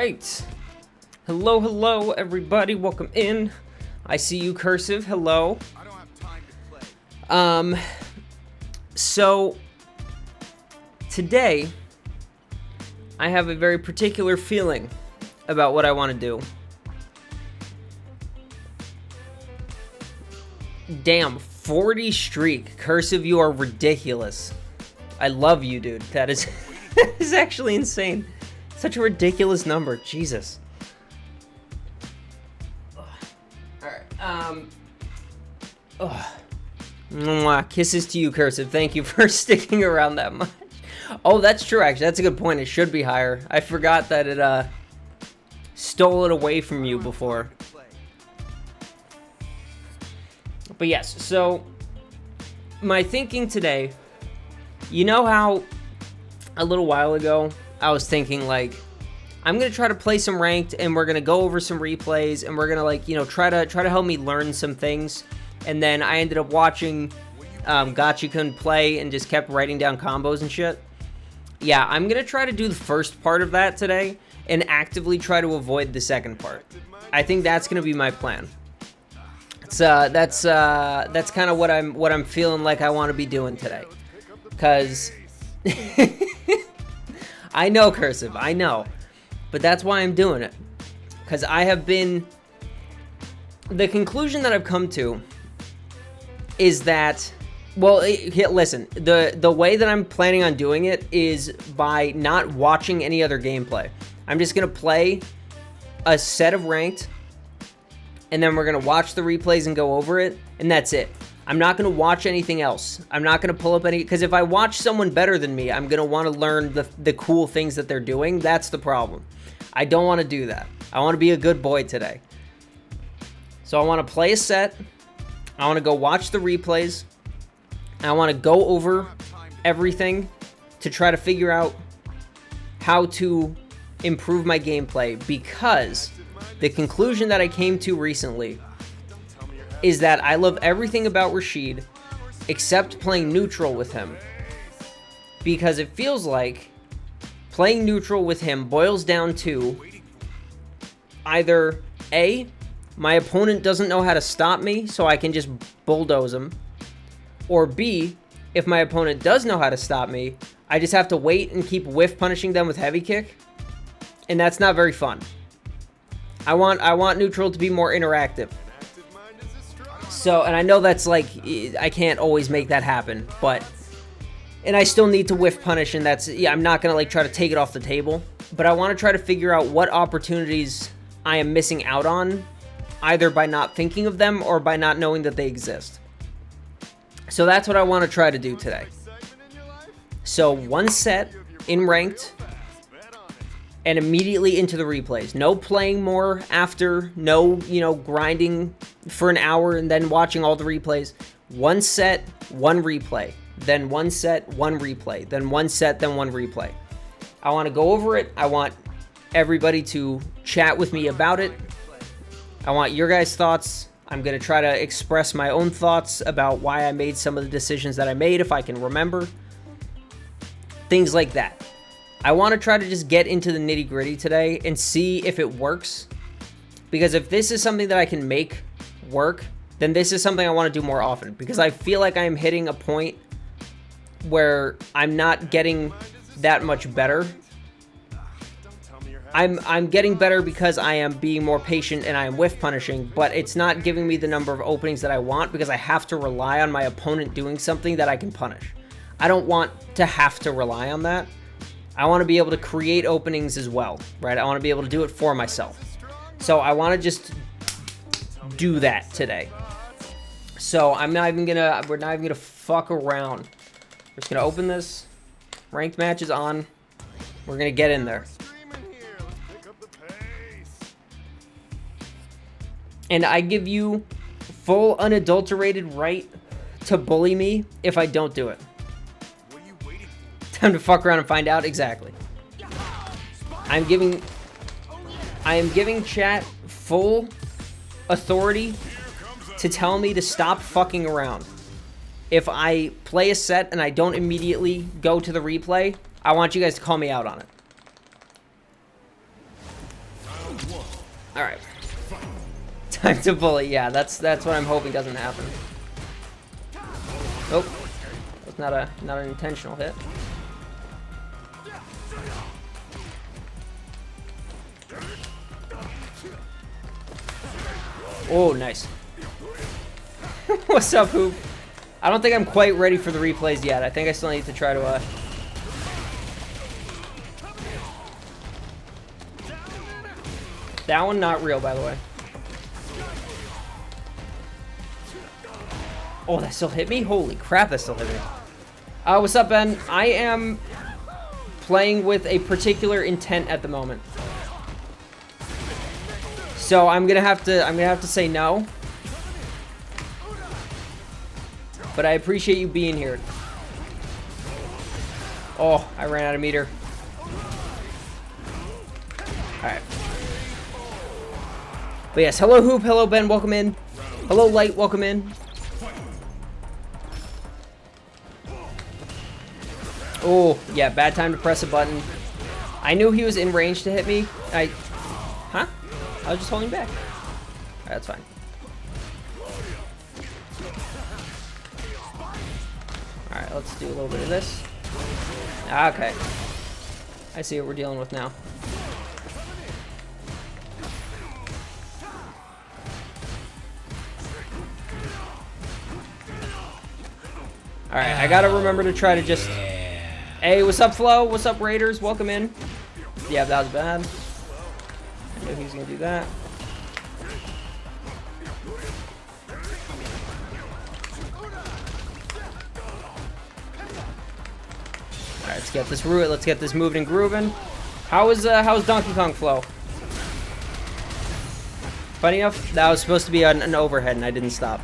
right. Hello, hello, everybody. Welcome in. I see you, Cursive. Hello. I don't have time to play. So today I have a very particular feeling about what I want to do. Damn, 40 streak. Cursive, you are ridiculous. I love you, dude. That is that is actually insane. Such a ridiculous number. Jesus. Alright, Mwah. Kisses to you, Cursive. Thank you for sticking around that much. Oh, that's true, actually. That's a good point. It should be higher. I forgot that it, stole it away from you before. But yes, so my thinking today, you know how a little while ago I was thinking, like, I'm gonna try to play some ranked and we're gonna go over some replays and we're gonna, like, you know, try to help me learn some things. And then I ended up watching Gotchi-kun play and just kept writing down combos and shit. Yeah, I'm gonna try to do the first part of that today and actively try to avoid the second part. I think that's gonna be my plan. That's kind of what I'm feeling like I want to be doing today. Cause I know, Cursive, I know. But that's why I'm doing it. Cause I have been, the conclusion that I've come to is that, well, listen, the way that I'm planning on doing it is by not watching any other gameplay. I'm just gonna play a set of ranked, and then we're gonna watch the replays and go over it, and that's it. I'm not gonna watch anything else. I'm not gonna pull up any, because if I watch someone better than me, I'm gonna want to learn the cool things that they're doing. That's the problem. I don't want to do that. I want to be a good boy today. So I want to play a set. I want to go watch the replays. I want to go over everything to try to figure out how to improve my gameplay, because the conclusion that I came to recently is that I love everything about Rashid except playing neutral with him, because it feels like playing neutral with him boils down to either A, my opponent doesn't know how to stop me, so I can just bulldoze him, or B, if my opponent does know how to stop me, I just have to wait and keep whiff punishing them with heavy kick, and that's not very fun. I want neutral to be more interactive. So, and I know that's like, I can't always make that happen, but, and I still need to whiff punish, and that's, yeah, I'm not gonna like try to take it off the table, but I want to try to figure out what opportunities I am missing out on, either by not thinking of them or by not knowing that they exist. So that's what I want to try to do today. So one set in ranked, and immediately into the replays. No playing more after, no, you know, grinding for an hour and then watching all the replays. One set, one replay. Then one set, one replay. Then one set, then one replay. I want to go over it. I want everybody to chat with me about it. I want your guys' thoughts. I'm going to try to express my own thoughts about why I made some of the decisions that I made, if I can remember. Things like that. I want to try to just get into the nitty-gritty today and see if it works. Because if this is something that I can make work, then this is something I want to do more often. Because I feel like I'm hitting a point where I'm not getting that much better. I'm getting better because I am being more patient and I am whiff punishing, but it's not giving me the number of openings that I want because I have to rely on my opponent doing something that I can punish. I don't want to have to rely on that. I want to be able to create openings as well, right? I want to be able to do it for myself. So I want to just do that today. So we're not even gonna fuck around. We're just gonna open this. Ranked match is on. We're gonna get in there. And I give you full unadulterated right to bully me if I don't do it. Time to fuck around and find out. Exactly. I am giving chat full authority to tell me to stop fucking around. If I play a set and I don't immediately go to the replay, I want you guys to call me out on it. Alright. Time to bully. Yeah, that's what I'm hoping doesn't happen. Nope. That's not an intentional hit. Oh, nice. What's up, Hoop? I don't think I'm quite ready for the replays yet. I think I still need to try to, That one, not real, by the way. Oh, that still hit me? Holy crap, that still hit me. What's up, Ben? I am playing with a particular intent at the moment. So I'm gonna have to say no. But I appreciate you being here. Oh, I ran out of meter. Alright. But yes, hello Hoop, hello Ben, welcome in. Hello Light, welcome in. Oh, yeah, bad time to press a button. I knew he was in range to hit me. Huh? I was just holding back. Alright, that's fine. Alright, let's do a little bit of this. Okay. I see what we're dealing with now. Alright, I gotta remember to try to just... Hey, what's up, Flo? What's up, Raiders? Welcome in. Yeah, that was bad. I knew he was gonna do that. Alright, let's get this root. Let's get this moving and grooving. How's Donkey Kong Flow? Funny enough, that was supposed to be an overhead and I didn't stop.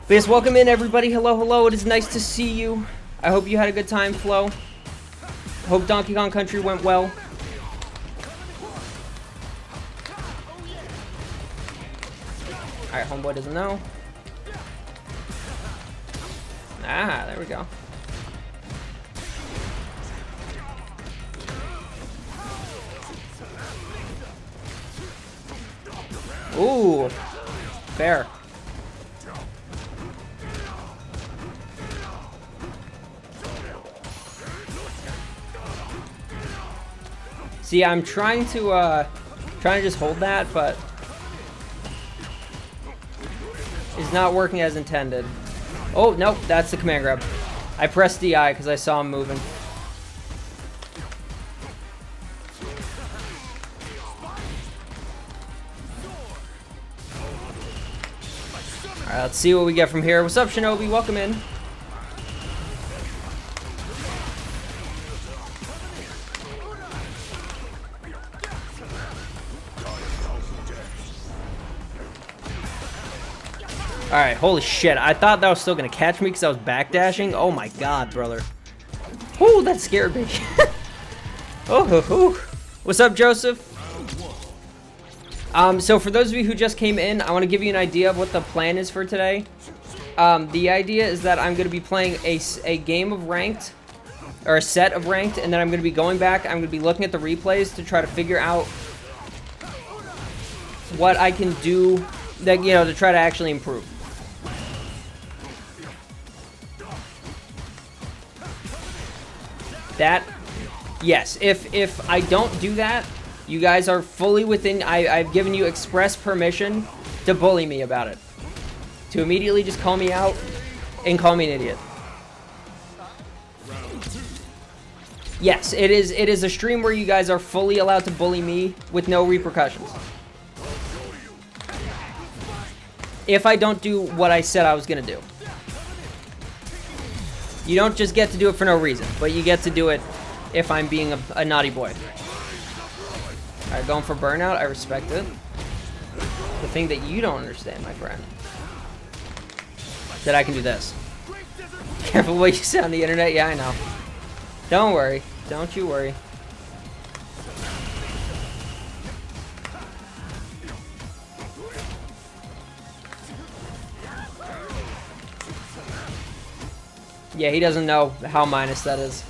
But yes, welcome in everybody. Hello, hello. It is nice to see you. I hope you had a good time, Flo. Hope Donkey Kong Country went well. Alright, homeboy doesn't know. Ah, there we go. Ooh, fair. See, I'm trying to just hold that, but it's not working as intended. Oh, nope, that's the command grab. I pressed DI because I saw him moving. Alright, let's see what we get from here. What's up, Shinobi? Welcome in. Alright, holy shit. I thought that was still gonna catch me because I was backdashing. Oh my god, brother. Ooh, that scared me. Oh. What's up, Joseph? So for those of you who just came in, I want to give you an idea of what the plan is for today. The idea is that I'm going to be playing a game of ranked, or a set of ranked, and then I'm going to be going back, I'm going to be looking at the replays to try to figure out what I can do, that, you know, to try to actually improve. That, yes, if I don't do that, you guys are fully within, I've given you express permission to bully me about it. To immediately just call me out and call me an idiot. Yes, it is a stream where you guys are fully allowed to bully me with no repercussions. If I don't do what I said I was going to do. You don't just get to do it for no reason, but you get to do it if I'm being a naughty boy. Alright, going for burnout, I respect it. The thing that you don't understand, my friend, that I can do this. Careful what you say on the internet, yeah, I know. Don't worry, don't you worry. Yeah, he doesn't know how minus that is.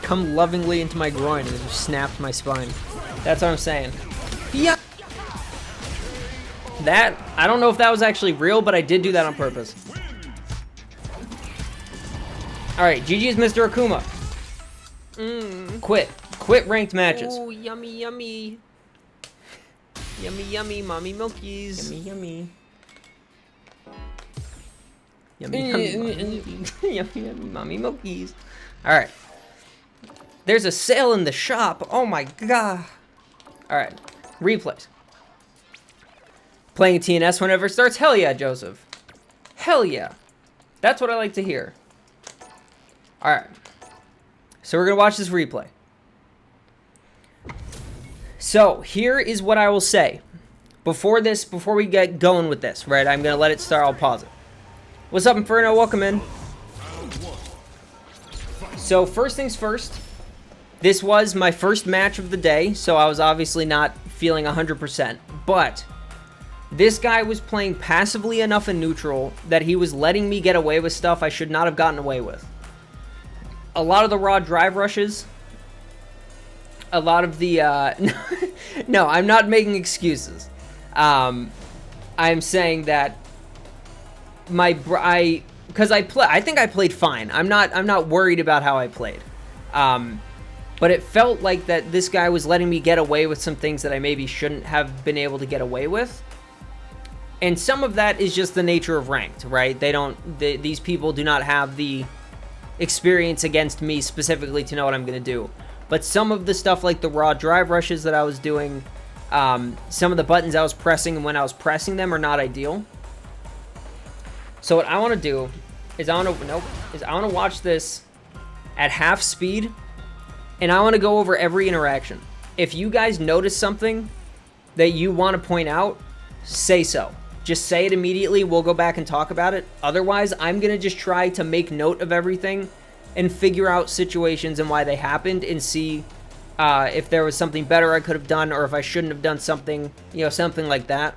come lovingly into my groin and just snapped my spine. That's what I'm saying. Yeah. That, I don't know if that was actually real, but I did do that on purpose. Alright, GG's Mr. Akuma. Quit ranked matches. Ooh, yummy, yummy. Yummy, yummy, mommy milkies. Yummy, yummy. Yummy, Yummy, yummy, yummy, yummy, mommy milkies. Alright. There's a sale in the shop. Oh my god. Alright. Replays. Playing TNS whenever it starts? Hell yeah, Joseph. Hell yeah. That's what I like to hear. Alright. So we're going to watch this replay. So, here is what I will say. Before we get going with this, right? I'm going to let it start. I'll pause it. What's up, Inferno? Welcome in. So, first things first. This was my first match of the day, so I was obviously not feeling 100%. But this guy was playing passively enough in neutral that he was letting me get away with stuff I should not have gotten away with. A lot of the raw drive rushes, a lot of the, no, I'm not making excuses. I'm saying that because I think I played fine. I'm not worried about how I played. But it felt like that this guy was letting me get away with some things that I maybe shouldn't have been able to get away with. And some of that is just the nature of ranked, right? These people do not have the experience against me specifically to know what I'm going to do. But some of the stuff like the raw drive rushes that I was doing, some of the buttons I was pressing and when I was pressing them are not ideal. So what I want to do is I want to watch this at half speed, and I want to go over every interaction. If you guys notice something that you want to point out, say so. Just say it immediately. We'll go back and talk about it. Otherwise, I'm going to just try to make note of everything and figure out situations and why they happened and see if there was something better I could have done or if I shouldn't have done something, something like that.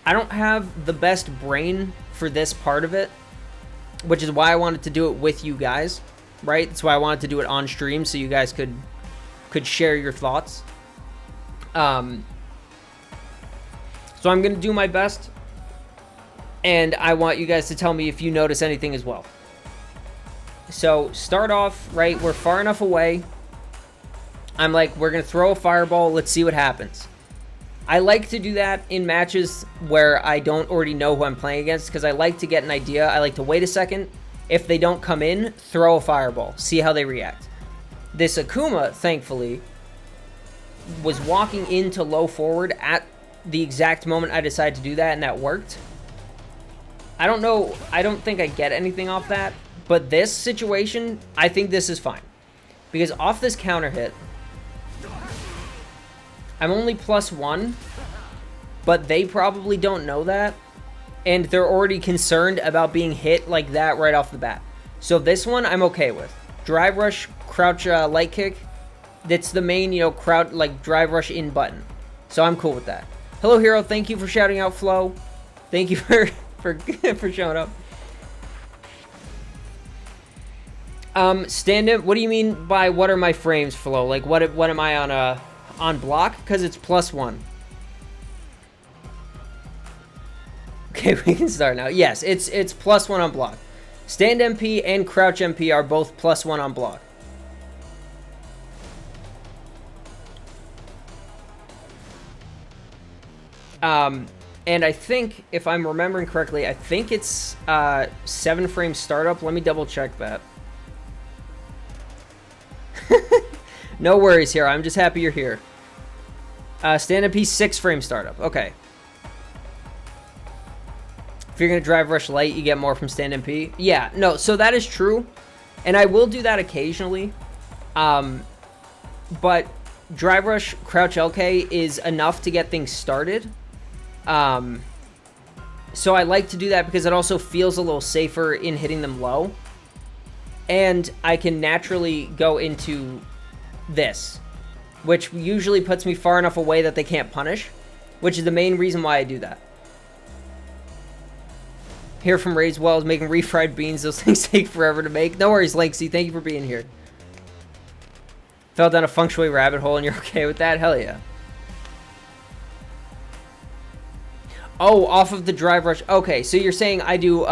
I don't have the best brain for this part of it, which is why I wanted to do it with you guys, right? That's why I wanted to do it on stream so you guys could share your thoughts. So I'm going to do my best, and I want you guys to tell me if you notice anything as well. So, start off, right, we're far enough away. I'm like, we're going to throw a fireball, let's see what happens. I like to do that in matches where I don't already know who I'm playing against, because I like to get an idea. I like to wait a second. If they don't come in, throw a fireball, see how they react. This Akuma, thankfully, was walking into low forward at the exact moment I decided to do that, and that worked. I don't know, I don't think I get anything off that, but this situation, I think this is fine. Because off this counter hit, I'm only +1, but they probably don't know that, and they're already concerned about being hit like that right off the bat. So this one, I'm okay with. Drive rush, crouch, light kick, that's the main, crouch, like, drive rush in button. So I'm cool with that. Hello, Hero. Thank you for shouting out, Flo. Thank you for showing up. Stand up. What do you mean by what are my frames, Flo? Like, what am I on block? Because it's +1. Okay, we can start now. Yes, it's +1 on block. Stand MP and crouch MP are both +1 on block. And I think, if I'm remembering correctly, I think it's 7 frame startup. Let me double check that. No worries here. I'm just happy you're here. Stand MP 6 frame startup. Okay. If you're going to drive rush light, you get more from stand MP. Yeah, no, so that is true. And I will do that occasionally. But drive rush crouch LK is enough to get things started. So I like to do that because it also feels a little safer in hitting them low. And I can naturally go into this, which usually puts me far enough away that they can't punish, which is the main reason why I do that. Here from Raised Wells, making refried beans. Those things take forever to make. No worries, Lanksy. Thank you for being here. Fell down a feng shui rabbit hole and you're okay with that? Hell yeah. Oh, off of the drive rush. Okay, so you're saying I do,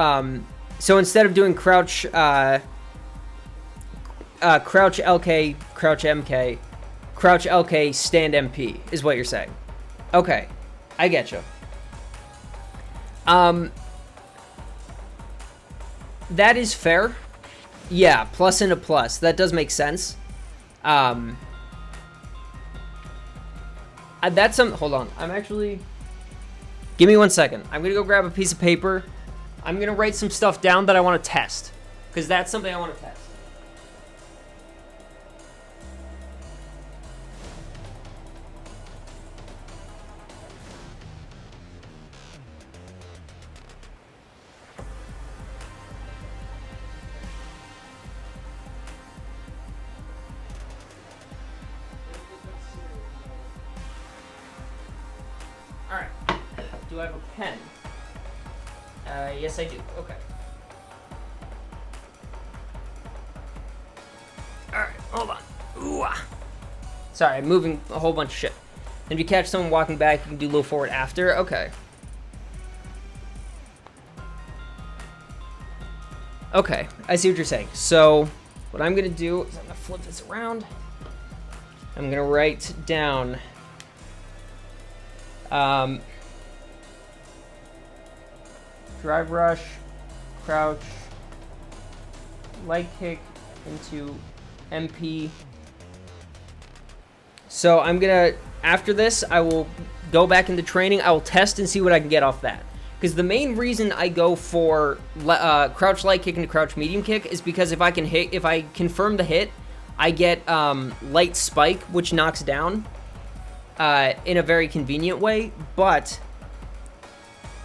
so instead of doing crouch, crouch LK, crouch MK, crouch LK, stand MP is what you're saying. Okay, I get you. That is fair. Yeah, plus and a plus. That does make sense. That's some. Hold on. I'm actually. Give me 1 second. I'm gonna go grab a piece of paper. I'm gonna write some stuff down that I want to test, because that's something I want to test. Alright. Do I have a pen? Yes, I do. Okay. Alright, hold on. Ooh-ah. Sorry, I'm moving a whole bunch of shit. And if you catch someone walking back, you can do low forward after. Okay. Okay, I see what you're saying. So, what I'm going to do is I'm going to flip this around. I'm going to write down... drive rush, crouch, light kick into MP. So I'm gonna, after this, I will go back into training. I will test and see what I can get off that. Because the main reason I go for crouch light kick into crouch medium kick is because if I confirm the hit, I get light spike, which knocks down in a very convenient way,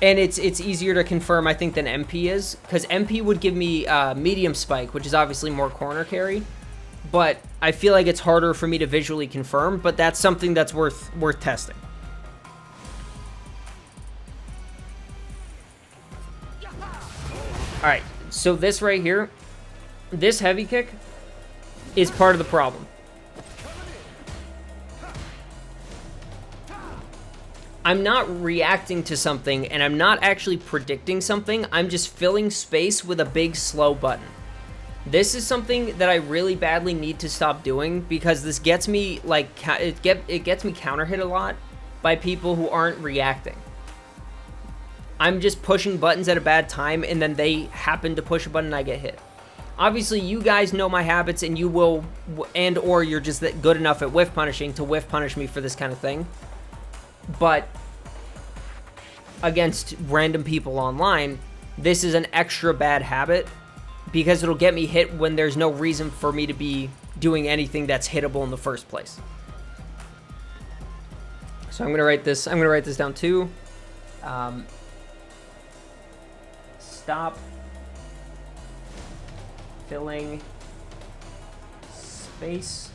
and it's easier to confirm, I think, than MP is, because MP would give me medium spike, which is obviously more corner carry, but I feel like it's harder for me to visually confirm, but that's something that's worth testing. Alright, so this right here, this heavy kick is part of the problem. I'm not reacting to something, and I'm not actually predicting something. I'm just filling space with a big slow button. This is something that I really badly need to stop doing, because this gets me like it gets me counter hit a lot by people who aren't reacting. I'm just pushing buttons at a bad time, and then they happen to push a button and I get hit. Obviously, you guys know my habits, and you will, and or you're just good enough at whiff punishing to whiff punish me for this kind of thing. But against random people online, this is an extra bad habit, because it'll get me hit when there's no reason for me to be doing anything that's hittable in the first place. So I'm gonna write this down too. Stop filling space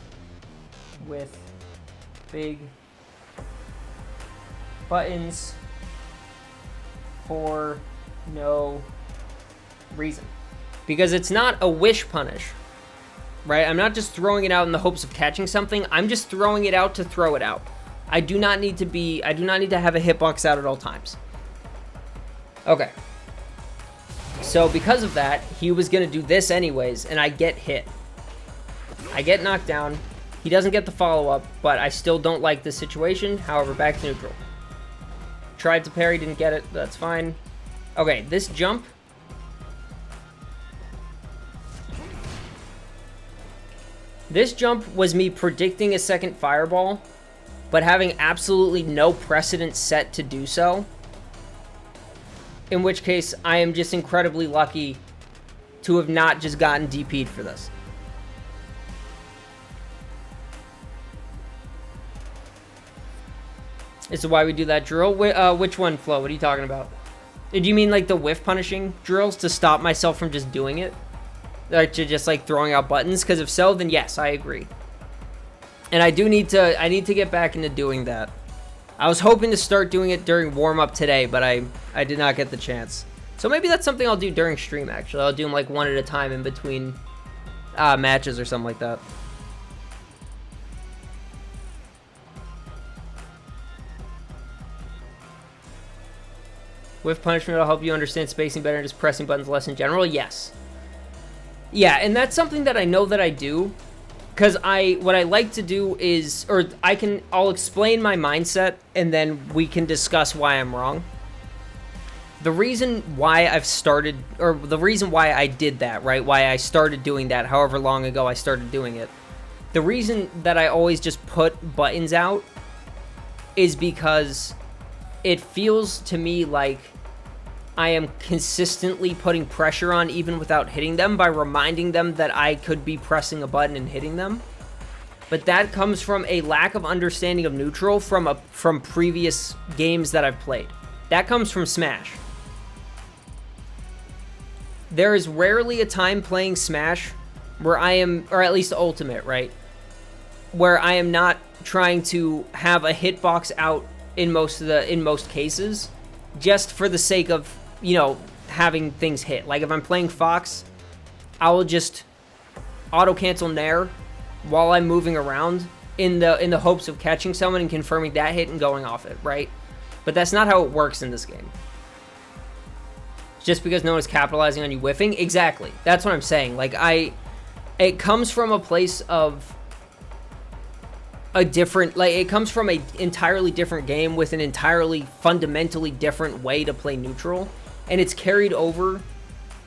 with big buttons for no reason. Because it's not a wish punish, right? I'm not just throwing it out in the hopes of catching something. I'm just throwing it out to throw it out. I do not need to have a hitbox out at all times. Okay. So because of that, he was going to do this anyways, and I get hit. I get knocked down. He doesn't get the follow-up, but I still don't like this situation. However, back to neutral. Tried to parry, didn't get it. That's fine. Okay, this jump. This jump was me predicting a second fireball, but having absolutely no precedent set to do so. In which case, I am just incredibly lucky to have not just gotten DP'd for this. This is why we do that drill. Which one, Flo? What are you talking about? Do you mean like the whiff punishing drills to stop myself from just doing it? Or to just like throwing out buttons? Because if so, then yes, I agree. And I need to get back into doing that. I was hoping to start doing it during warm-up today, but I did not get the chance. So maybe that's something I'll do during stream, actually. I'll do them like one at a time in between matches or something like that. Whiff punishment will help you understand spacing better and just pressing buttons less in general. Yes. Yeah, and that's something that I know that I do. Because what I like to do is, I'll explain my mindset, and then we can discuss why I'm wrong. The reason why the reason why I did that, right? Why I started doing that, however long ago I started doing it. The reason that I always just put buttons out is because it feels to me like I am consistently putting pressure on even without hitting them by reminding them that I could be pressing a button and hitting them. But that comes from a lack of understanding of neutral from previous games that I've played. That comes from Smash. There is rarely a time playing Smash where I am, or at least Ultimate, right? Where I am not trying to have a hitbox out in most cases, just for the sake of, having things hit. Like if I'm playing Fox, I will just auto cancel Nair while I'm moving around in the hopes of catching someone and confirming that hit and going off it, right? But that's not how it works in this game. Just because no one is capitalizing on you whiffing, exactly. That's what I'm saying. Like it comes from a place of it comes from a entirely different game with an entirely fundamentally different way to play neutral, and it's carried over,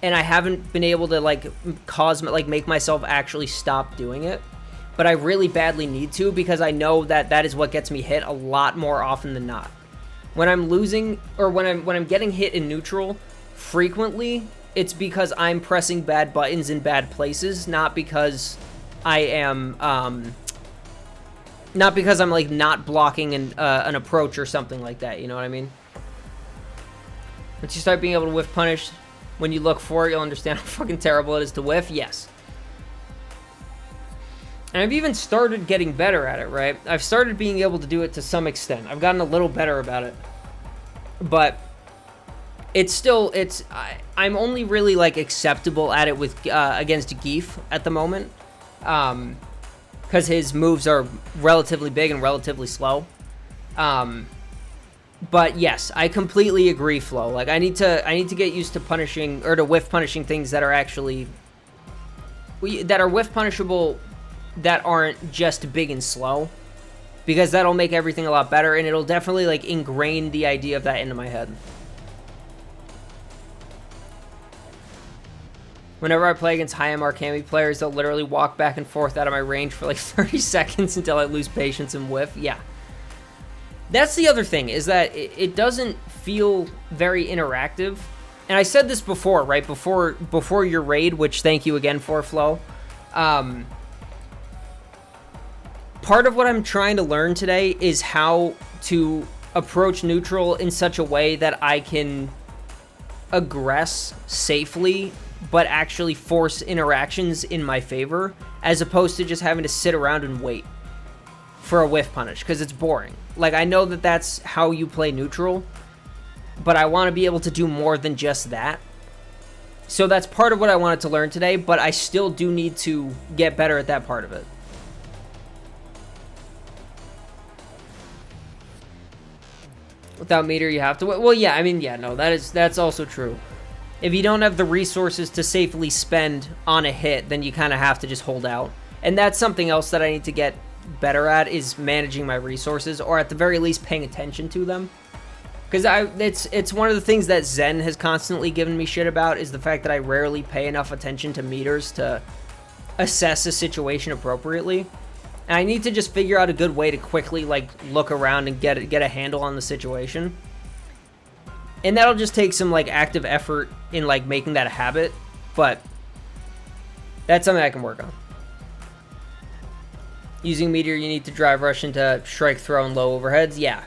and I haven't been able to make myself actually stop doing it, but I really badly need to, because I know that is what gets me hit a lot more often than not. When I'm losing, or when I'm getting hit in neutral frequently, it's because I'm pressing bad buttons in bad places, not because I am not because I'm not blocking an approach or something like that, you know what I mean? Once you start being able to whiff punish when you look for it, you'll understand how fucking terrible it is to whiff. Yes. And I've even started getting better at it, right? I've started being able to do it to some extent. I've gotten a little better about it. But I'm only really acceptable at it with against Geef at the moment. Because his moves are relatively big and relatively slow. But yes, I completely agree, Flo. I need to get used to punishing, or to whiff punishing things that are actually whiff punishable, that aren't just big and slow, because that'll make everything a lot better, and it'll definitely ingrain the idea of that into my head. Whenever I play against high MR Kami players, they'll literally walk back and forth out of my range for 30 seconds until I lose patience and whiff. Yeah. That's the other thing, is that it doesn't feel very interactive. And I said this before, right? Before your raid, which thank you again for, Flo. Part of what I'm trying to learn today is how to approach neutral in such a way that I can aggress safely, but actually force interactions in my favor, as opposed to just having to sit around and wait for a whiff punish, because it's boring. I know that that's how you play neutral, but I want to be able to do more than just that. So that's part of what I wanted to learn today, but I still do need to get better at that part of it. Without meter, you have to... Well, yeah, I mean, yeah, no, that's also true. If you don't have the resources to safely spend on a hit, then you kind of have to just hold out. And that's something else that I need to get better at, is managing my resources, or at the very least paying attention to them. Because it's one of the things that Zen has constantly given me shit about, is the fact that I rarely pay enough attention to meters to assess a situation appropriately. And I need to just figure out a good way to quickly look around and get a handle on the situation. And that'll just take some active effort in making that a habit, but that's something I can work on. Using meteor, you need to drive rush into strike throw and low overheads. Yeah,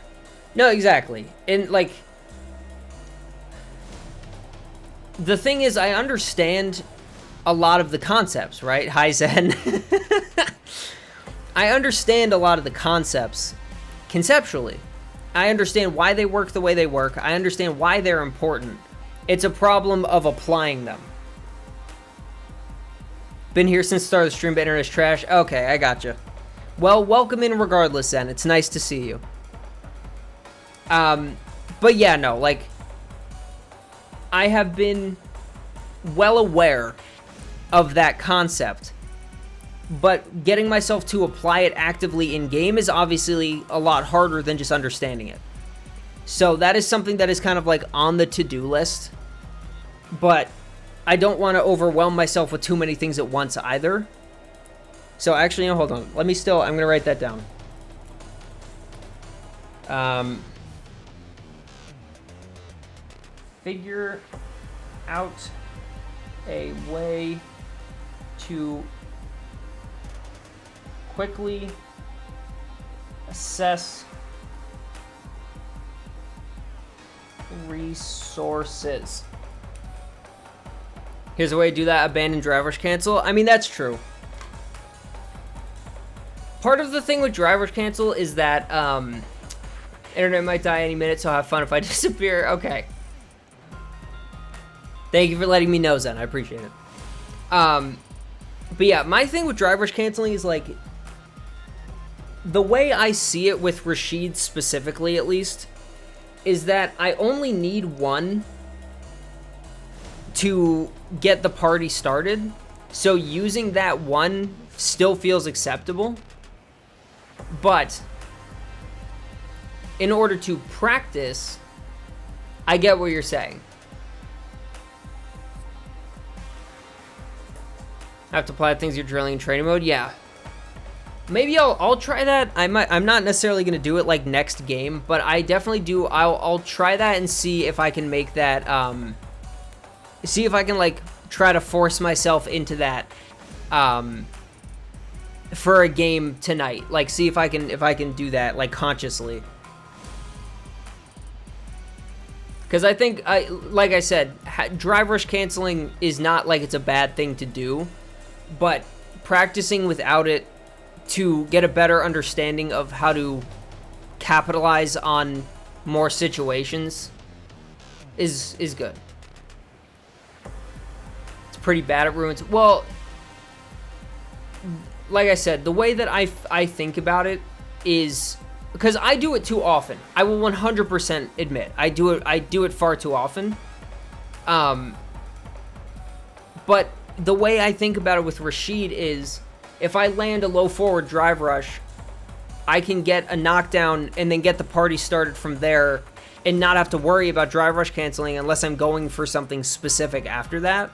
no, exactly. And the thing is, I understand a lot of the concepts, right? Hi, Zen. I understand a lot of the concepts conceptually. I understand why they work the way they work. I understand why they're important. It's a problem of applying them. Been here since the start of the stream, but internet's trash. Okay, I gotcha. Well, welcome in regardless, then. It's nice to see you. But yeah, no, I have been well aware of that concept, but getting myself to apply it actively in game is obviously a lot harder than just understanding it. So that is something that is kind of like on the to-do list, but I don't want to overwhelm myself with too many things at once either. So actually, no, hold on. I'm going to write that down. Figure out a way to quickly assess resources. Here's a way to do that. Abandon drive rush cancel. I mean, that's true. Part of the thing with drive rush cancel is that internet might die any minute, so have fun if I disappear. Okay. Thank you for letting me know, Zen. I appreciate it. But yeah, my thing with drive rush canceling is like, the way I see it with Rashid specifically, at least, is that I only need one to get the party started. So using that one still feels acceptable. But in order to practice, I get what you're saying. Have to apply things you're drilling in training mode? Yeah. Maybe I'll try that. I'm not necessarily going to do it like next game, but I definitely do. I'll try that and see if I can make that, see if I can like try to force myself into that, for a game tonight. Like, see if I can do that like consciously. Because I think, like I said, drive rush canceling is not like it's a bad thing to do, but practicing without it to get a better understanding of how to capitalize on more situations is good. It's pretty bad at ruins. Well, like I said, the way that I think about it is, because I do it too often. I will 100% admit I do it far too often. But the way I think about it with Rashid is, if I land a low forward drive rush, I can get a knockdown and then get the party started from there and not have to worry about drive rush canceling unless I'm going for something specific after that.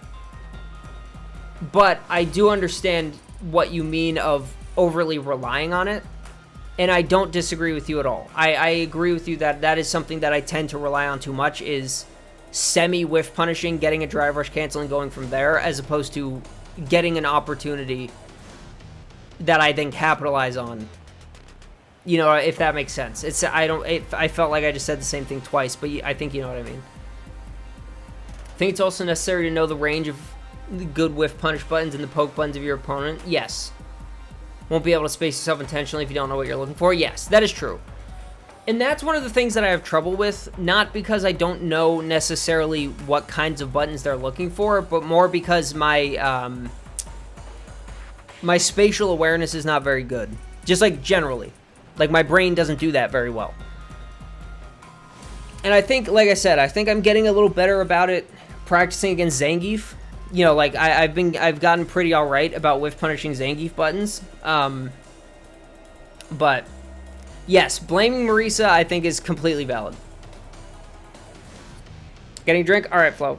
But I do understand what you mean of overly relying on it, and I don't disagree with you at all. I agree with you that that is something that I tend to rely on too much, is semi-whiff punishing, getting a drive rush canceling, going from there, as opposed to getting an opportunity that I then capitalize on. You know, if that makes sense. I felt like I just said the same thing twice, but I think you know what I mean. I think it's also necessary to know the range of the good whiff punish buttons and the poke buttons of your opponent. Yes. Won't be able to space yourself intentionally if you don't know what you're looking for. Yes, that is true. And that's one of the things that I have trouble with, not because I don't know necessarily what kinds of buttons they're looking for, but more because my my spatial awareness is not very good. Just like generally. Like, my brain doesn't do that very well. And I think, like I said, I think I'm getting a little better about it practicing against Zangief. You know, like, I've gotten pretty alright about whiff punishing Zangief buttons. But yes, blaming Marisa I think is completely valid. Getting a drink? Alright, Flo.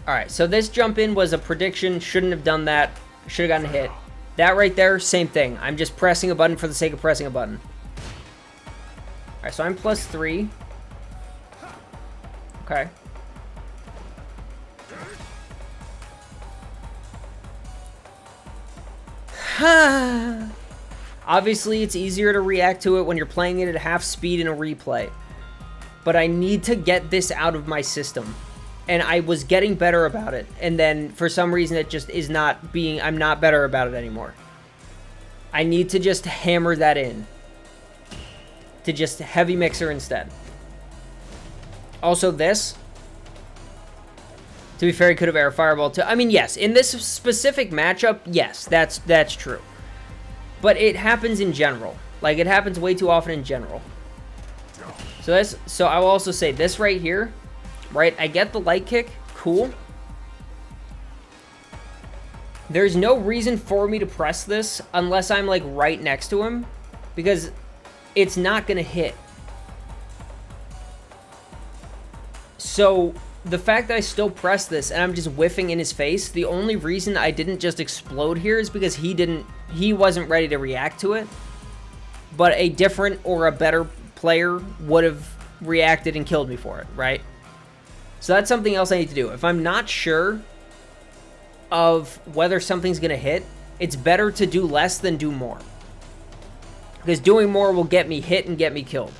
Alright, so this jump in was a prediction. Shouldn't have done that. Should have gotten a hit. That right there, same thing. I'm just pressing a button for the sake of pressing a button. Alright, so I'm +3. Okay. Obviously, it's easier to react to it when you're playing it at half speed in a replay. But I need to get this out of my system. And I was getting better about it. And then, for some reason, it just is not being... I'm not better about it anymore. I need to just hammer that in. To just heavy mixer instead. Also, this... To be fair, he could have air fireball too. I mean, yes. In this specific matchup, yes. That's true. But it happens in general. Like, it happens way too often in general. So I will also say this right here, right? I get the light kick, cool. There's no reason for me to press this unless I'm like right next to him, because it's not gonna hit. So the fact that I still press this and I'm just whiffing in his face, the only reason I didn't just explode here is because he wasn't ready to react to it. But a different or a better player would have reacted and killed me for it, right? So that's something else I need to do. If I'm not sure of whether something's gonna hit, it's better to do less than do more. Because doing more will get me hit and get me killed.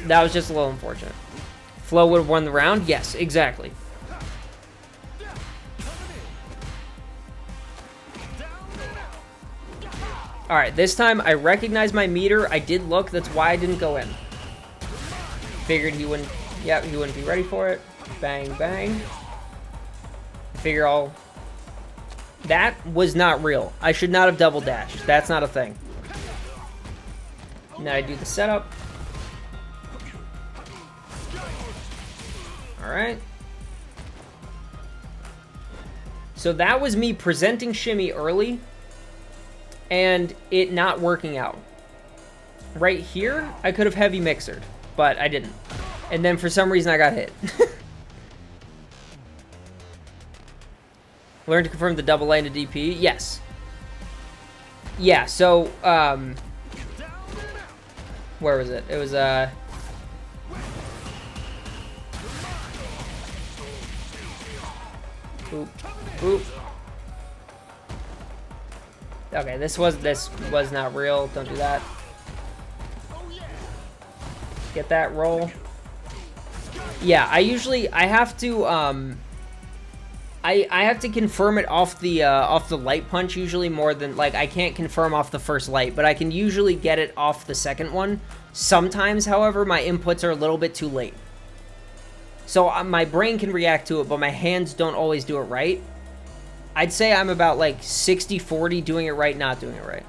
That was just a little unfortunate. Flo would have won the round? Yes, exactly. Alright, this time I recognized my meter. I did look, that's why I didn't go in. Figured he wouldn't, yeah, he wouldn't be ready for it. Bang, bang. Figure all... That was not real. I should not have double dashed. That's not a thing. Now I do the setup. Alright. So that was me presenting shimmy early and it not working out. Right here, I could have heavy mixered, but I didn't. And then for some reason I got hit. Learn to confirm the double lane to DP? Yes. Yeah, so, where was it? It was, Oop. Oop. Okay, this was not real. Don't do that. Get that roll. Yeah, I have to I have to confirm it off the light punch usually more than, like, I can't confirm off the first light, but I can usually get it off the second one. Sometimes, however, my inputs are a little bit too late. So my brain can react to it, but my hands don't always do it right. I'd say I'm about like 60-40 doing it right, not doing it right.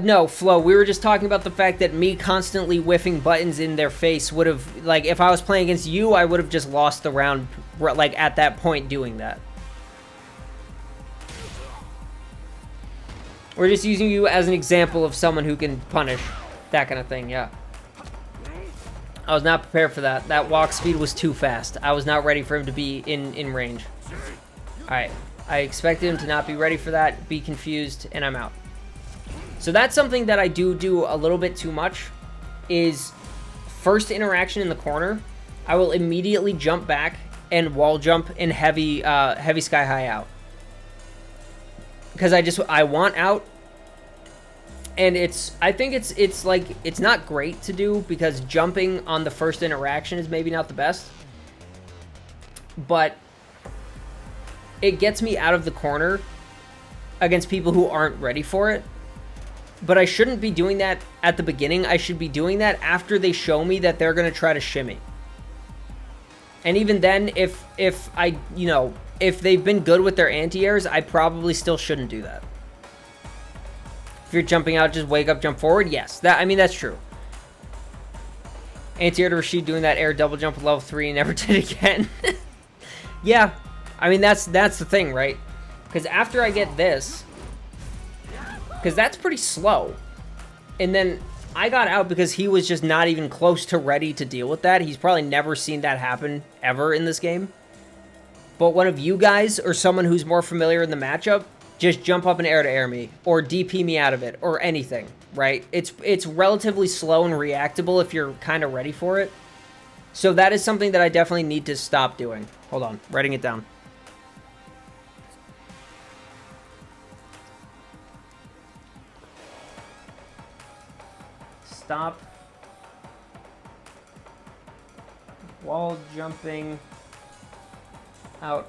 No, Flo, we were just talking about the fact that me constantly whiffing buttons in their face would have, like, if I was playing against you, I would have just lost the round, like, at that point doing that. We're just using you as an example of someone who can punish. That kind of thing, yeah. I was not prepared for that. That walk speed was too fast. I was not ready for him to be in range. Alright. I expected him to not be ready for that, be confused, and I'm out. So that's something that I do a little bit too much, is first interaction in the corner, I will immediately jump back and wall jump and heavy sky high out. Because I want out. And I think it's like, it's not great to do because jumping on the first interaction is maybe not the best. But it gets me out of the corner against people who aren't ready for it. But I shouldn't be doing that at the beginning. I should be doing that after they show me that they're going to try to shimmy. And even then, if they've been good with their anti-airs, I probably still shouldn't do that. If you're jumping out, just wake up, jump forward. Yes, that's true. Anti-air to Rashid doing that air double jump with level 3 and never did again. Yeah, that's the thing, right? Because after I get this, because that's pretty slow, and then I got out because he was just not even close to ready to deal with that. He's probably never seen that happen ever in this game. But one of you guys or someone who's more familiar in the matchup, just jump up and air to air me or DP me out of it or anything, right? It's relatively slow and reactable if you're kind of ready for it. So that is something that I definitely need to stop doing. Hold on, writing it down. Stop wall jumping out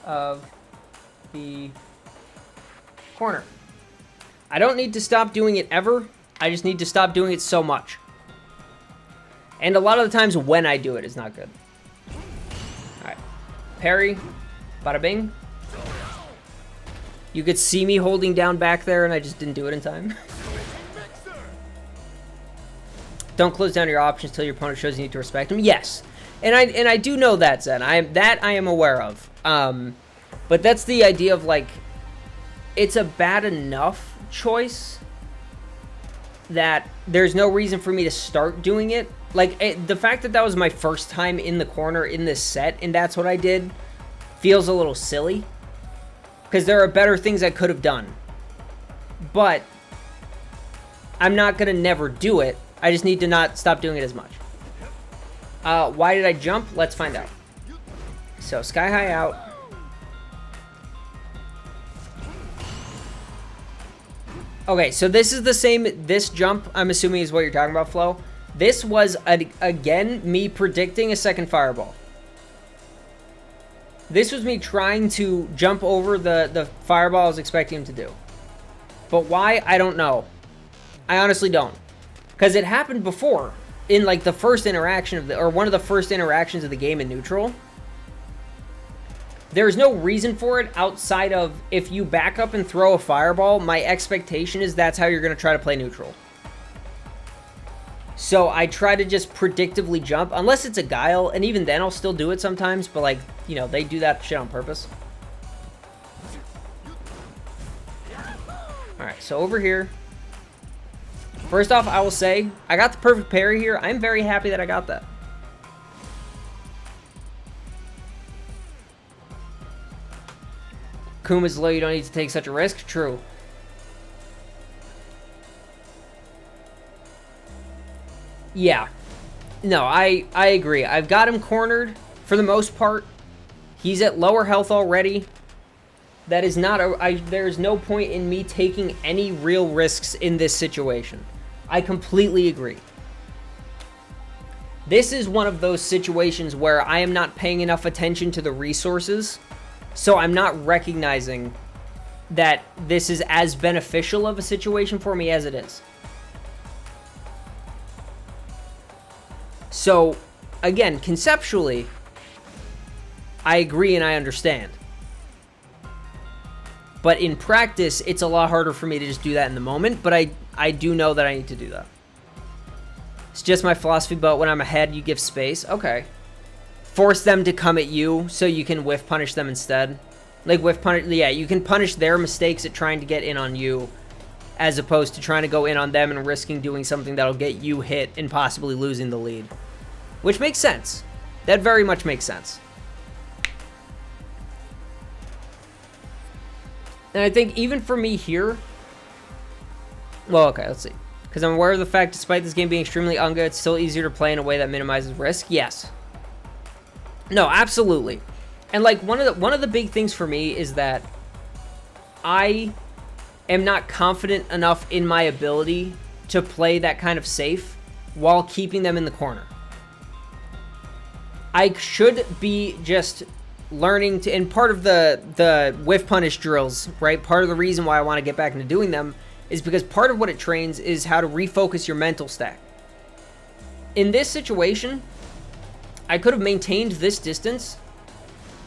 of the corner. I don't need to stop doing it ever. I just need to stop doing it so much. And a lot of the times when I do it is not good. Alright. Parry. Bada bing. You could see me holding down back there, and I just didn't do it in time. Don't close down your options till your opponent shows you need to respect them. Yes, and I do know that, Zen. I am aware of. But that's the idea of, like, it's a bad enough choice that there's no reason for me to start doing it. Like, the fact that that was my first time in the corner in this set, and that's what I did, feels a little silly. Because there are better things I could have done. But I'm not going to never do it. I just need to not stop doing it as much. Why did I jump? Let's find out. So, Sky High out. Okay, so this is the same, this jump, I'm assuming is what you're talking about, Flo. This was, again, me predicting a second fireball. This was me trying to jump over the fireball I was expecting him to do. But why? I don't know. I honestly don't. Because it happened before, in like the first interaction of or one of the first interactions of the game in neutral. There's no reason for it outside of if you back up and throw a fireball, my expectation is that's how you're going to try to play neutral. So I try to just predictively jump, unless it's a Guile, and even then I'll still do it sometimes, but like, you know, they do that shit on purpose. Alright, so over here. First off, I will say, I got the perfect parry here. I'm very happy that I got that. Kuma's low, you don't need to take such a risk. True. Yeah. No, I agree. I've got him cornered for the most part. He's at lower health already. That is not there's no point in me taking any real risks in this situation. I completely agree. This is one of those situations where I am not paying enough attention to the resources, so I'm not recognizing that this is as beneficial of a situation for me as it is. So, again, conceptually, I agree and I understand. But in practice, it's a lot harder for me to just do that in the moment, but I do know that I need to do that. It's just my philosophy, but when I'm ahead, you give space. Okay. Force them to come at you so you can whiff punish them instead. Like whiff punish, yeah, you can punish their mistakes at trying to get in on you as opposed to trying to go in on them and risking doing something that'll get you hit and possibly losing the lead. Which makes sense. That very much makes sense. And I think even for me here, well, okay, let's see. Because I'm aware of the fact, despite this game being extremely ungood, it's still easier to play in a way that minimizes risk. Yes. No, absolutely. And like one of the big things for me is that I am not confident enough in my ability to play that kind of safe while keeping them in the corner. I should be just learning to, and part of the whiff punish drills, right? Part of the reason why I want to get back into doing them is because part of what it trains is how to refocus your mental stack. In this situation, I could have maintained this distance,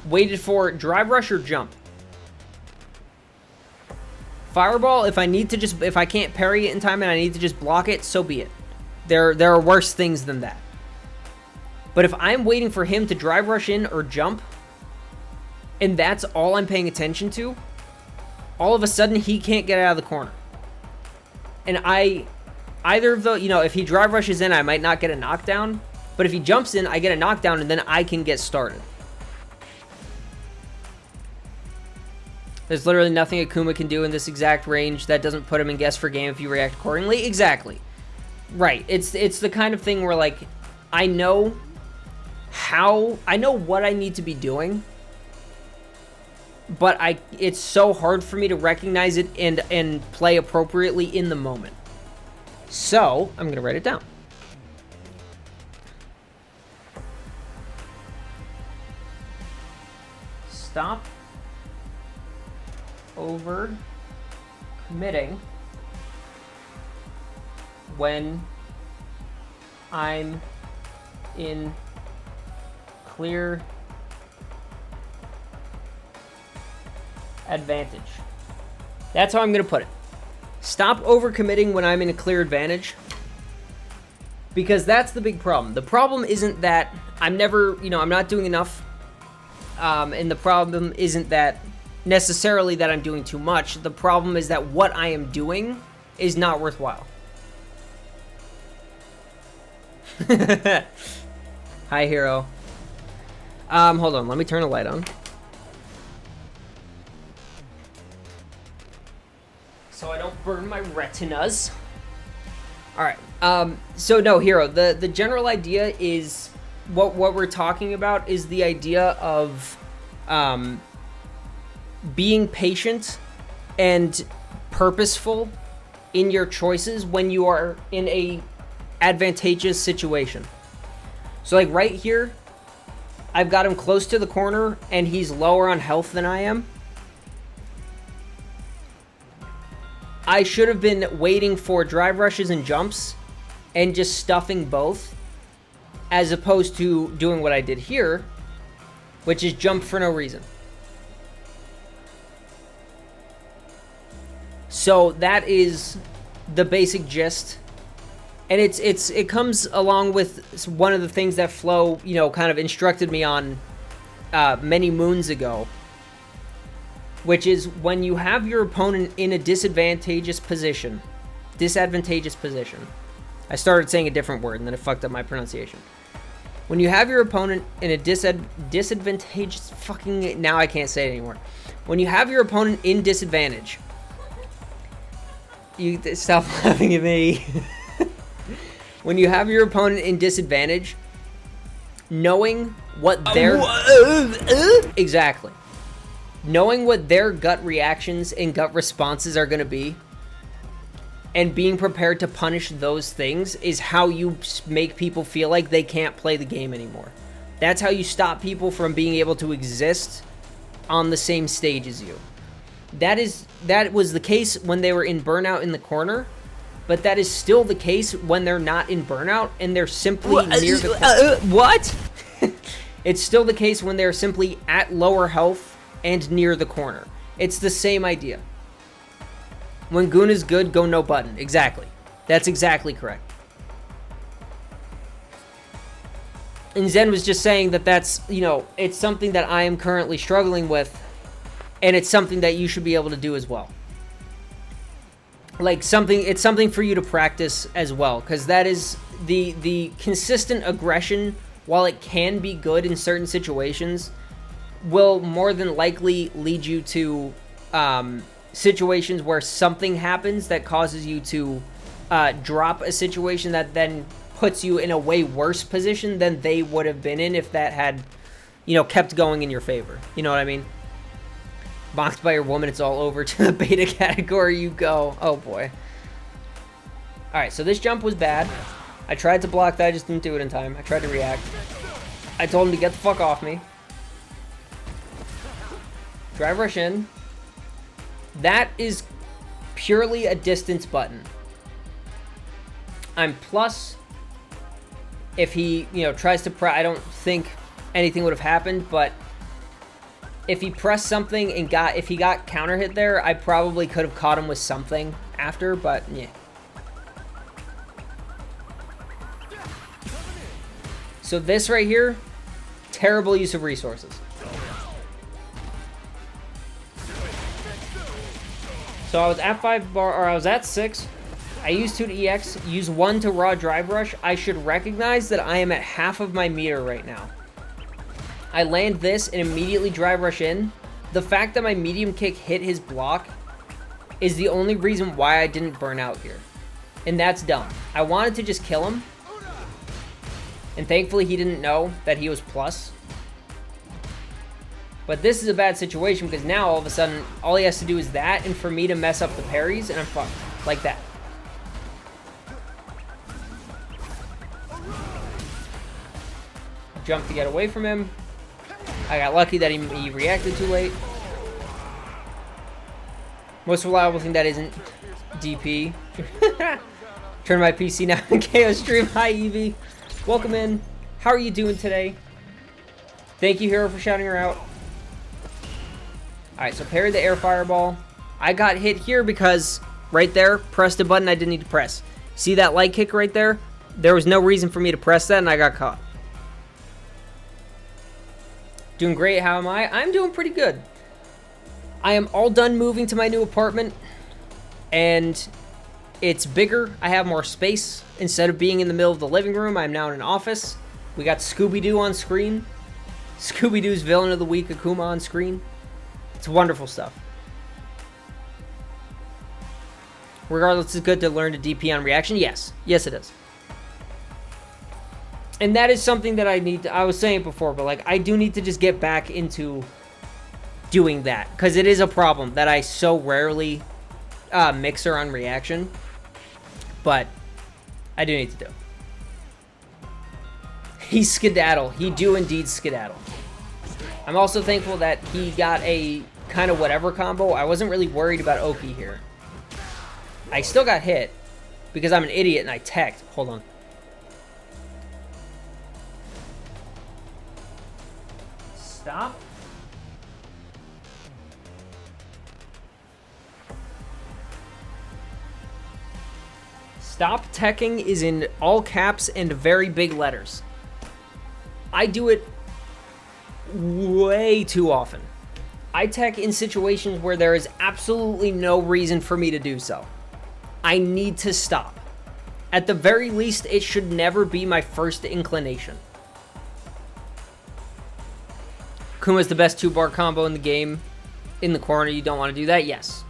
waited for drive rush or jump. Fireball, if I can't parry it in time and I need to just block it, so be it. There are worse things than that. But if I'm waiting for him to drive rush in or jump, and that's all I'm paying attention to, all of a sudden he can't get out of the corner. And either of the, you know, if he drive rushes in, I might not get a knockdown, but if he jumps in, I get a knockdown and then I can get started. There's literally nothing Akuma can do in this exact range that doesn't put him in guess for game if you react accordingly. Exactly. Right. It's the kind of thing where, like, I know what I need to be doing, but it's so hard for me to recognize it and play appropriately in the moment. So, I'm going to write it down. Stop over committing when I'm in clear advantage. That's how I'm going to put it. Stop overcommitting when I'm in a clear advantage. Because that's the big problem. The problem isn't that I'm never, I'm not doing enough. And the problem isn't that necessarily that I'm doing too much. The problem is that what I am doing is not worthwhile. Hi, hero. Hold on. Let me turn the light on. So I don't burn my retinas. Alright. So no, hero. The general idea is... What we're talking about is the idea of being patient and purposeful in your choices when you are in a advantageous situation. So like right here, I've got him close to the corner and he's lower on health than I am. I should have been waiting for drive rushes and jumps and just stuffing both, as opposed to doing what I did here, which is jump for no reason. So that is the basic gist. And it comes along with one of the things that Flo, kind of instructed me on many moons ago, which is when you have your opponent in a disadvantageous position. I started saying a different word and then it fucked up my pronunciation. When you have your opponent in a disadvantageous fucking... Now I can't say it anymore. When you have your opponent in disadvantage... You stop laughing at me. When you have your opponent in disadvantage, knowing what their... Exactly. Knowing what their gut reactions and gut responses are going to be, and being prepared to punish those things is how you make people feel like they can't play the game anymore. That's how you stop people from being able to exist on the same stage as you. That was the case when they were in Burnout in the corner, but that is still the case when they're not in Burnout and they're simply near the corner. What? It's still the case when they're simply at lower health and near the corner. It's the same idea. When Goon is good, go no button. Exactly. That's exactly correct. And Zen was just saying that that's, it's something that I am currently struggling with, and it's something that you should be able to do as well. It's something for you to practice as well, because that is the consistent aggression, while it can be good in certain situations, will more than likely lead you to situations where something happens that causes you to drop a situation that then puts you in a way worse position than they would have been in if that had, kept going in your favor. You know what I mean? Boxed by your woman, it's all over. To the beta category you go. Oh boy. Alright, so this jump was bad. I tried to block that, I just didn't do it in time. I tried to react. I told him to get the fuck off me. Drive rush in. That is purely a distance button. I'm plus if he, tries to I don't think anything would have happened, but if he pressed something and if he got counter hit there, I probably could have caught him with something after, but yeah. So this right here, terrible use of resources. So I was at 5 bar, or I was at 6. I used 2 to EX, use 1 to raw drive rush. I should recognize that I am at half of my meter right now. I land this and immediately drive rush in. The fact that my medium kick hit his block is the only reason why I didn't burn out here. And that's dumb. I wanted to just kill him. And thankfully he didn't know that he was plus. But this is a bad situation because now all of a sudden all he has to do is that and for me to mess up the parries and I'm fucked. Like that. Jump to get away from him. I got lucky that he reacted too late. Most reliable thing that isn't DP. Turn my PC now in KO stream. Hi Evie. Welcome in. How are you doing today? Thank you, Hero, for shouting her out. Alright, so parry the air fireball. I got hit here because right there, pressed a button I didn't need to press. See that light kick right there? There was no reason for me to press that and I got caught. Doing great, how am I? I'm doing pretty good. I am all done moving to my new apartment. And it's bigger. I have more space. Instead of being in the middle of the living room, I'm now in an office. We got Scooby-Doo on screen. Scooby-Doo's Villain of the Week, Akuma, on screen. It's wonderful stuff. Regardless, it's good to learn to DP on reaction. Yes. Yes, it is. And that is something that I need to... I was saying it before, but, like, I do need to just get back into doing that. Because it is a problem that I so rarely mixer on reaction. But I do need to do. He skedaddle. He do indeed skedaddle. I'm also thankful that he got a kind of whatever combo. I wasn't really worried about Oki here. I still got hit because I'm an idiot and I teched. Hold on. Stop. Stop teching is in all caps and very big letters. I do it way too often. I tech in situations where there is absolutely no reason for me to do so. I need to stop. At the very least, it should never be my first inclination. Kuma's the best 2-bar combo in the game. In the corner, you don't want to do that? Yes.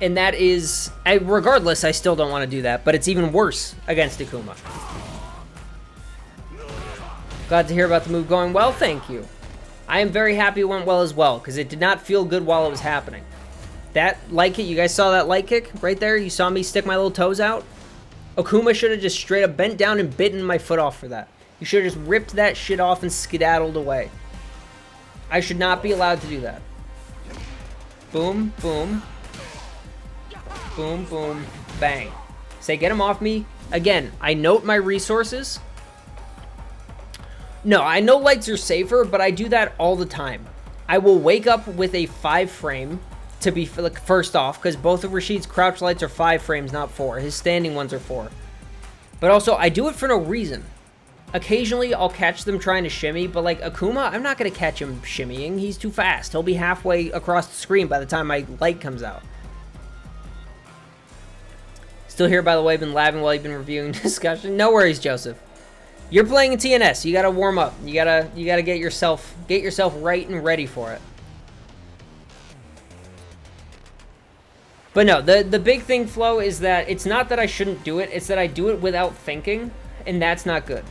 And that is... regardless, I still don't want to do that, but it's even worse against Akuma. Glad to hear about the move going well, thank you. I am very happy it went well as well, because it did not feel good while it was happening. That light kick, you guys saw that light kick right there? You saw me stick my little toes out? Akuma should have just straight up bent down and bitten my foot off for that. You should have just ripped that shit off and skedaddled away. I should not be allowed to do that. Boom, boom. Boom, boom, bang. Say, get him off me. Again, I note my resources. No, I know lights are safer, but I do that all the time. I will wake up with a 5 frame to be like, first off, because both of Rashid's crouch lights are 5 frames, not 4. His standing ones are 4. But also, I do it for no reason. Occasionally, I'll catch them trying to shimmy, but like Akuma, I'm not going to catch him shimmying. He's too fast. He'll be halfway across the screen by the time my light comes out. Still here, by the way, been laughing while you've been reviewing discussion. No worries, Joseph. You're playing in TNS. You gotta warm up. You gotta get yourself right and ready for it. But no, the big thing, Flo, is that it's not that I shouldn't do it. It's that I do it without thinking, and that's not good.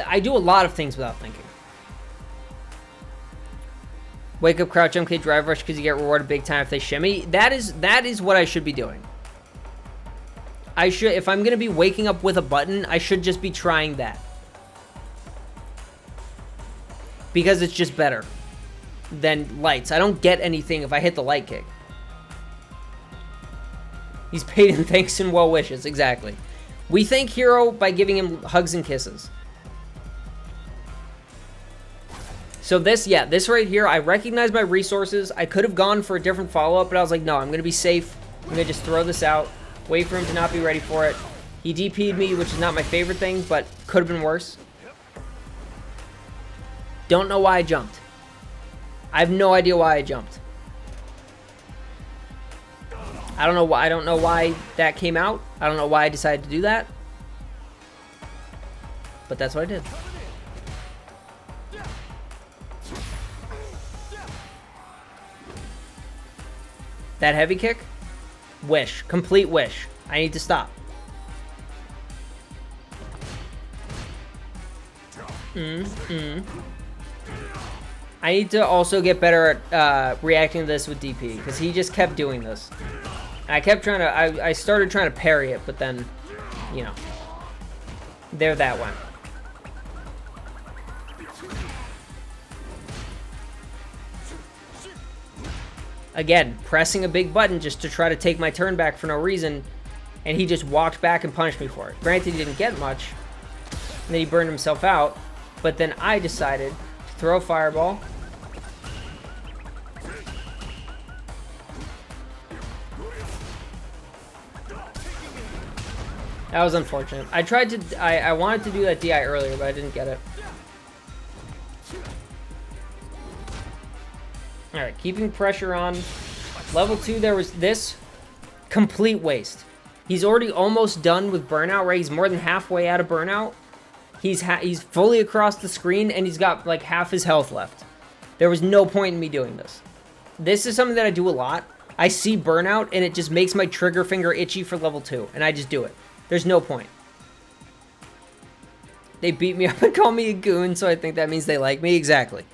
I do a lot of things without thinking. Wake up, crouch, jump, kick, drive rush because you get rewarded big time if they shimmy. That is what I should be doing. If I'm going to be waking up with a button, I should just be trying that. Because it's just better than lights. I don't get anything if I hit the light kick. He's paid in thanks and well wishes, exactly. We thank Hero by giving him hugs and kisses. So this right here, I recognize my resources. I could have gone for a different follow-up, but I was like, no, I'm going to be safe. I'm going to just throw this out. Wait for him to not be ready for it. He DP'd me, which is not my favorite thing, but could have been worse. Don't know why I jumped. I have no idea why I jumped. I don't know why that came out. I don't know why I decided to do that. But that's what I did. That heavy kick? Wish. Complete wish. I need to stop. I need to also get better at reacting to this with DP, because he just kept doing this. And I kept trying to... I started trying to parry it, but then, you know. There that went. Again, pressing a big button just to try to take my turn back for no reason, and he just walked back and punished me for it. Granted, he didn't get much, and then he burned himself out, but then I decided to throw a fireball, That was unfortunate. I tried to... I wanted to do that DI earlier, but I didn't get it. Alright, keeping pressure on. Level 2, there was this. Complete waste. He's already almost done with burnout, right? He's more than halfway out of burnout. He's fully across the screen, and he's got like half his health left. There was no point in me doing this. This is something that I do a lot. I see burnout, and it just makes my trigger finger itchy for level 2, and I just do it. There's no point. They beat me up and call me a goon, so I think that means they like me. Exactly.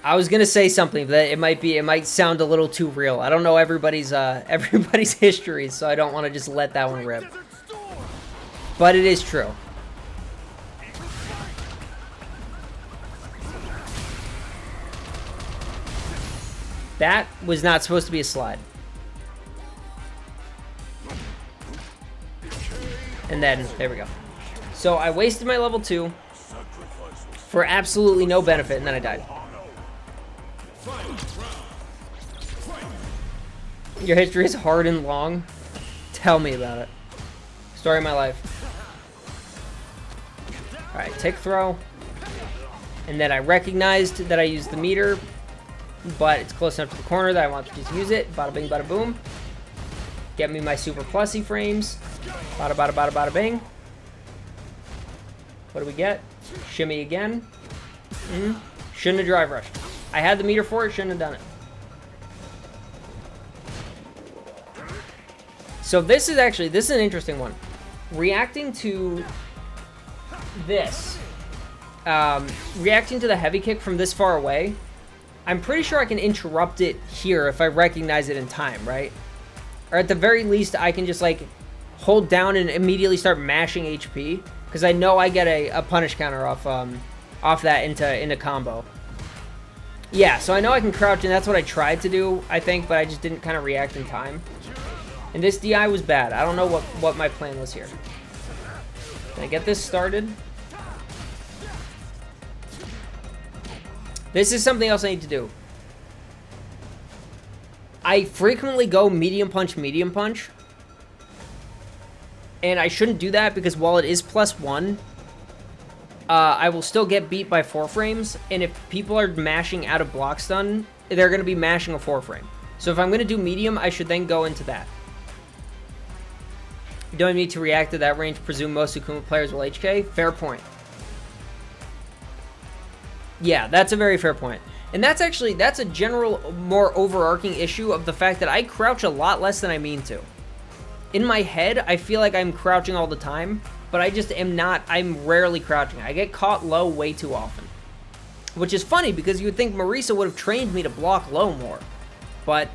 I was gonna say something, but it might sound a little too real. I don't know everybody's histories, so I don't want to just let that one rip. But it is true. That was not supposed to be a slide. And then, there we go. So I wasted my level 2 for absolutely no benefit, and then I died. Your history is hard and long. Tell me about it. Story of my life. Alright, tick throw. And then I recognized that I used the meter, but it's close enough to the corner that I want to just use it. Bada bing, bada boom. Get me my super plusy frames. Bada bada bada bada bing. What do we get? Shimmy again. Shouldn't have drive rushed. I had the meter for it, shouldn't have done it. So this is an interesting one. Reacting to this, reacting to the heavy kick from this far away, I'm pretty sure I can interrupt it here if I recognize it in time, right? Or at the very least, I can just like hold down and immediately start mashing HP, because I know I get a punish counter off that into combo. Yeah, so I know I can crouch, and that's what I tried to do, I think, but I just didn't kind of react in time. And this DI was bad. I don't know what my plan was here. Can I get this started? This is something else I need to do. I frequently go medium punch, and I shouldn't do that because while it is +1, I will still get beat by 4 frames, and if people are mashing out of block stun, they're going to be mashing a 4 frame. So if I'm going to do medium, I should then go into that. You don't need to react to that range. Presume most Akuma players will HK. Fair point. Yeah, that's a very fair point. And that's a general, more overarching issue of the fact that I crouch a lot less than I mean to. In my head, I feel like I'm crouching all the time, but I just am not. I'm rarely crouching. I get caught low way too often. Which is funny, because you would think Marisa would have trained me to block low more. But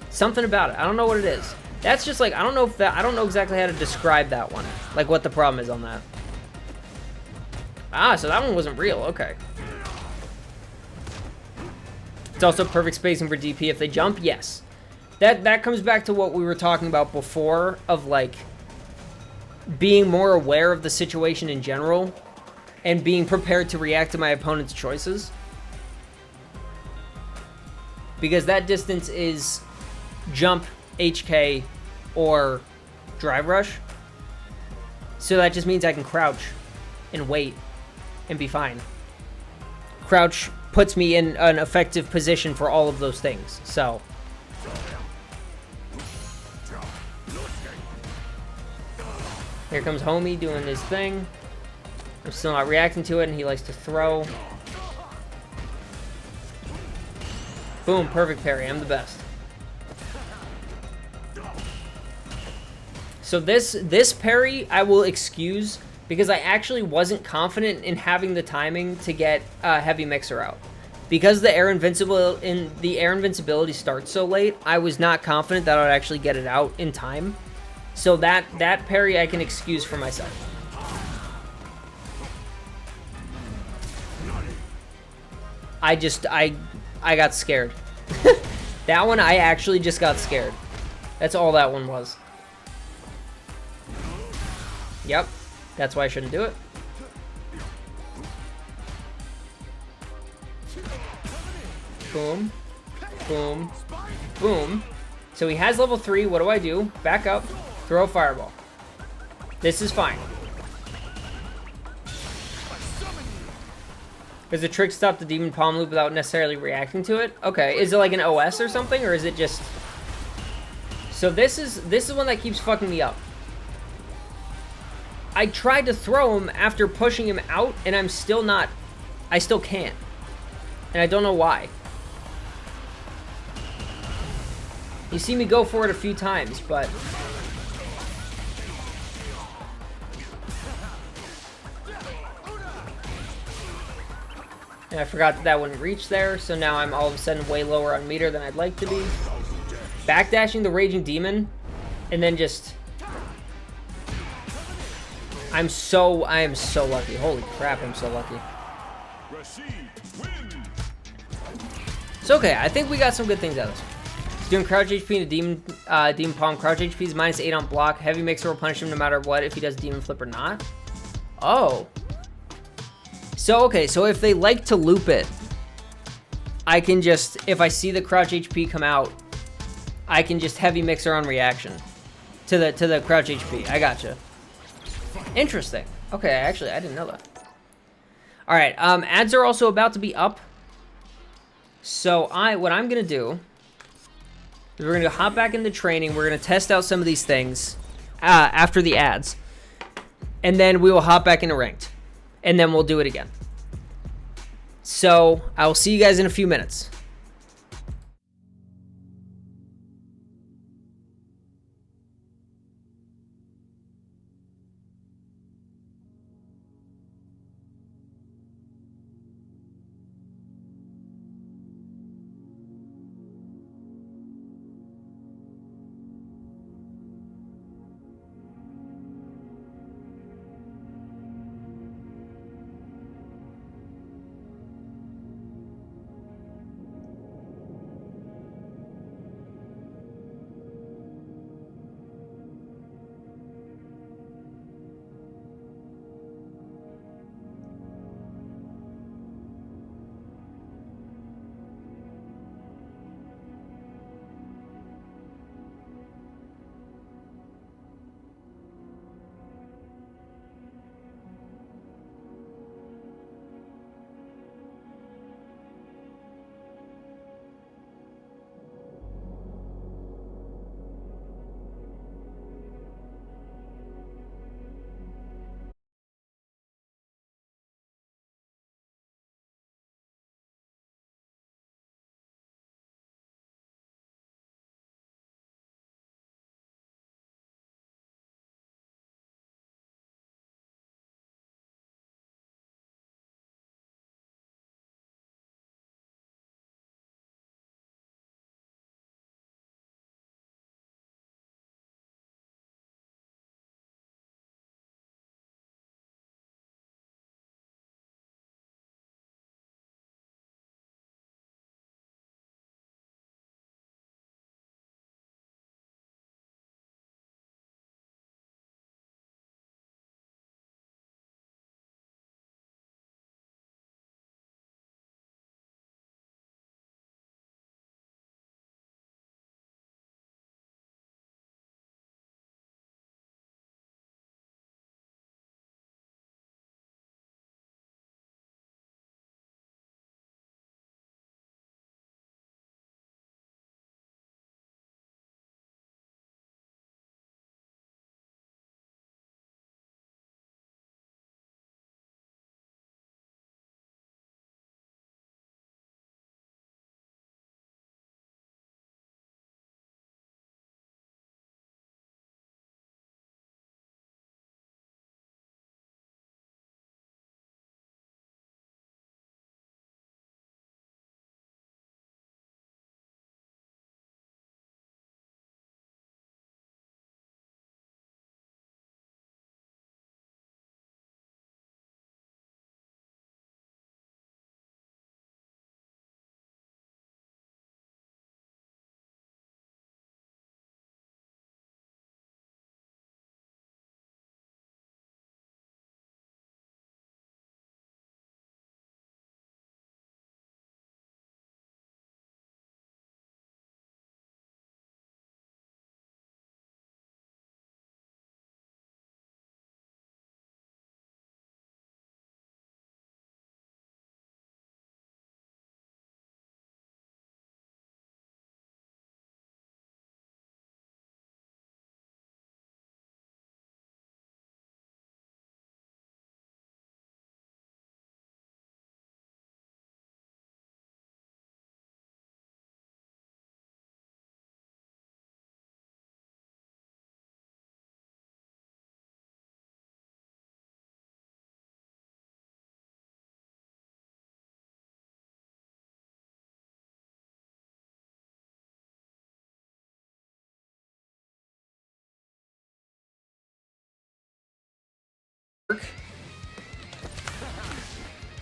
something about it. I don't know what it is. That's just like, I don't know exactly how to describe that one. Like what the problem is on that. Ah, so that one wasn't real. Okay. It's also perfect spacing for DP if they jump. Yes. That comes back to what we were talking about before of like being more aware of the situation in general and being prepared to react to my opponent's choices. Because that distance is jump, HK, or drive rush. So that just means I can crouch and wait and be fine. Crouch puts me in an effective position for all of those things. So here comes Homie doing his thing. I'm still not reacting to it, and he likes to throw. Boom, perfect parry. I'm the best. So this parry I will excuse because I actually wasn't confident in having the timing to get Heavy Mixer out. Because the air invincibility starts so late, I was not confident that I would actually get it out in time. So that parry I can excuse for myself. I got scared. That one I actually just got scared. That's all that one was. Yep, that's why I shouldn't do it. Boom, boom, boom. So he has level 3. What do I do? Back up. Throw a fireball. This is fine. Does the trick stop the demon palm loop without necessarily reacting to it? Okay, is it like an OS or something, or is it just... So this is one that keeps fucking me up. I tried to throw him after pushing him out, and I'm still not... I still can't. And I don't know why. You see me go for it a few times, but... And I forgot that that wouldn't reach there, so now I'm all of a sudden way lower on meter than I'd like to be. Backdashing the Raging Demon, and then just... I am so lucky. Holy crap, I'm so lucky. It's okay, I think we got some good things out of this. He's doing crouch HP and Demon Palm. Crouch HP is -8 on block. Heavy Mixer will punish him no matter what if he does Demon Flip or not. Oh. So, okay, so if they like to loop it, I can just, if I see the crouch HP come out, I can just Heavy Mixer on reaction to the crouch HP. I gotcha. Interesting. Okay, actually, I didn't know that. All right, ads are also about to be up. So what I'm gonna do is we're gonna hop back into training. We're gonna test out some of these things after the ads, and then we will hop back into ranked, and then we'll do it again. So I will see you guys in a few minutes.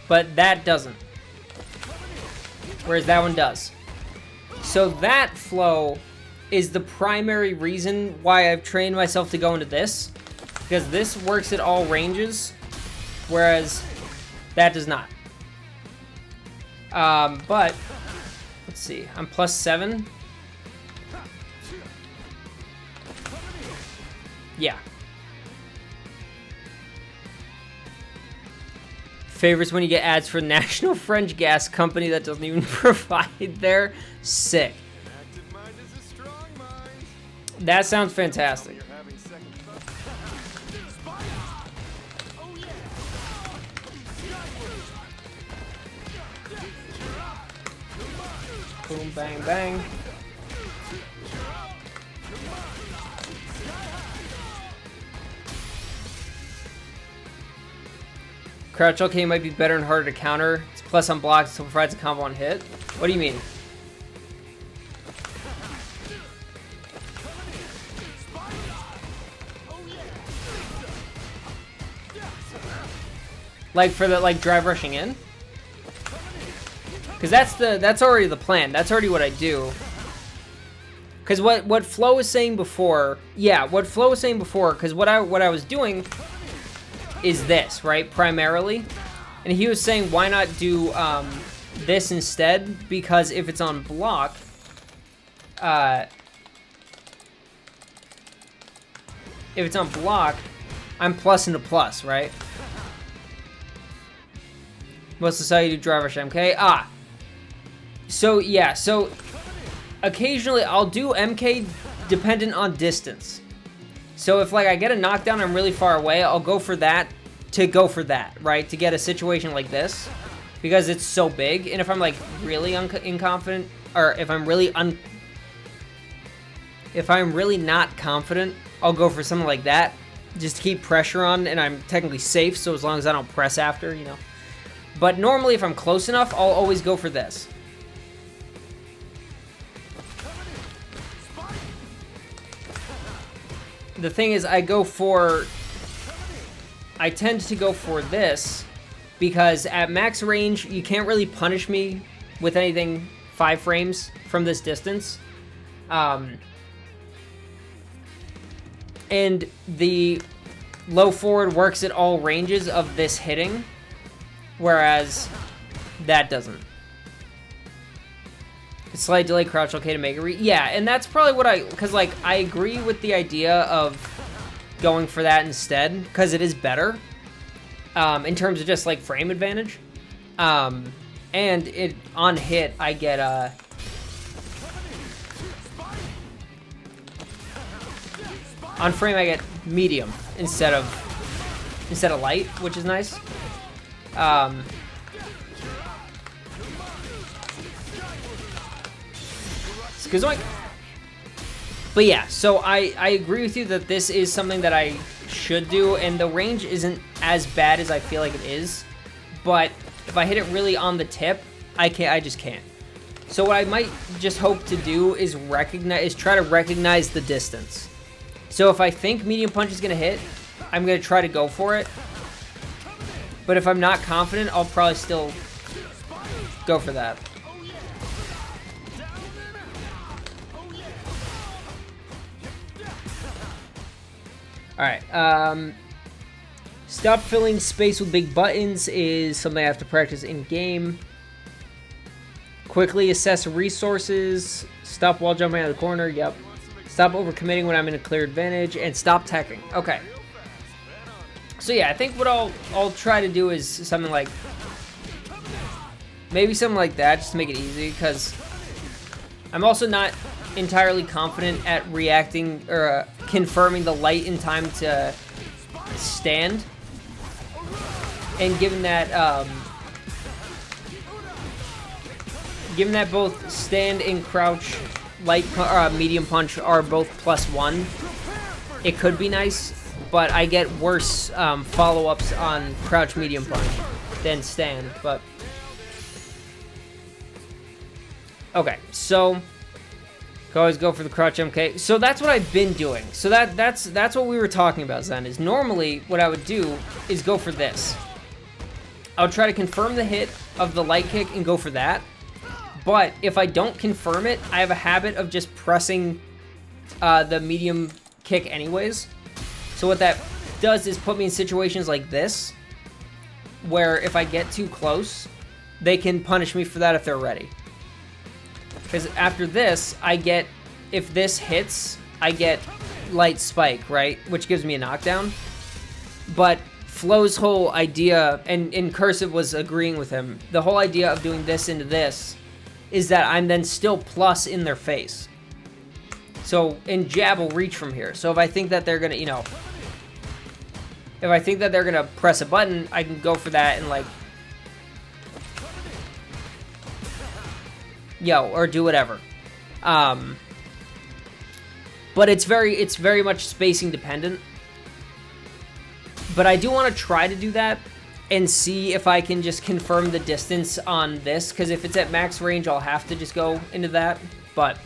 but that doesn't. Whereas that one does. So that flow is the primary reason why I've trained myself to go into this. Because this works at all ranges, whereas that does not. But, let's see, I'm +7. Yeah. Favorites when you get ads for National French Gas Company that doesn't even provide their sick. Active mind is a strong mind. That sounds fantastic. You're having second Boom, bang, bang. Crouch OK might be better and harder to counter. It's plus on blocks, so provides a combo on hit. What do you mean? Like for the drive rushing in? Because that's already the plan. That's already what I do. Because what Flo was saying before, because what I was doing is this, right, primarily, and he was saying why not do this instead, because if it's on block, I'm plus into plus, right? Most of the you do drive rush MK. So yeah, so occasionally I'll do MK dependent on distance. So if I get a knockdown, I'm really far away, I'll go for that, right? To get a situation like this, because it's so big. And if I'm really inconfident, or if I'm really not confident, I'll go for something like that, just to keep pressure on, and I'm technically safe. So as long as I don't press after, you know. But normally, if I'm close enough, I'll always go for this. The thing is, I tend to go for this because at max range, you can't really punish me with anything 5 frames from this distance. And the low forward works at all ranges of this hitting, whereas that doesn't. Slight delay, crouch okay to make it yeah, and that's probably what because I agree with the idea of going for that instead, because it is better in terms of just frame advantage, and it on hit I get on frame I get medium instead of light, which is nice. But yeah, so I agree with you that this is something that I should do, and the range isn't as bad as I feel like it is, but if I hit it really on the tip, I just can't. So what I might just hope to do is try to recognize the distance. So if I think medium punch is gonna hit, I'm gonna try to go for it. But if I'm not confident, I'll probably still go for that. Alright, stop filling space with big buttons is something I have to practice in-game. Quickly assess resources. Stop wall jumping out of the corner, yep. Stop overcommitting when I'm in a clear advantage, and stop teching. Okay. So yeah, I think what I'll try to do is something maybe something like that, just to make it easy, because I'm also not entirely confident at reacting or confirming the light in time to stand, and given that both stand and crouch medium punch are both +1, it could be nice, but I get worse follow-ups on crouch medium punch than stand. But okay, so Can always go for the crouch MK. So that's what I've been doing. So that's what we were talking about, Zen, is normally what I would do is go for this. I would try to confirm the hit of the light kick and go for that. But if I don't confirm it, I have a habit of just pressing the medium kick anyways. So what that does is put me in situations like this, where if I get too close, they can punish me for that if they're ready. Because after this, I get, if this hits, I get light spike, right? Which gives me a knockdown. But Flo's whole idea, and Cursive was agreeing with him, the whole idea of doing this into this is that I'm then still plus in their face. So, and jab will reach from here. So if I think that they're gonna, you know, if I think that they're gonna press a button, I can go for that and like, or do whatever. But it's very much spacing dependent. But I do want to try to do that and see if I can just confirm the distance on this, because if it's at max range, I'll have to just go into that, but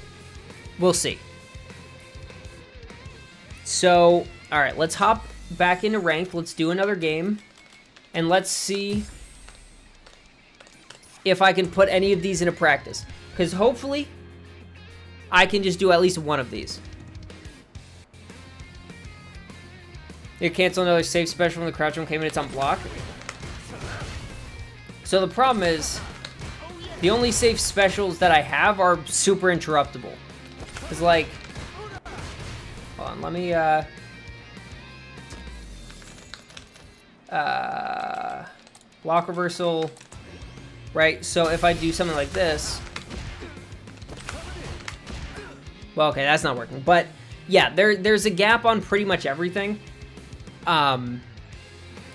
we'll see. So, all right, let's hop back into ranked. Let's do another game, and let's see if I can put any of these into practice, because hopefully I can just do at least one of these. You cancel another save special when the crouch one came in, it's on block. So the problem is, the only save specials that I have are super interruptible. It's like, hold on, let me, block reversal, right? So if I do something like this, well, okay, that's not working. But yeah, there's a gap on pretty much everything.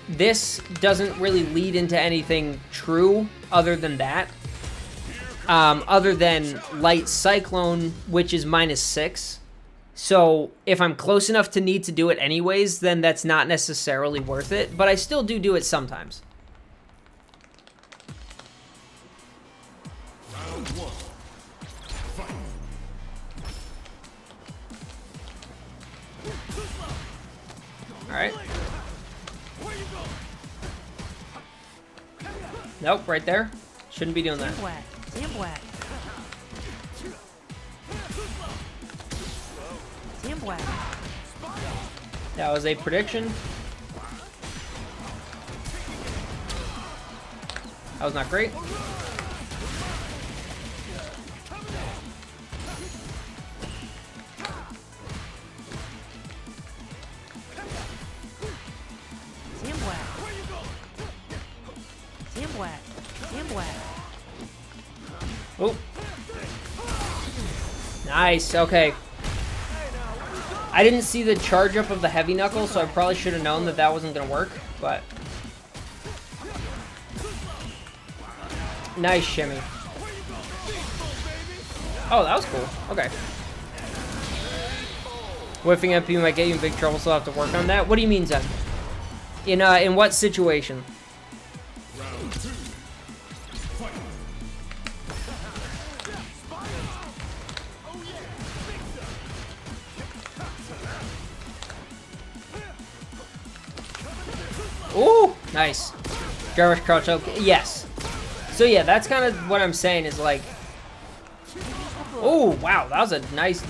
This doesn't really lead into anything true other than that. Other than Light Cyclone, which is -6. So if I'm close enough to need to do it anyways, then that's not necessarily worth it. But I still do it sometimes. Alright. Nope, right there. Shouldn't be doing that. That was a prediction. That was not great. Oh. Nice, okay. I didn't see the charge up of the heavy knuckle, so I probably should have known that that wasn't going to work, but... Nice shimmy. Oh, that was cool. Okay. Whiffing MP might get you in big trouble, so I'll have to work on that. What do you mean, Zen? In what situation? Ooh, nice. Jarvis crouch, okay, yes. So yeah, that's kind of what I'm saying is like, oh, wow, that was a nice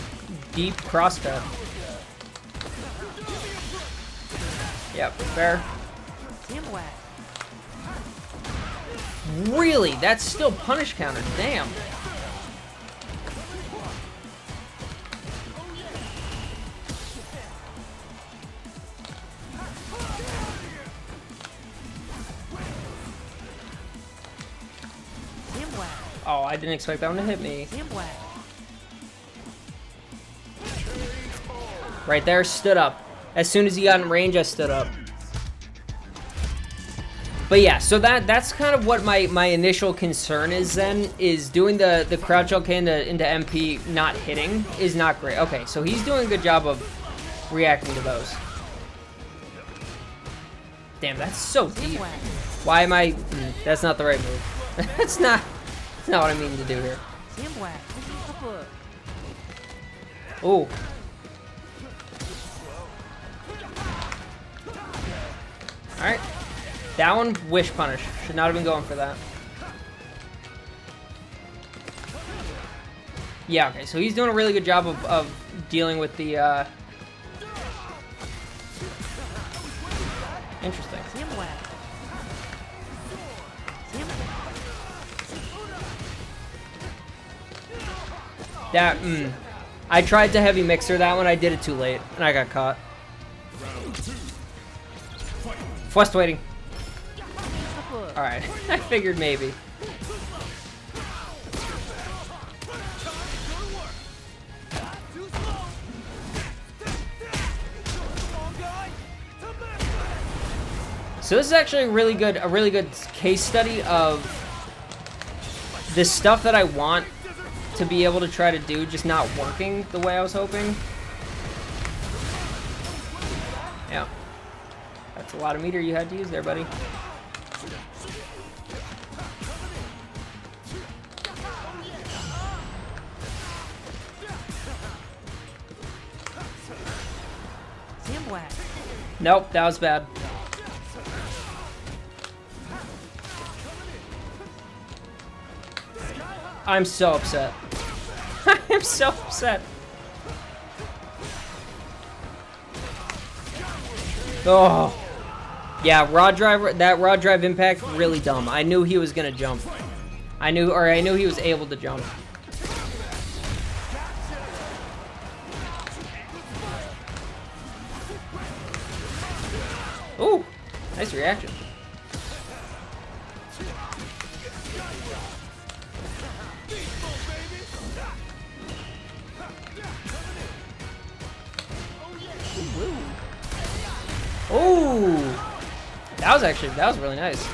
deep crosscut. Yep, fair. Really? That's still punish counter, damn. Oh, I didn't expect that one to hit me. Right there, stood up. As soon as he got in range, I stood up. But yeah, so that's kind of what my initial concern is then, is doing the crouch LK into MP not hitting is not great. Okay, so he's doing a good job of reacting to those. Damn, that's so deep. Why am I... that's not the right move. That's not what I mean to do here. Ooh. Alright. That one, wish punish. Should not have been going for that. Yeah, okay, so he's doing a really good job of dealing with the, Interesting. That, I tried to heavy mixer that one, I did it too late, and I got caught. West waiting. Alright, I figured maybe. So this is actually a really good case study of the stuff that I want to be able to try to do, just not working the way I was hoping. Yeah. That's a lot of meter you had to use there, buddy. Nope, that was bad. I'm so upset. I'm so upset. Oh. Yeah, that rod drive impact, really dumb. I knew he was gonna jump. I knew he was able to jump. Ooh, nice reaction. Ooh, that was really nice.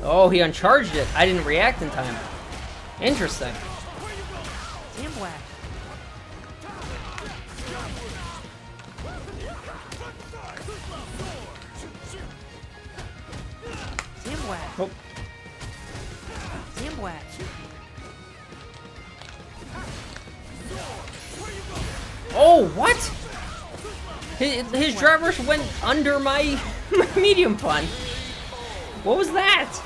Oh, he uncharged it. I didn't react in time. Interesting. Oh. Oh, what? His drivers went under my medium pun. What was that?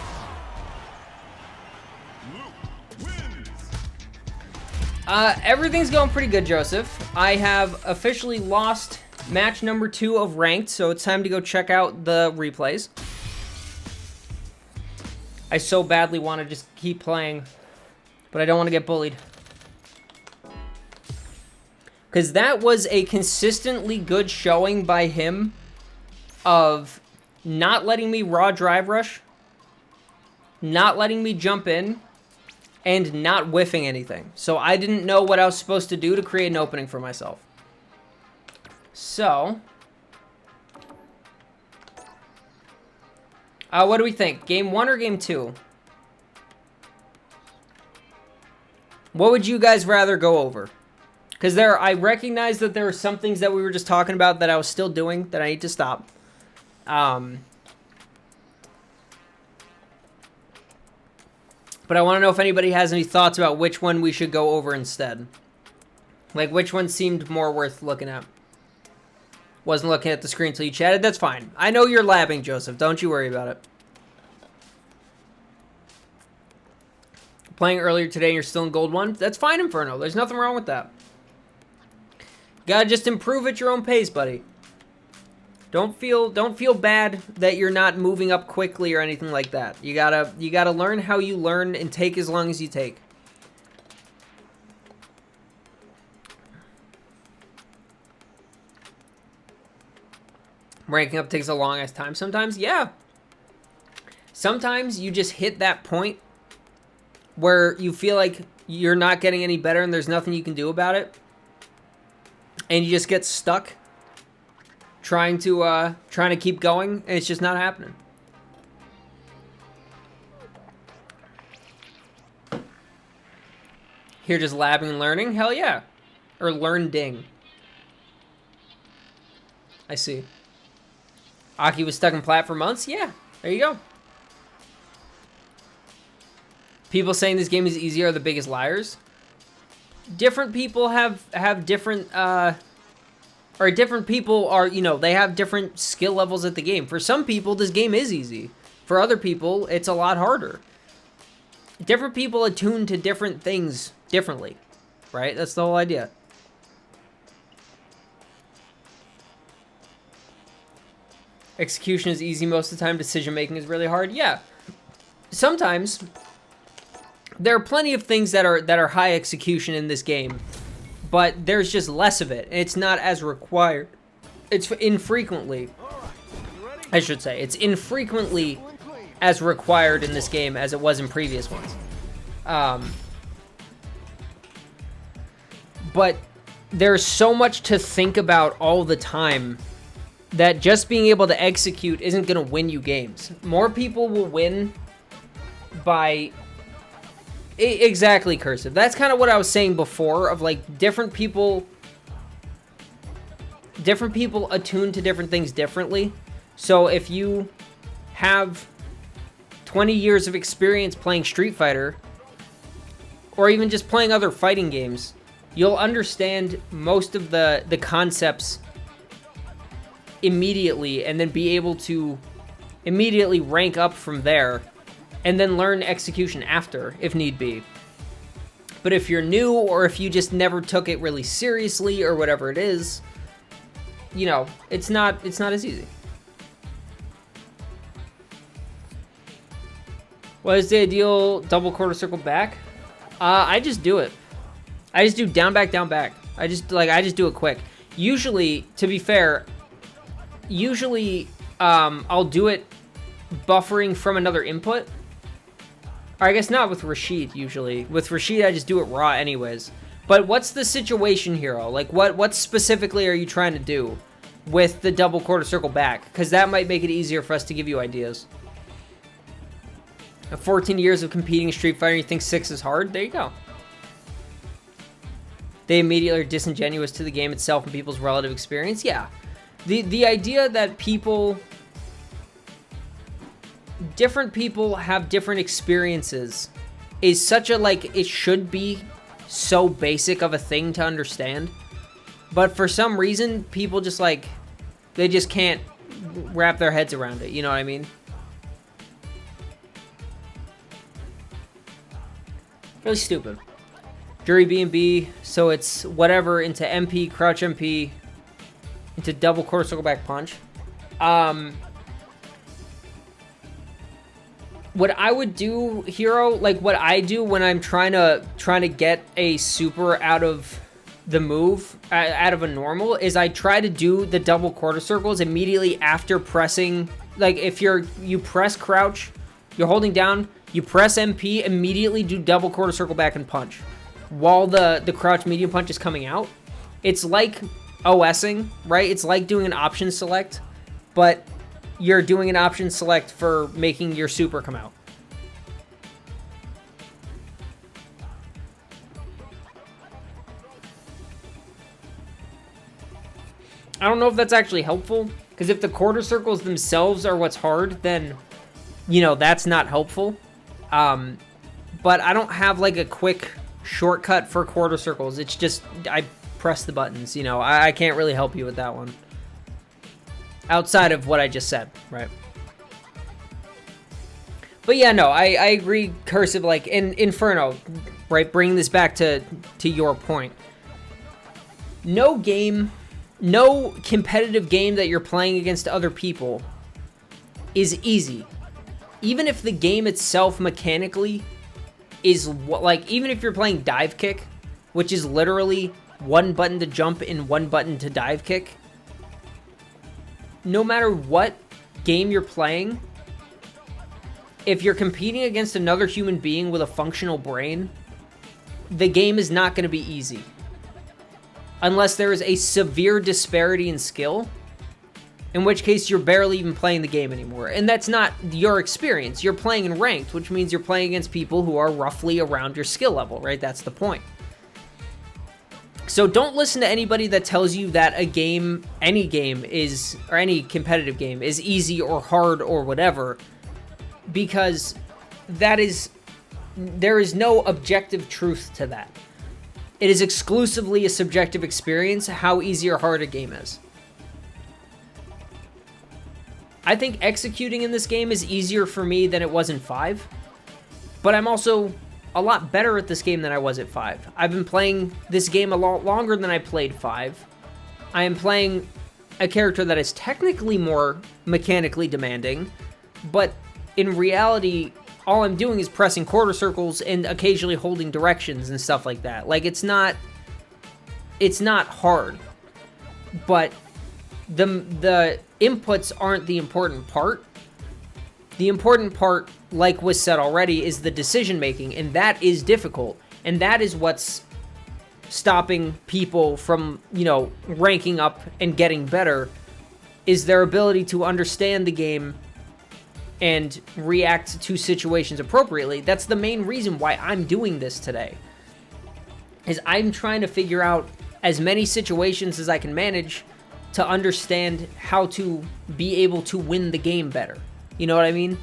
Everything's going pretty good, Joseph. I have officially lost match number 2 of ranked, so it's time to go check out the replays. I so badly want to just keep playing, but I don't want to get bullied. Because that was a consistently good showing by him of not letting me raw drive rush, not letting me jump in, and not whiffing anything. So I didn't know what I was supposed to do to create an opening for myself. So, what do we think? Game 1 or game 2? What would you guys rather go over? Because I recognize that there are some things that we were just talking about that I was still doing that I need to stop. But I want to know if anybody has any thoughts about which one we should go over instead. Like, which one seemed more worth looking at. Wasn't looking at the screen until you chatted. That's fine. I know you're labbing, Joseph. Don't you worry about it. Playing earlier today and you're still in Gold 1? That's fine, Inferno. There's nothing wrong with that. Gotta just improve at your own pace, buddy. Don't feel bad that you're not moving up quickly or anything like that. You gotta learn how you learn and take as long as you take. Ranking up takes a long ass time sometimes. Yeah. Sometimes you just hit that point where you feel like you're not getting any better and there's nothing you can do about it. And you just get stuck trying to keep going, and it's just not happening. Here just labbing and learning? Hell yeah. Or learn-ding. I see. Aki was stuck in plat for months? Yeah, there you go. People saying this game is easy are the biggest liars. Different people have different, or different people are, you know, they have different skill levels at the game. For some people, this game is easy. For other people, it's a lot harder. Different people attune to different things differently, right? That's the whole idea. Execution is easy most of the time. Decision making is really hard. Yeah. Sometimes there are plenty of things that are high execution in this game, but there's just less of it. It's not as required. It's infrequently, I should say, it's infrequently as required in this game as it was in previous ones. But there's so much to think about all the time that just being able to execute isn't going to win you games. More people will win by... Exactly, Cursive. That's kind of what I was saying before, of like different people attune to different things differently. So if you have 20 years of experience playing Street Fighter, or even just playing other fighting games, you'll understand most of the concepts immediately, and then be able to immediately rank up from there, and then learn execution after, if need be. But if you're new, or if you just never took it really seriously, or whatever it is, you know, it's not as easy. What is the ideal double quarter circle back? I just do it. I just do down, back, down, back. I just do it quick. Usually, to be fair, I'll do it buffering from another input. Or I guess not with Rashid, usually. With Rashid, I just do it raw anyways. But what's the situation, Hero? Like, what specifically are you trying to do with the double quarter circle back? Because that might make it easier for us to give you ideas. 14 years of competing in Street Fighter, you think 6 is hard? There you go. They immediately are disingenuous to the game itself and people's relative experience? Yeah. The idea that different people have different experiences is such a, like, it should be so basic of a thing to understand. But for some reason, people just, like, they just can't wrap their heads around it. You know what I mean? Really stupid. Jury B and B, so it's whatever into MP, crouch MP, into double quarter circle back punch. What I would do, Hero, like what I do when I'm trying to get a super out of the move, out of a normal, is I try to do the double quarter circles immediately after pressing. Like if you press crouch, you're holding down, you press MP, immediately do double quarter circle back and punch while the crouch medium punch is coming out. It's like OSing, right? It's like doing an option select, but you're doing an option select for making your super come out. I don't know if that's actually helpful, because if the quarter circles themselves are what's hard, then, you know, that's not helpful. But I don't have like a quick shortcut for quarter circles. It's just, I press the buttons, you know. I can't really help you with that one. Outside of what I just said, right? But yeah, no, I agree, Cursive, like, in Inferno, right, bringing this back to your point. No competitive game that you're playing against other people is easy. Even if the game itself mechanically is, like, even if you're playing dive kick, which is literally one button to jump and one button to dive kick, no matter what game you're playing, if you're competing against another human being with a functional brain, the game is not going to be easy. Unless there is a severe disparity in skill, in which case you're barely even playing the game anymore. And that's not your experience. You're playing in ranked, which means you're playing against people who are roughly around your skill level, right? That's the point. So don't listen to anybody that tells you that a game, any game is, or any competitive game is easy or hard or whatever, because there is no objective truth to that. It is exclusively a subjective experience how easy or hard a game is. I think executing in this game is easier for me than it was in 5, but I'm also a lot better at this game than I was at 5. I've been playing this game a lot longer than I played 5. I am playing a character that is technically more mechanically demanding, but in reality, all I'm doing is pressing quarter circles and occasionally holding directions and stuff like that. Like, it's not hard, but the inputs aren't the important part. The important part, like was said already, is the decision making, and that is difficult, and that is what's stopping people from, ranking up and getting better, is their ability to understand the game and react to situations appropriately. That's the main reason why I'm doing this today, is I'm trying to figure out as many situations as I can manage to understand how to be able to win the game better. You know what I mean?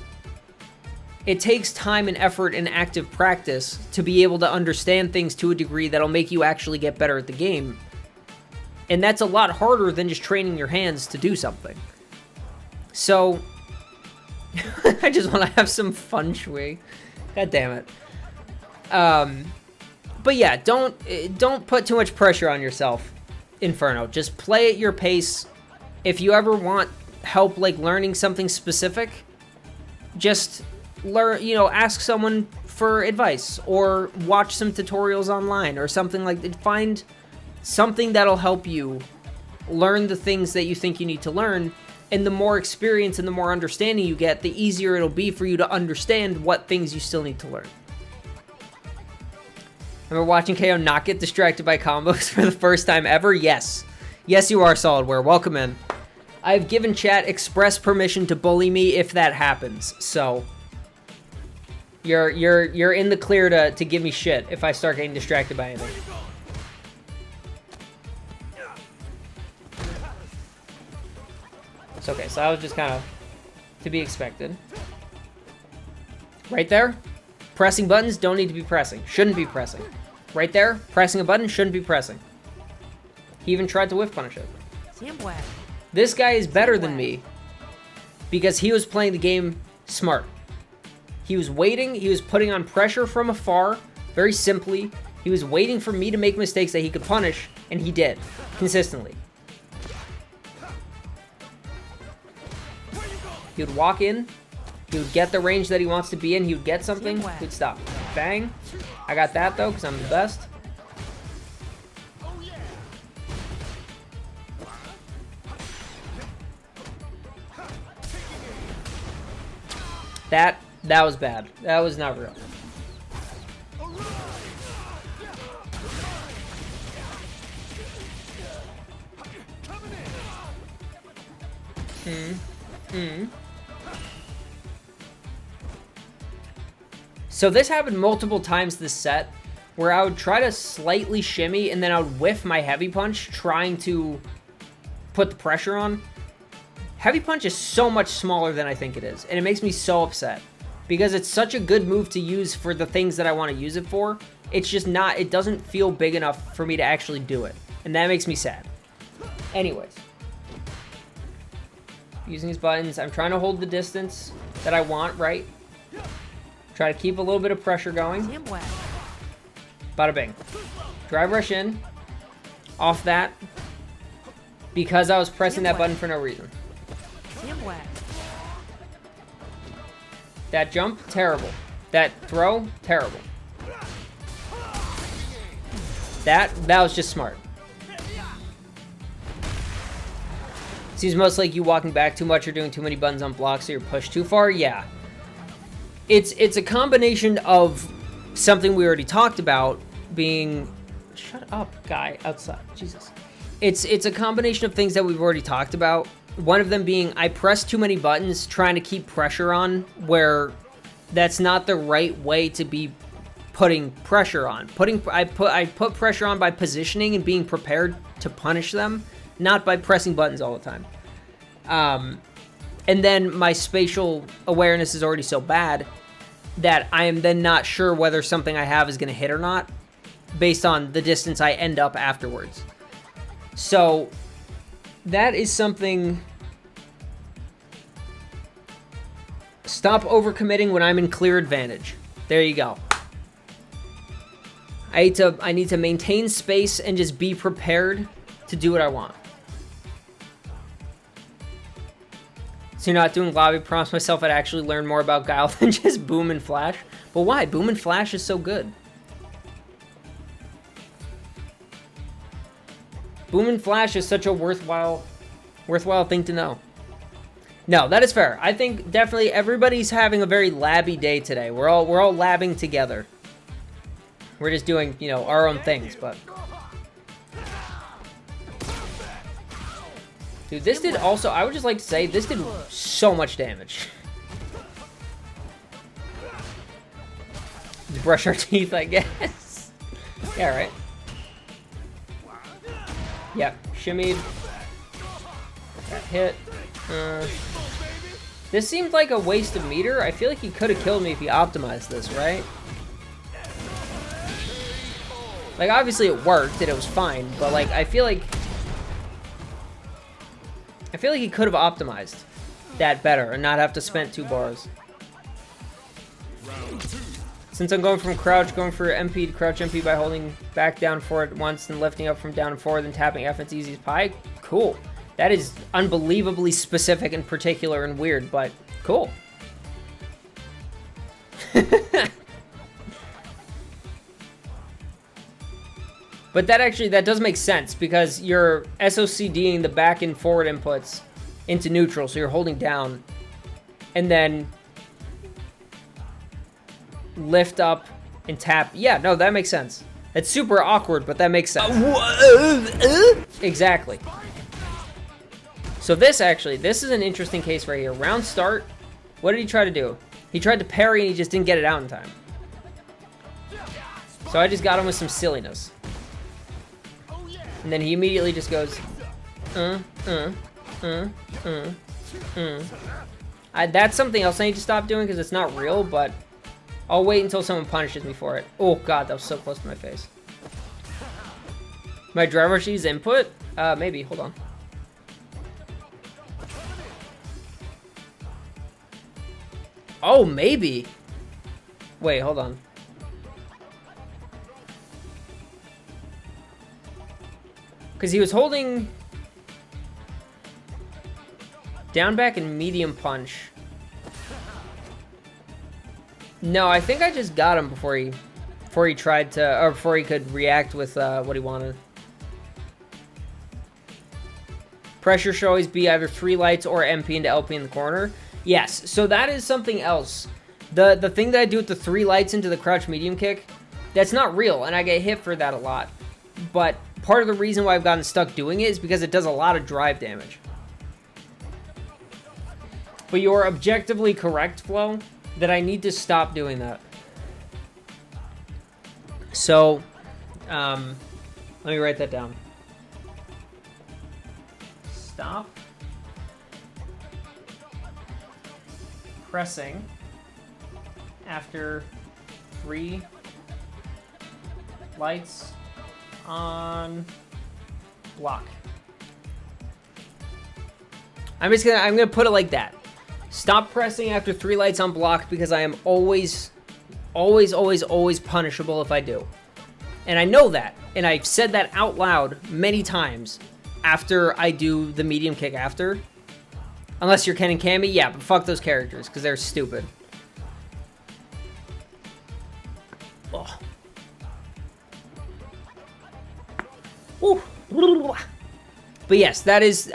It takes time and effort and active practice to be able to understand things to a degree that'll make you actually get better at the game. And that's a lot harder than just training your hands to do something. So, I just want to have some fun shui. God damn it. But yeah, don't put too much pressure on yourself, Inferno. Just play at your pace. If you ever want help, like learning something specific, just ask someone for advice or watch some tutorials online or something like that. Find something that'll help you learn the things that you think you need to learn. And the more experience and the more understanding you get, the easier it'll be for you to understand what things you still need to learn. Remember watching KO not get distracted by combos for the first time ever? Yes. Yes, you are, Solidware. Welcome in. I've given chat express permission to bully me if that happens. So you're in the clear to give me shit if I start getting distracted by anything. It's okay, so that was just kind of to be expected. Right there, pressing buttons don't need to be pressing. Shouldn't be pressing. Right there, pressing a button shouldn't be pressing. He even tried to whiff punish it. This guy is better than me because he was playing the game smart. He was waiting, he was putting on pressure from afar, very simply. He was waiting for me to make mistakes that he could punish, and he did, consistently. He would walk in, he would get the range that he wants to be in, he would get something, he would stop. Bang. I got that though, because I'm the best. That was bad. That was not real. So this happened multiple times this set, where I would try to slightly shimmy and then I would whiff my heavy punch trying to put the pressure on. Heavy punch is so much smaller than I think it is, and it makes me so upset because it's such a good move to use for the things that I want to use it for. It's just not, it doesn't feel big enough for me to actually do it, and that makes me sad. Anyways, using his buttons, I'm trying to hold the distance that I want, right? Try to keep a little bit of pressure going. Bada bing. Drive rush in. Off that. Because I was pressing that button for no reason. That jump, terrible. That throw, terrible. That was just smart. Seems most like you walking back too much or doing too many buttons on blocks so you're pushed too far. Yeah. It's a combination of something we already talked about being... Shut up, guy outside. Jesus. It's a combination of things that we've already talked about. One of them being I press too many buttons trying to keep pressure on where that's not the right way to be putting pressure on. I put pressure on by positioning and being prepared to punish them, not by pressing buttons all the time. And then my spatial awareness is already so bad that I am then not sure whether something I have is going to hit or not based on the distance I end up afterwards. So that is something. Stop overcommitting when I'm in clear advantage. There you go. I need to maintain space and just be prepared to do what I want. So you're not doing lobby prompts. Myself, I'd actually learn more about Guile than just Boom and Flash. But why? Boom and Flash is so good. Boom and Flash is such a worthwhile thing to know. No, that is fair. I think definitely everybody's having a very labby day today. We're all labbing together. We're just doing, you know, our own things, but dude, this did also, I would just like to say, this did so much damage. Just brush our teeth, I guess. Yeah, right. Yep, shimmied. Got hit. This seemed like a waste of meter. I feel like he could have killed me if he optimized this, right? Like, obviously it worked and it was fine, but like, I feel like he could have optimized that better and not have to spend 2 bars. Since I'm going from crouch, going for MP to crouch MP by holding back down forward once and lifting up from down and forward, then tapping F, it's easy as pie. Cool. That is unbelievably specific and particular and weird, but cool. But that does make sense because you're SOCDing the back and forward inputs into neutral, so you're holding down and then lift up and tap. Yeah, no, that makes sense. It's super awkward, but that makes sense. Exactly. So this is an interesting case right here. Round start, what did he try to do? He tried to parry and he just didn't get it out in time. So I just got him with some silliness. And then he immediately just goes, That's something else I need to stop doing because it's not real, but I'll wait until someone punishes me for it. Oh god, that was so close to my face. My driver she's input? Maybe, hold on. Oh, maybe. Wait, hold on. Because he was holding down, back, and medium punch. No, I think I just got him before he tried to, or before he could react with what he wanted. Pressure should always be either 3 lights or MP into LP in the corner. Yes, so that is something else. The thing that I do with the 3 lights into the crouch medium kick, that's not real, and I get hit for that a lot. But part of the reason why I've gotten stuck doing it is because it does a lot of drive damage. But you're objectively correct, Flo, that I need to stop doing that. So, let me write that down. Stop pressing after 3 lights on block. I'm gonna put it like that. Stop pressing after 3 lights on block because I am always punishable if I do. And I know that, and I've said that out loud many times after I do the medium kick after. Unless you're Ken and Cammy, yeah, but fuck those characters because they're stupid. Oh. Ooh. But yes, that is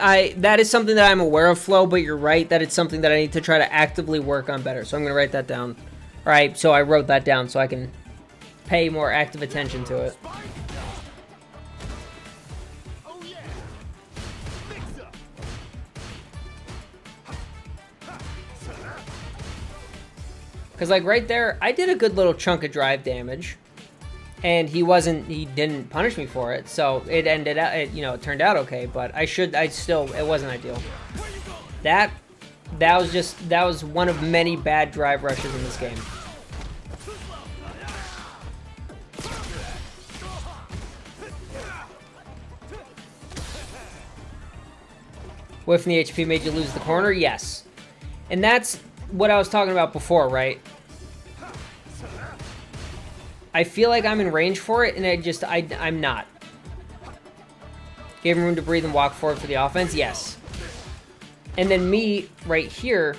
something that I'm aware of, Flo, but you're right that it's something that I need to try to actively work on better. So I'm going to write that down. All right, so I wrote that down so I can pay more active attention to it. Because, like, right there, I did a good little chunk of drive damage. And he didn't punish me for it. So it it turned out okay. But it wasn't ideal. That was one of many bad drive rushes in this game. Whiffing the HP made you lose the corner? Yes. And that's what I was talking about before, right? I feel like I'm in range for it, and I'm not. Gave him room to breathe and walk forward for the offense? Yes. And then me, right here,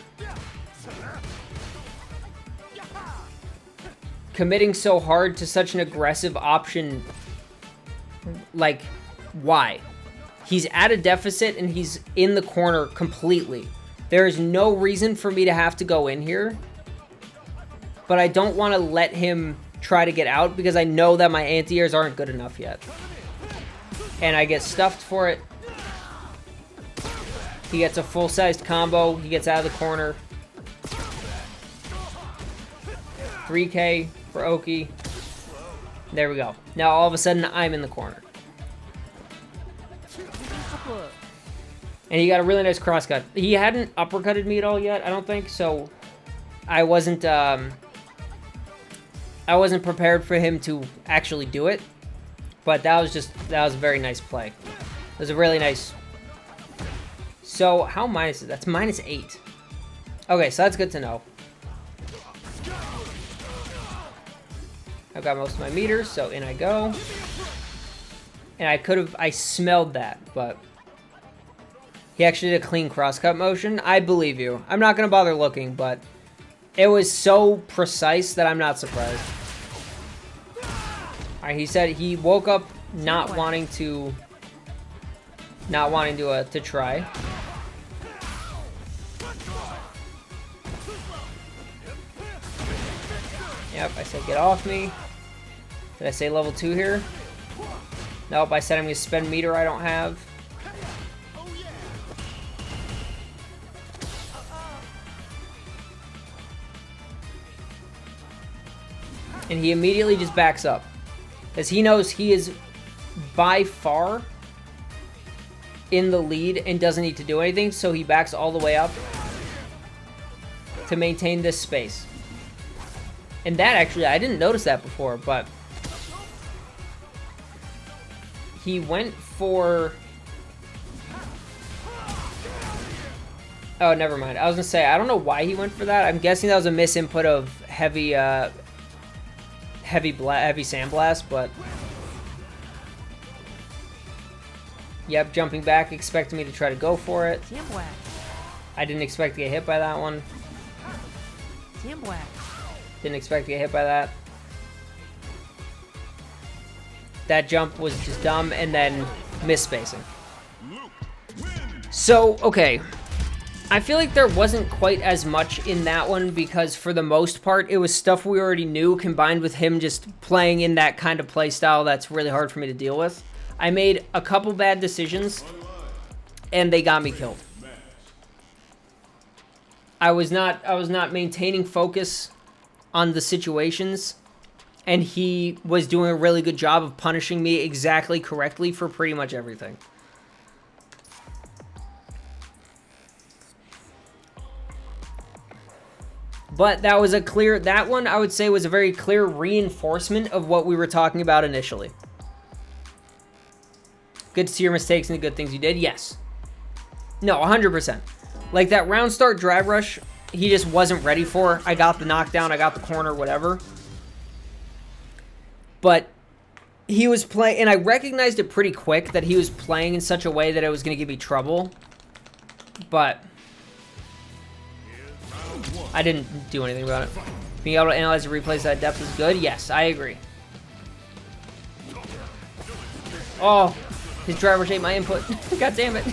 committing so hard to such an aggressive option, like, why? He's at a deficit, and he's in the corner completely. There is no reason for me to have to go in here, but I don't want to let him try to get out because I know that my anti-airs aren't good enough yet. And I get stuffed for it. He gets a full-sized combo. He gets out of the corner. 3K for Oki. There we go. Now all of a sudden I'm in the corner. And he got a really nice crosscut. He hadn't uppercutted me at all yet, I don't think, so I wasn't prepared for him to actually do it. But that was a very nice play. It was a really nice. So how minus is that? That's -8. Okay, so that's good to know. I've got most of my meters, so in I go. And I smelled that, but he actually did a clean crosscut motion. I believe you. I'm not going to bother looking, but it was so precise that I'm not surprised. Alright, he said he woke up not wanting to try. Yep, I said get off me. Did I say level 2 here? Nope, I said I'm going to spend meter I don't have. And he immediately just backs up. Because he knows he is by far in the lead and doesn't need to do anything, so he backs all the way up to maintain this space. And that actually, I didn't notice that before, but he went for... Oh, never mind. I was going to say, I don't know why he went for that. I'm guessing that was a misinput of heavy sandblast, but yep, jumping back, expecting me to try to go for it. I didn't expect to get hit by that one. Didn't expect to get hit by that. That jump was just dumb, and then misspacing. So, okay. I feel like there wasn't quite as much in that one because for the most part, it was stuff we already knew combined with him just playing in that kind of play style that's really hard for me to deal with. I made a couple bad decisions, and they got me killed. I was not maintaining focus on the situations, and he was doing a really good job of punishing me exactly correctly for pretty much everything. But that was that one I would say was a very clear reinforcement of what we were talking about initially. Good to see your mistakes and the good things you did. Yes. No, 100%. Like that round start drive rush, he just wasn't ready for. I got the knockdown, I got the corner, whatever. But he was playing, and I recognized it pretty quick that he was playing in such a way that it was going to give me trouble. But I didn't do anything about it. Being able to analyze the replays at depth is good. Yes, I agree. Oh, his driver ate my input. God damn it.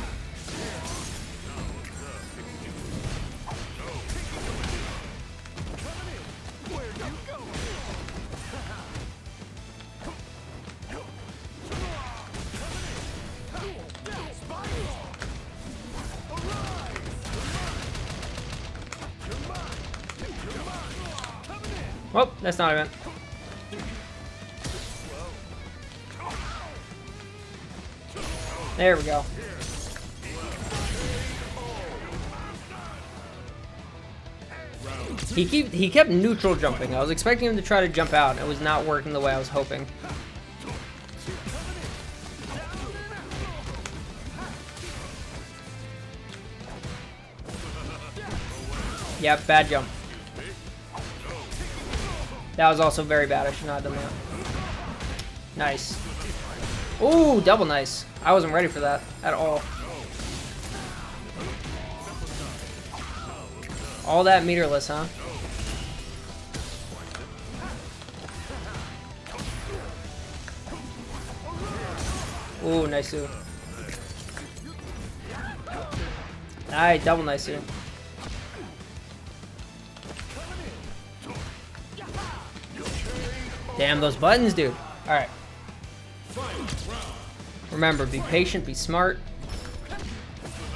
Oh, that's not what I meant. There we go. He kept neutral jumping. I was expecting him to try to jump out, and it was not working the way I was hoping. Yep, bad jump. That was also very bad. I should not have done that. Nice. Ooh, double nice. I wasn't ready for that at all. All that meterless, huh? Ooh, nice too. Alright, double nice too. Damn those buttons, dude. Alright. Remember, be patient, be smart.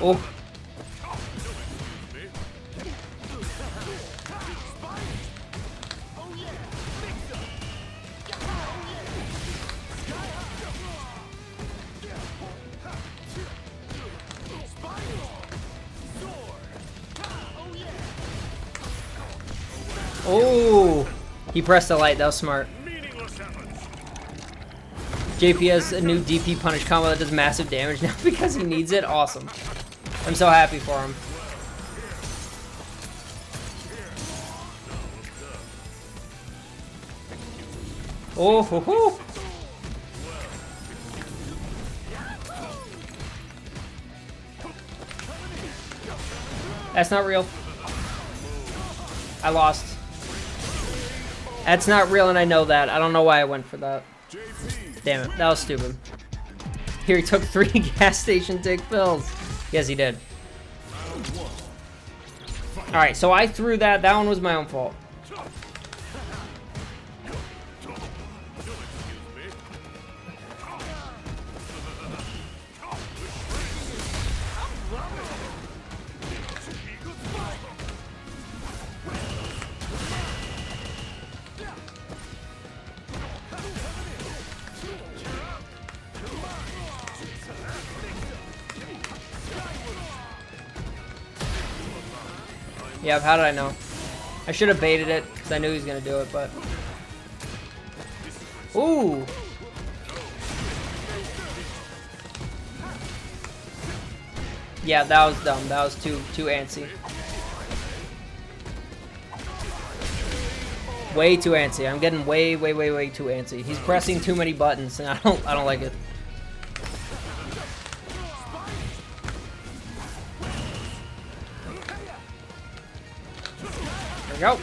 Oh. Oh, he pressed the light. That was smart. JP has a new DP punish combo that does massive damage now because he needs it. Awesome. I'm so happy for him. Oh, ho, ho. That's not real. I lost. That's not real, and I know that. I don't know why I went for that. Damn it, that was stupid. Here, he took 3 gas station dick pills. Yes, he did. Alright, so I threw that. That one was my own fault. Yep, how did I know? I should have baited it, because I knew he was going to do it, but... Ooh! Yeah, that was dumb. That was too antsy. Way too antsy. I'm getting way too antsy. He's pressing too many buttons, and I don't like it. Go.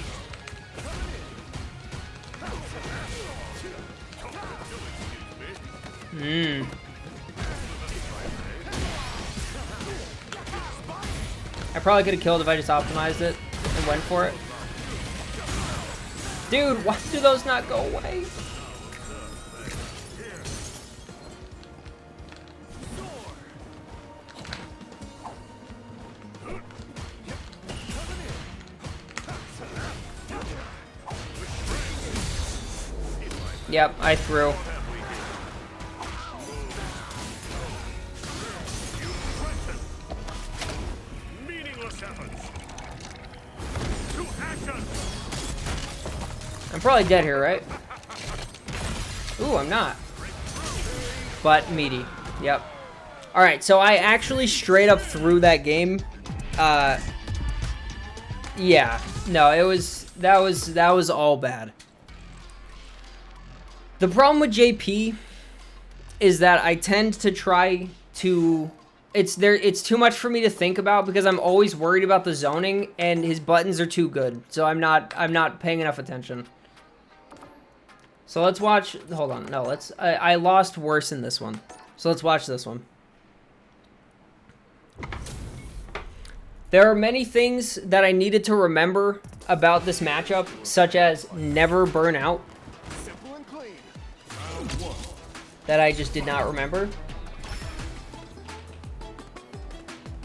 I probably could have killed if I just optimized it and went for it. Dude, why do those not go away? Yep, I threw. I'm probably dead here, right? Ooh, I'm not. But meaty. Yep. Alright, so I actually straight up threw that game. Yeah. No, that was all bad. The problem with JP is that I tend to try to... It's too much for me to think about because I'm always worried about the zoning and his buttons are too good. So I'm not paying enough attention. So let's watch... Hold on. No, let's... I lost worse in this one. So let's watch this one. There are many things that I needed to remember about this matchup, such as never burn out. That I just did not remember.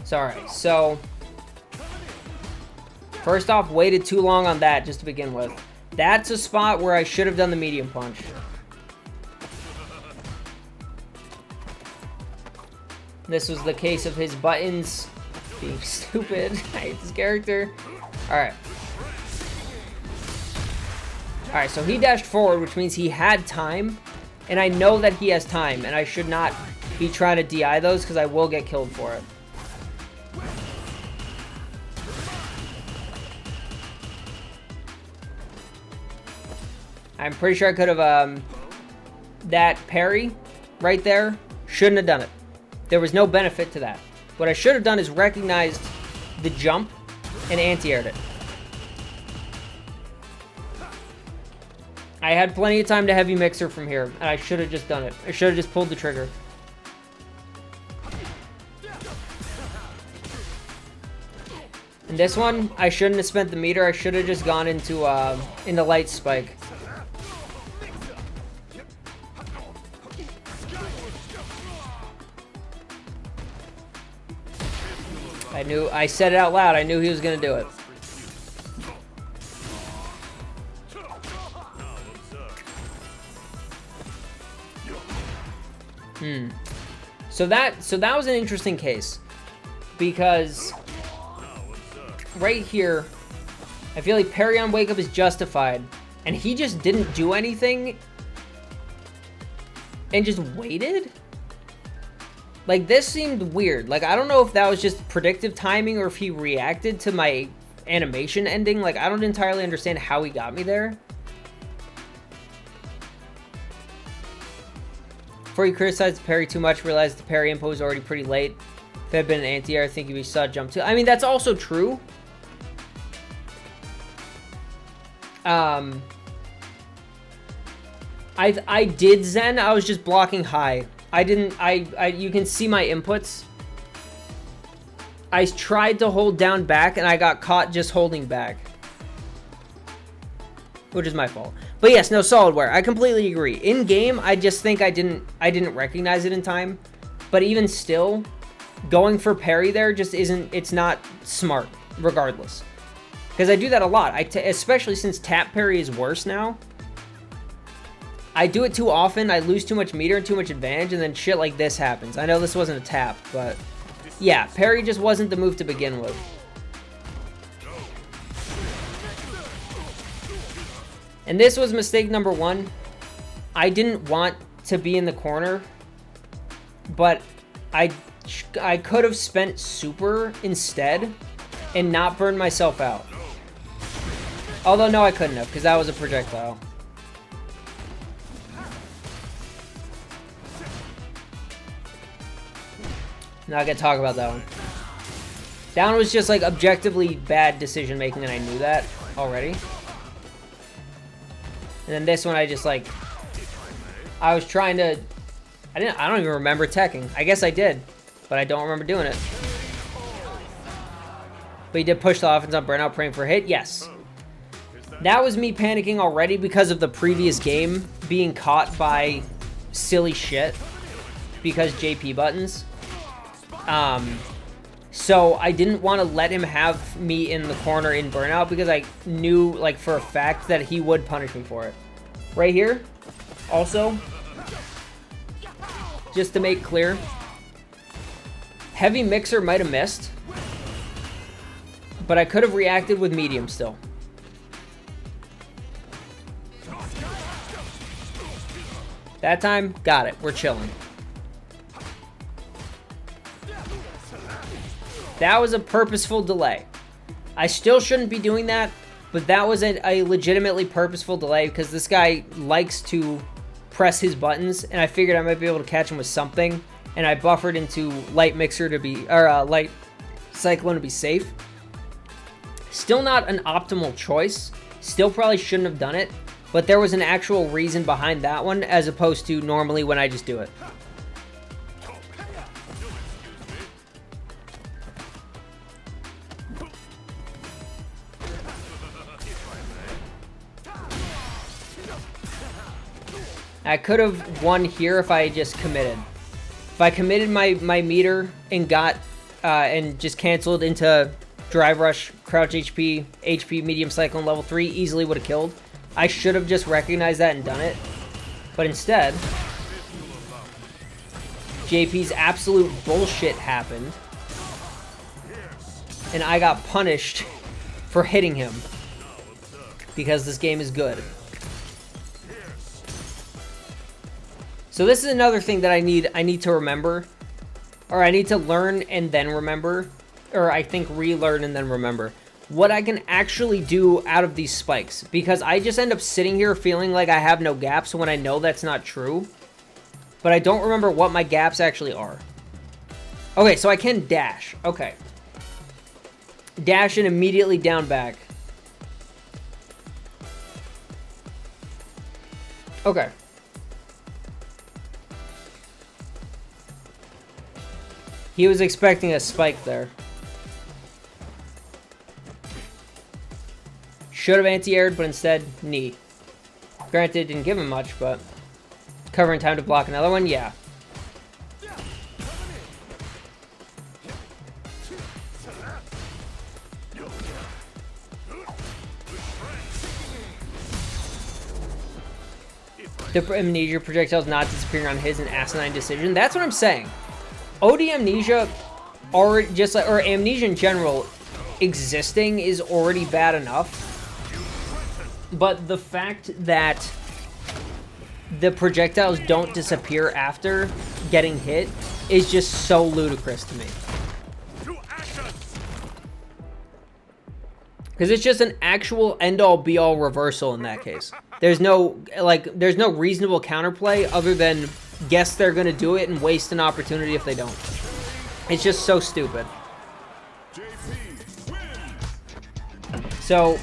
Sorry. So, first off, waited too long on that just to begin with. That's a spot where I should have done the medium punch. This was the case of his buttons being stupid. I hate this character. Alright. Alright, so he dashed forward, which means he had time. And I know that he has time, and I should not be trying to DI those because I will get killed for it. I'm pretty sure I could have, that parry right there, shouldn't have done it. There was no benefit to that. What I should have done is recognized the jump and anti-aired it. I had plenty of time to heavy mixer from here, and I should have just done it. I should have just pulled the trigger. And this one, I shouldn't have spent the meter. I should have just gone into light spike. I said it out loud. I knew he was going to do it. So that was an interesting case because right here, I feel like parry on wake up is justified, and he just didn't do anything and just waited. Like, this seemed weird. Like, I don't know if that was just predictive timing or if he reacted to my animation ending. Like, I don't entirely understand how he got me there. Before you criticize the parry too much, realize the parry info was already pretty late. If it had been an anti-air, I think you'd be saw jump too. I mean, that's also true. I did Zen. I was just blocking high. You can see my inputs. I tried to hold down back and I got caught just holding back. Which is my fault. But yes, no, Solidware. I completely agree. In game, I just think I didn't recognize it in time. But even still, going for parry there just isn't, it's not smart, regardless. Because I do that a lot. Especially since tap parry is worse now. I do it too often, I lose too much meter and too much advantage, and then shit like this happens. I know this wasn't a tap, but yeah, parry just wasn't the move to begin with. And this was mistake number one. I didn't want to be in the corner, but I could have spent super instead and not burned myself out. Although, no, I couldn't have, because that was a projectile. Not gonna talk about that one. That one was just like objectively bad decision making, and I knew that already. And then this one, I just like, I was trying to, I don't even remember teching. I guess I did, but I don't remember doing it. But he did push the offense on burnout, praying for a hit. Yes. That was me panicking already because of the previous game being caught by silly shit because JP buttons. So I didn't want to let him have me in the corner in burnout because I knew, like, for a fact that he would punish me for it. Right here, also, just to make clear, heavy mixer might have missed, but I could have reacted with medium still. That time, got it. We're chilling. That was a purposeful delay. I still shouldn't be doing that, but that was a legitimately purposeful delay because this guy likes to press his buttons, and I figured I might be able to catch him with something, and I buffered into light mixer to be, or light cyclone to be safe. Still not an optimal choice. Still probably shouldn't have done it, but there was an actual reason behind that one as opposed to normally when I just do it. I could have won here if I just committed. If I committed my meter and got and just canceled into drive rush, crouch HP, medium cyclone level 3, easily would have killed. I should have just recognized that and done it. But instead, JP's absolute bullshit happened. And I got punished for hitting him. Because this game is good. So this is another thing that I need to remember. Or I need to learn and then remember. Or I think relearn and then remember. What I can actually do out of these spikes. Because I just end up sitting here feeling like I have no gaps when I know that's not true. But I don't remember what my gaps actually are. Okay, so I can dash. Okay. Dash and immediately down back. Okay. He was expecting a spike there. Should have anti-aired, but instead, knee. Granted, it didn't give him much, but... Covering time to block another one? Yeah. The amnesia projectiles not disappearing on his an asinine decision. That's what I'm saying. OD amnesia, or just like, or amnesia in general, existing is already bad enough. But the fact that the projectiles don't disappear after getting hit is just so ludicrous to me. Because it's just an actual end-all be-all reversal in that case. There's no reasonable counterplay other than guess they're going to do it and waste an opportunity if they don't. It's just so stupid. So,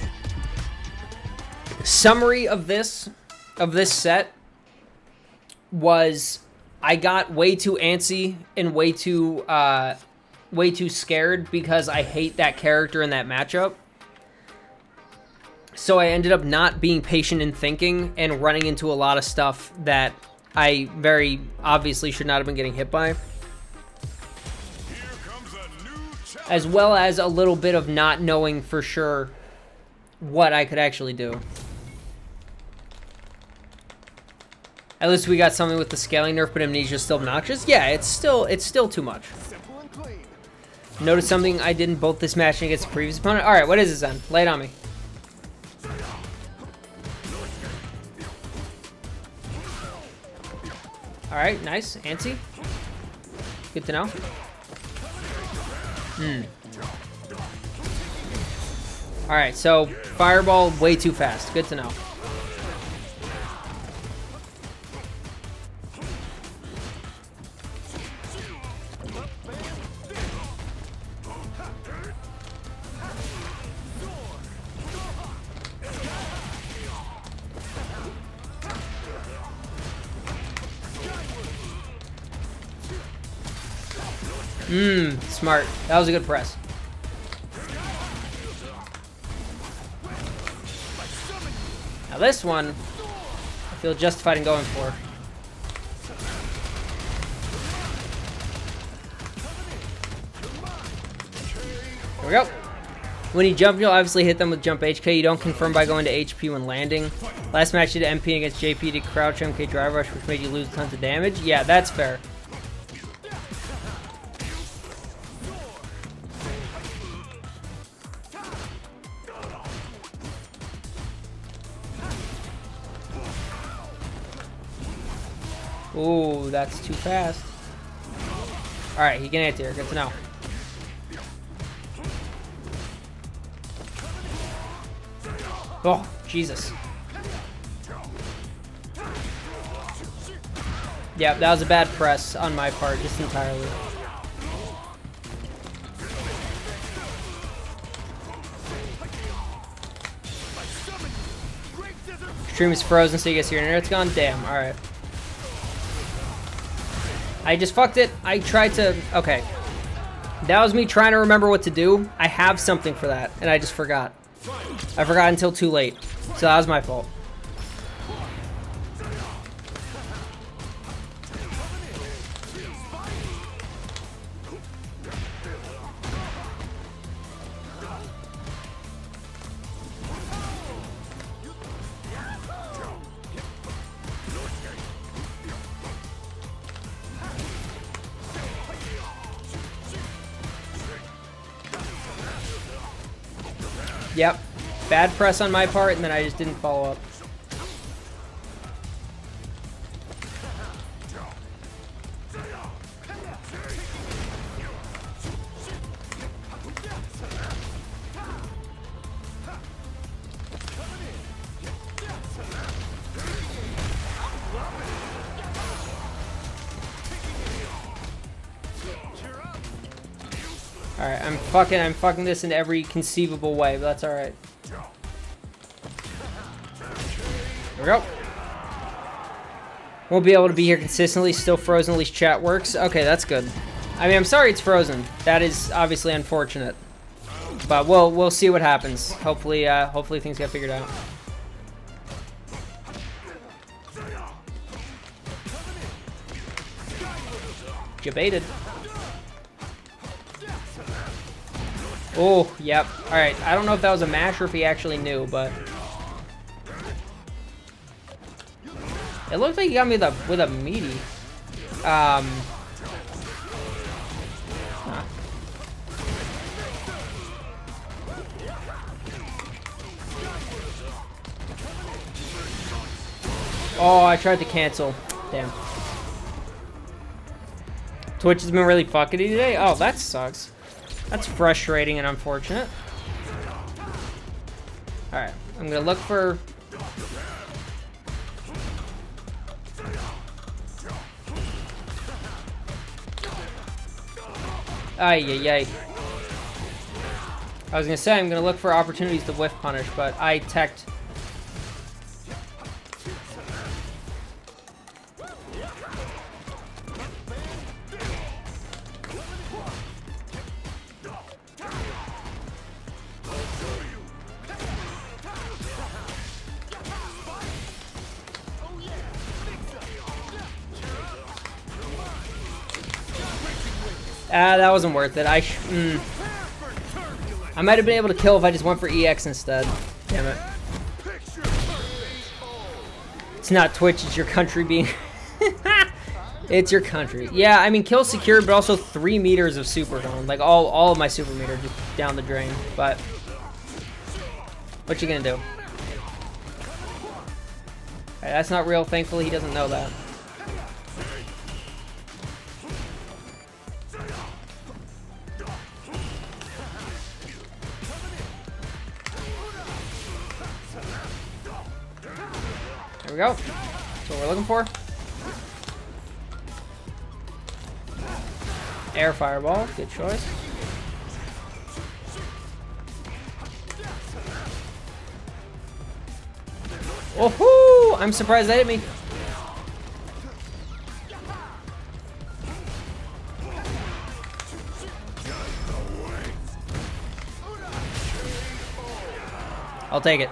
summary of this set was I got way too antsy and way too scared because I hate that character in that matchup. So I ended up not being patient in thinking and running into a lot of stuff that I very obviously should not have been getting hit by. As well as a little bit of not knowing for sure what I could actually do. At least we got something with the scaling nerf, but amnesia's still obnoxious. Yeah, it's still too much. Notice something I did in both this match and against the previous opponent. Alright, what is this then? Lay it on me. Alright, nice. Antsy. Good to know. Alright, so fireball way too fast. Good to know. Smart. That was a good press. Now this one, I feel justified in going for. Here we go. When you jump, you'll obviously hit them with jump HK. You don't confirm by going to HP when landing. Last match you did MP against JP to crouch MK drive rush, which made you lose tons of damage. Yeah, that's fair. Ooh, that's too fast. Alright, he can hit here. Good to know. Oh, Jesus. Yeah, that was a bad press on my part, just entirely. Stream is frozen, so you guys your internet's gone? Damn, alright. I just fucked it. I tried to... Okay. That was me trying to remember what to do. I have something for that, and I just forgot. I forgot until too late. So that was my fault. Yep. Bad press on my part, and then I just didn't follow up. Alright, I'm fucking this in every conceivable way, but that's alright. There we go. Won't be able to be here consistently, still frozen, at least chat works. Okay, that's good. I mean, I'm sorry it's frozen. That is obviously unfortunate. But we'll see what happens. Hopefully, hopefully things get figured out. Jebaited. Oh, yep. Alright, I don't know if that was a mash or if he actually knew, but... It looked like he got me with a meaty. Huh. Oh, I tried to cancel. Damn. Twitch has been really fuckity today? Oh, that sucks. That's frustrating and unfortunate. Alright, I'm gonna look for... Ay, ay, ay. I was gonna say I'm gonna look for opportunities to whiff punish, but I teched. That wasn't worth it. I might have been able to kill if I just went for EX instead. Damn it. It's not Twitch, it's your country being... It's your country. Yeah, I mean, kill secured, but also 3 meters of super gone. Like, all of my super meter just down the drain. But, what you gonna do? Alright, that's not real. Thankfully, he doesn't know that. There we go. That's what we're looking for. Air fireball, good choice. Oh, I'm surprised that hit me. I'll take it.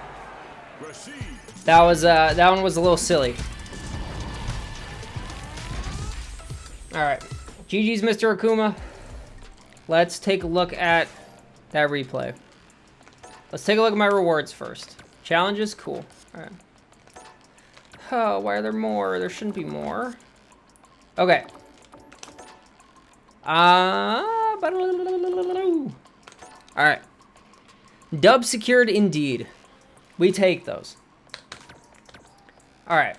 That was that one was a little silly. All right, GG's, Mr. Akuma. Let's take a look at that replay. Let's take a look at my rewards first. Challenges, cool. All right. Oh, why are there more? There shouldn't be more. Okay. All right. Dub secured indeed. We take those. All right.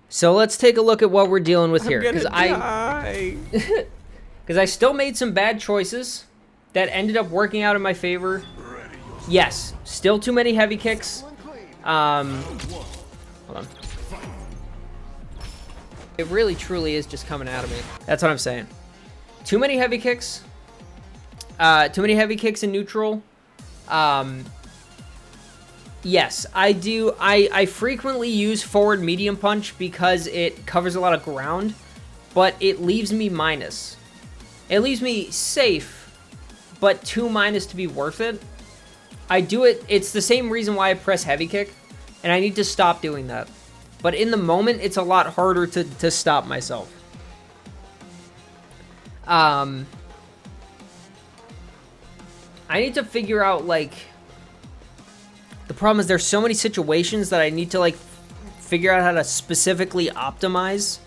So let's take a look at what we're dealing with here, because I still made some bad choices that ended up working out in my favor. Yes, still too many heavy kicks. Hold on. It really truly is just coming out of me. That's what I'm saying. Too many heavy kicks. Too many heavy kicks in neutral. Yes, I do. I frequently use forward medium punch because it covers a lot of ground, but it leaves me minus. It leaves me safe, but 2 minus to be worth it. I do it. It's the same reason why I press heavy kick, and I need to stop doing that. But in the moment, it's a lot harder to stop myself. I need to figure out, like... The problem is there's so many situations that I need to, like, figure out how to specifically optimize.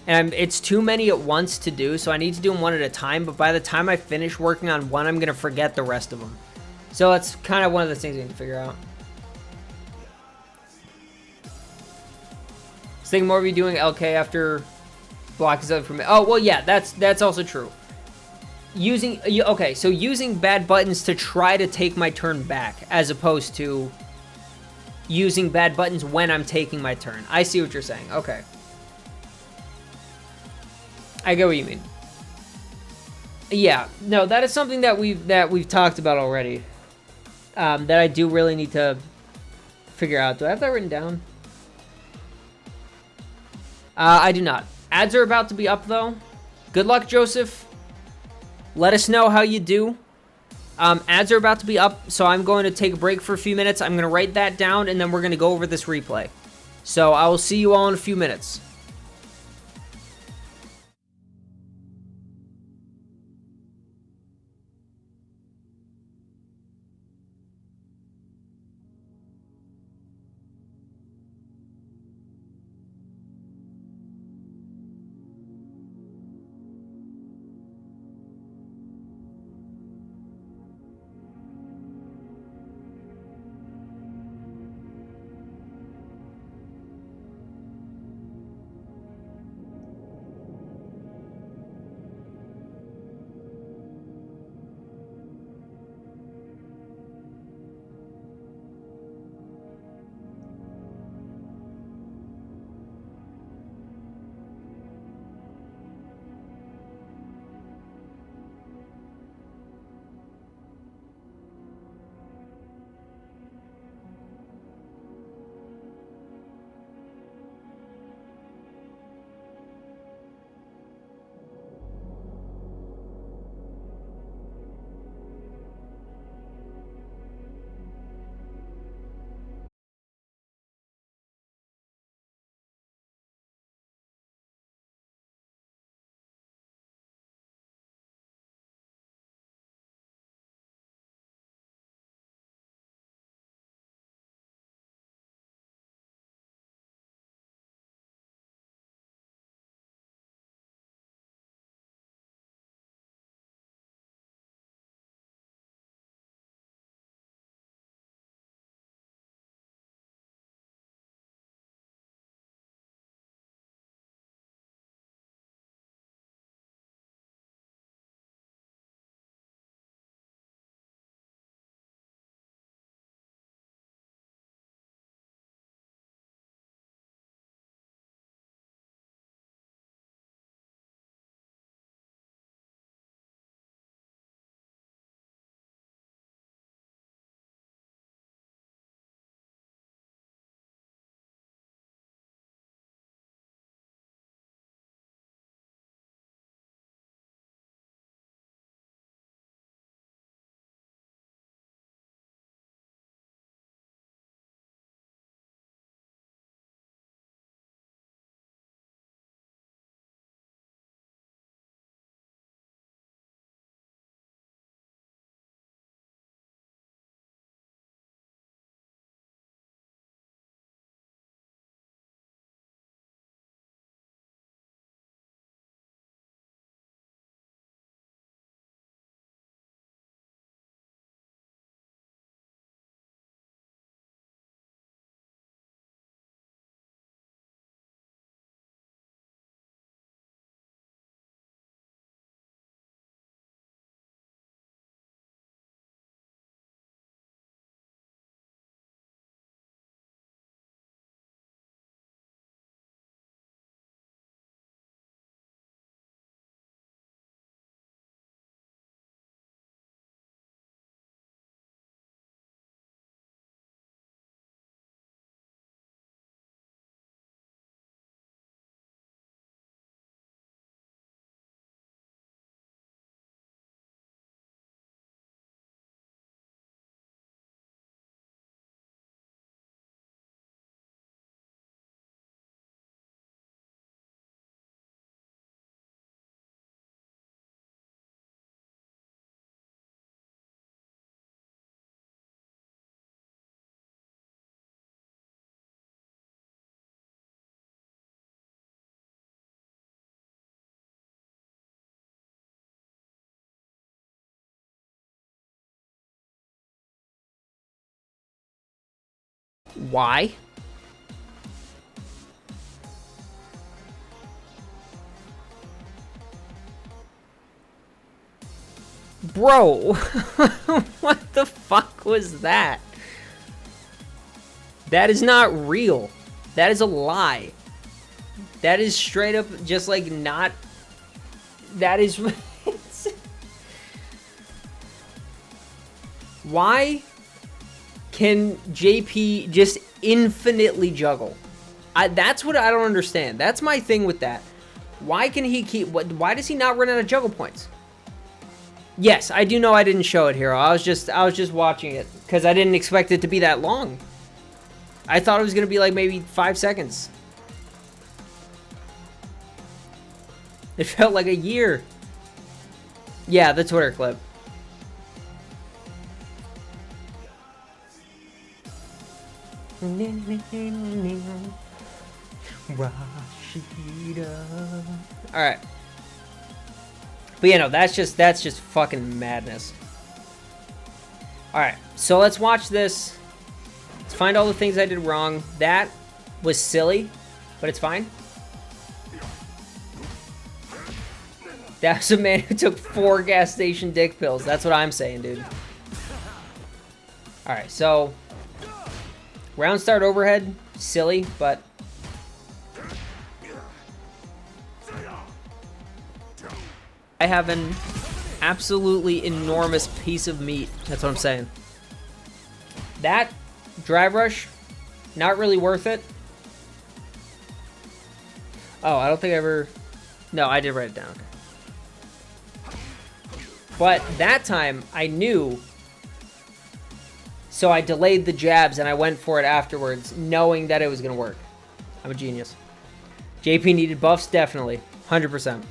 And it's too many at once to do, so I need to do them one at a time. But by the time I finish working on one, I'm going to forget the rest of them. So that's kind of one of the things I need to figure out. I was thinking more of you doing LK after block is over from me. Oh, well, yeah, that's also true. Okay, so using bad buttons to try to take my turn back, as opposed to using bad buttons when I'm taking my turn. I see what you're saying. Okay. I get what you mean. Yeah, no, that is something that we've talked about already. That I do really need to figure out. Do I have that written down? I do not. Ads are about to be up though. Good luck, Joseph. Let us know how you do. Ads are about to be up, so I'm going to take a break for a few minutes. I'm going to write that down, and then we're going to go over this replay. So I will see you all in a few minutes. Why? Bro, what the fuck was that? That is not real. That is a lie. That is straight up just like not... That is... Why can JP just infinitely juggle? That's what I don't understand. That's my thing with that. Why can he keep... Why does he not run out of juggle points? Yes, I do know I didn't show it, Hero. I was just watching it because I didn't expect it to be that long. I thought it was going to be like maybe 5 seconds. It felt like a year. Yeah, the Twitter clip. Alright. But yeah, no, that's just fucking madness. Alright, so let's watch this. Let's find all the things I did wrong. That was silly, but it's fine. That was a man who took 4 gas station dick pills. That's what I'm saying, dude. Alright, so... Round start overhead. Silly, but... I have an absolutely enormous piece of meat. That's what I'm saying. That drive rush, not really worth it. Oh, I don't think I ever... No, I did write it down. But that time, I knew. So I delayed the jabs and I went for it afterwards, knowing that it was going to work. I'm a genius. JP needed buffs, definitely. 100%.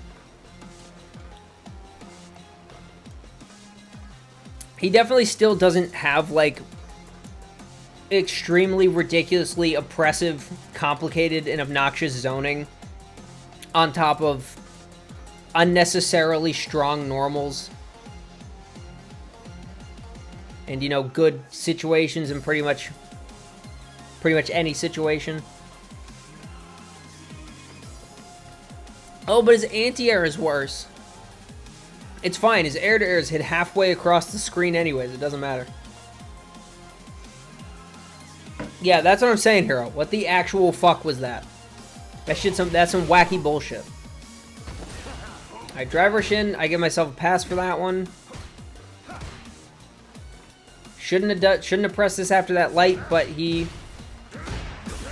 He definitely still doesn't have, like, extremely ridiculously oppressive, complicated, and obnoxious zoning on top of unnecessarily strong normals. And, you know, good situations in pretty much any situation. Oh, but his anti-air is worse. It's fine. His air-to-air is hit halfway across the screen anyways. It doesn't matter. Yeah, that's what I'm saying, Hero. What the actual fuck was that? That's some wacky bullshit. Alright, drive rush in. I give myself a pass for that one. Shouldn't have pressed this after that light, but he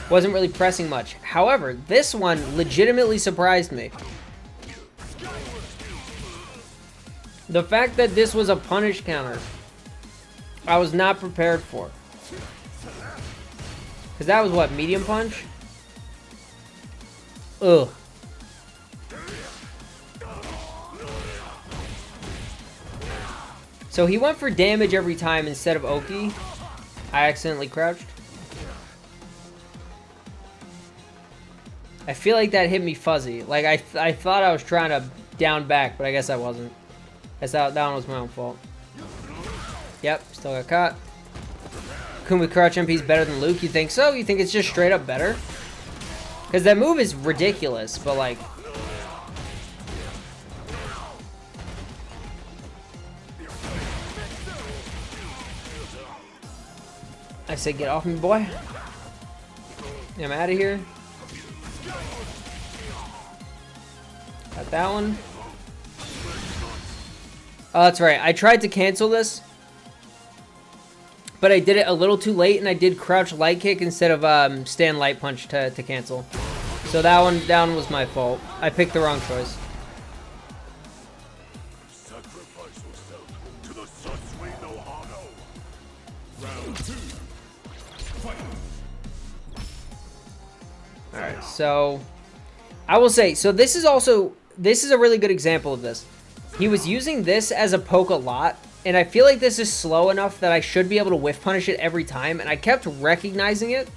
wasn't really pressing much. However, this one legitimately surprised me. The fact that this was a punish counter, I was not prepared for. Because that was what, medium punch? Ugh. So he went for damage every time instead of Oki. I accidentally crouched. I feel like that hit me fuzzy. Like, I thought I was trying to down back, but I guess I wasn't. That one was my own fault. Yep, still got caught. Kumi crouch MP's better than Luke? You think so? You think it's just straight up better? Because that move is ridiculous, but like... I said get off me, boy. I'm out of here. Got that one. Oh, that's right. I tried to cancel this, but I did it a little too late, and I did crouch light kick instead of stand light punch to cancel. So that one was my fault. I picked the wrong choice. Alright, so I will say, so this is a really good example of this. He was using this as a poke a lot, and I feel like this is slow enough that I should be able to whiff punish it every time, and I kept recognizing it,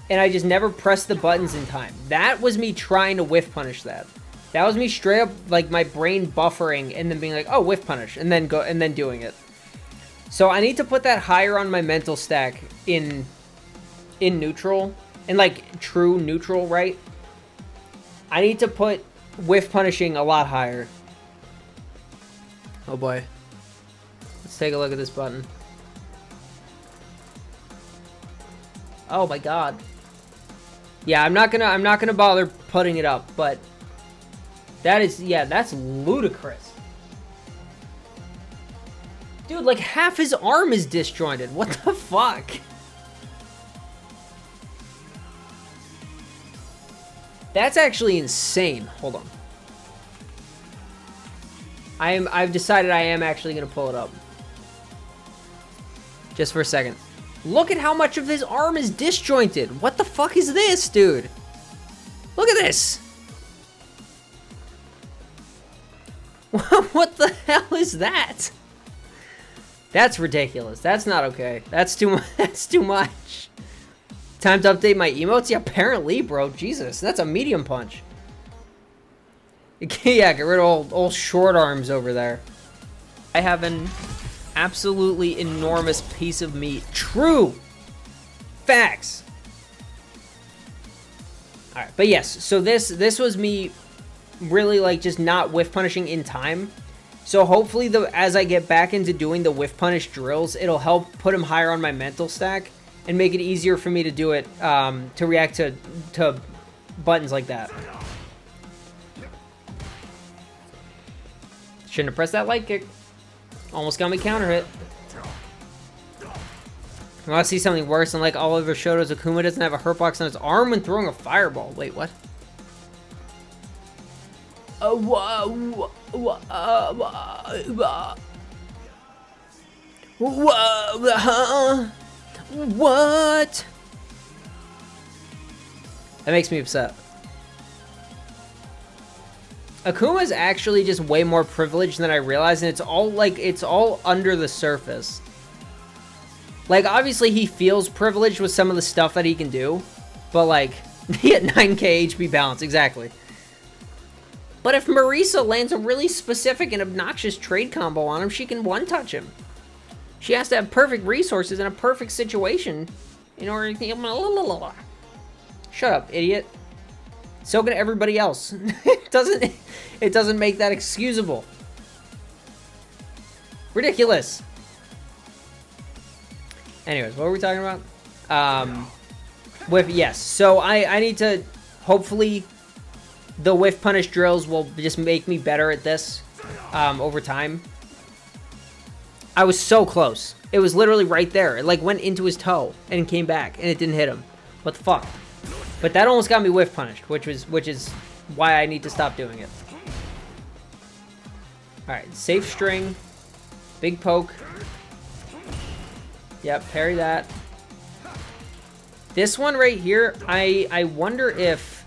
and I just never pressed the buttons in time. That was me trying to whiff punish that. That was me straight up, like, my brain buffering, and then being like, oh, whiff punish, and then doing it. So I need to put that higher on my mental stack in in neutral, in like true neutral, right? I need to put whiff punishing a lot higher. Oh boy. Let's take a look at this button. Oh my god. Yeah, I'm not gonna bother putting it up, but that is, yeah, that's ludicrous. Dude, like half his arm is disjointed. What the fuck? That's actually insane. Hold on. I've decided I am actually gonna pull it up. Just for a second. Look at how much of his arm is disjointed. What the fuck is this, dude? Look at this. What the hell is that? That's ridiculous. That's not okay. That's too much. That's too much. Time to update my emotes? Yeah, apparently, bro. Jesus, that's a medium punch. Yeah, get rid of old short arms over there. I have an absolutely enormous piece of meat. True. Facts. All right, but yes. So this was me really like just not whiff punishing in time. So hopefully as I get back into doing the whiff punish drills, it'll help put him higher on my mental stack and make it easier for me to do it, to react to buttons like that. Shouldn't have pressed that light kick. Almost got me counter hit. I want to see something worse than like Oliver Shoto's Akuma doesn't have a hurt box on his arm when throwing a fireball. Wait, what? What? That makes me upset. Akuma is actually just way more privileged than I realized, and it's all under the surface. Like, obviously he feels privileged with some of the stuff that he can do, but like, he had 9k HP balance, exactly. But if Marisa lands a really specific and obnoxious trade combo on him, she can one-touch him. She has to have perfect resources and a perfect situation in order to... Shut up, idiot. So can everybody else. It doesn't make that excusable. Ridiculous. Anyways, what were we talking about? Yes. So I need to, hopefully, the whiff punish drills will just make me better at this over time. I was so close. It was literally right there. It like went into his toe and came back, and it didn't hit him. What the fuck? But that almost got me whiff punished, which is why I need to stop doing it. All right, safe string, big poke. Yep, parry that. This one right here, I wonder if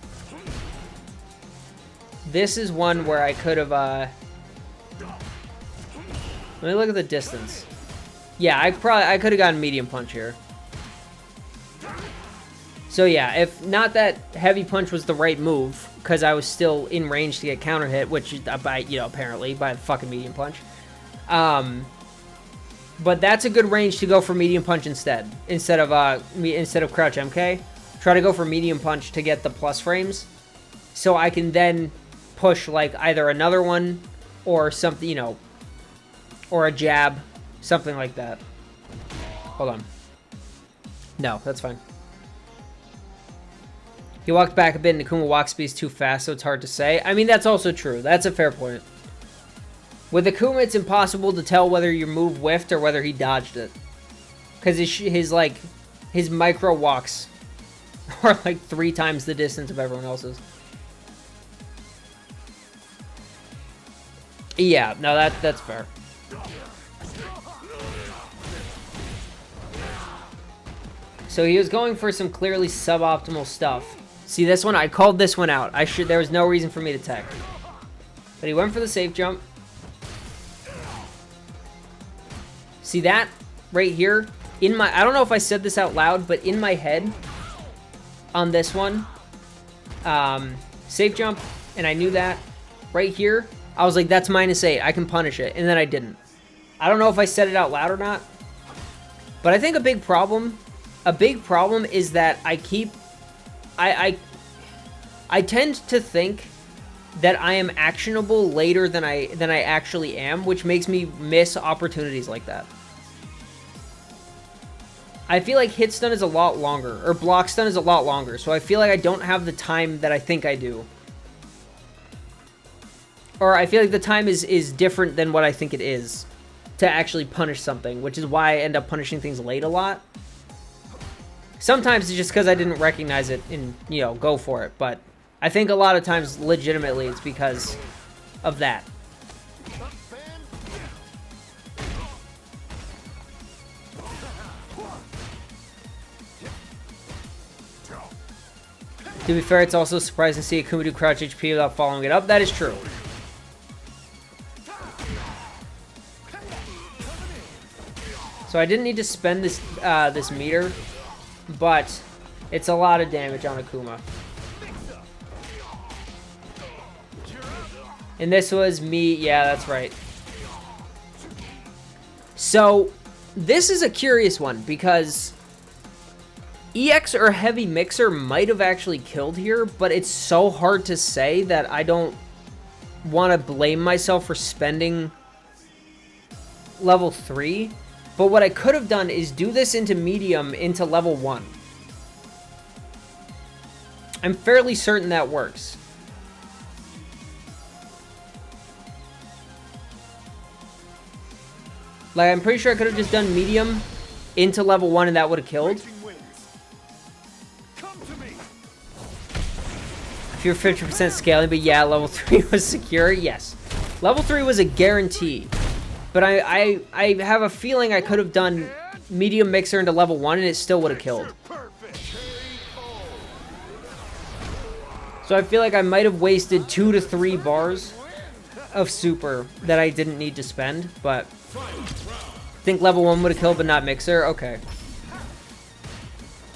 this is one where I could have, let me look at the distance. Yeah, I could have gotten medium punch here. So yeah, if not that heavy punch was the right move, because I was still in range to get counter hit, which by, you know, apparently by the fucking medium punch. But that's a good range to go for medium punch instead of crouch MK. Try to go for medium punch to get the plus frames, so I can then push like either another one or something, you know, or a jab, something like that. Hold on. No, that's fine. He walked back a bit, and Akuma walk speed is too fast, so it's hard to say. I mean, that's also true. That's a fair point. With Akuma, it's impossible to tell whether your move whiffed or whether he dodged it, because his micro walks are like 3 times the distance of everyone else's. Yeah, no, that's fair. So he was going for some clearly suboptimal stuff. See this one? I called this one out. There was no reason for me to tech. But he went for the safe jump. See that right here? I don't know if I said this out loud, but in my head on this one, safe jump, and I knew that right here, I was like, that's -8, I can punish it, and then I didn't. I don't know if I said it out loud or not, but I think a big problem a big problem is that I tend to think that I am actionable later than I actually am, which makes me miss opportunities like that. I feel like hit stun is a lot longer, or block stun is a lot longer, so I feel like I don't have the time that I think I do. Or I feel like the time is different than what I think it is to actually punish something, which is why I end up punishing things late a lot. Sometimes it's just because I didn't recognize it and, you know, go for it, but I think a lot of times, legitimately, it's because of that. To be fair, it's also surprising to see Akuma do crouch HP without following it up. That is true. So I didn't need to spend this this meter, but it's a lot of damage on Akuma. And this was me. Yeah, that's right. So this is a curious one because EX or Heavy Mixer might have actually killed here, but it's so hard to say that I don't want to blame myself for spending level 3. But what I could have done is do this into medium into level 1. I'm fairly certain that works. Like, I'm pretty sure I could have just done medium into level 1 and that would have killed. If you're 50% scaling, but yeah, level 3 was secure, yes. Level 3 was a guarantee. But I have a feeling I could have done medium mixer into level 1 and it still would have killed. So I feel like I might have wasted 2 to 3 bars of super that I didn't need to spend, but I think level 1 would have killed, but not mixer. Okay.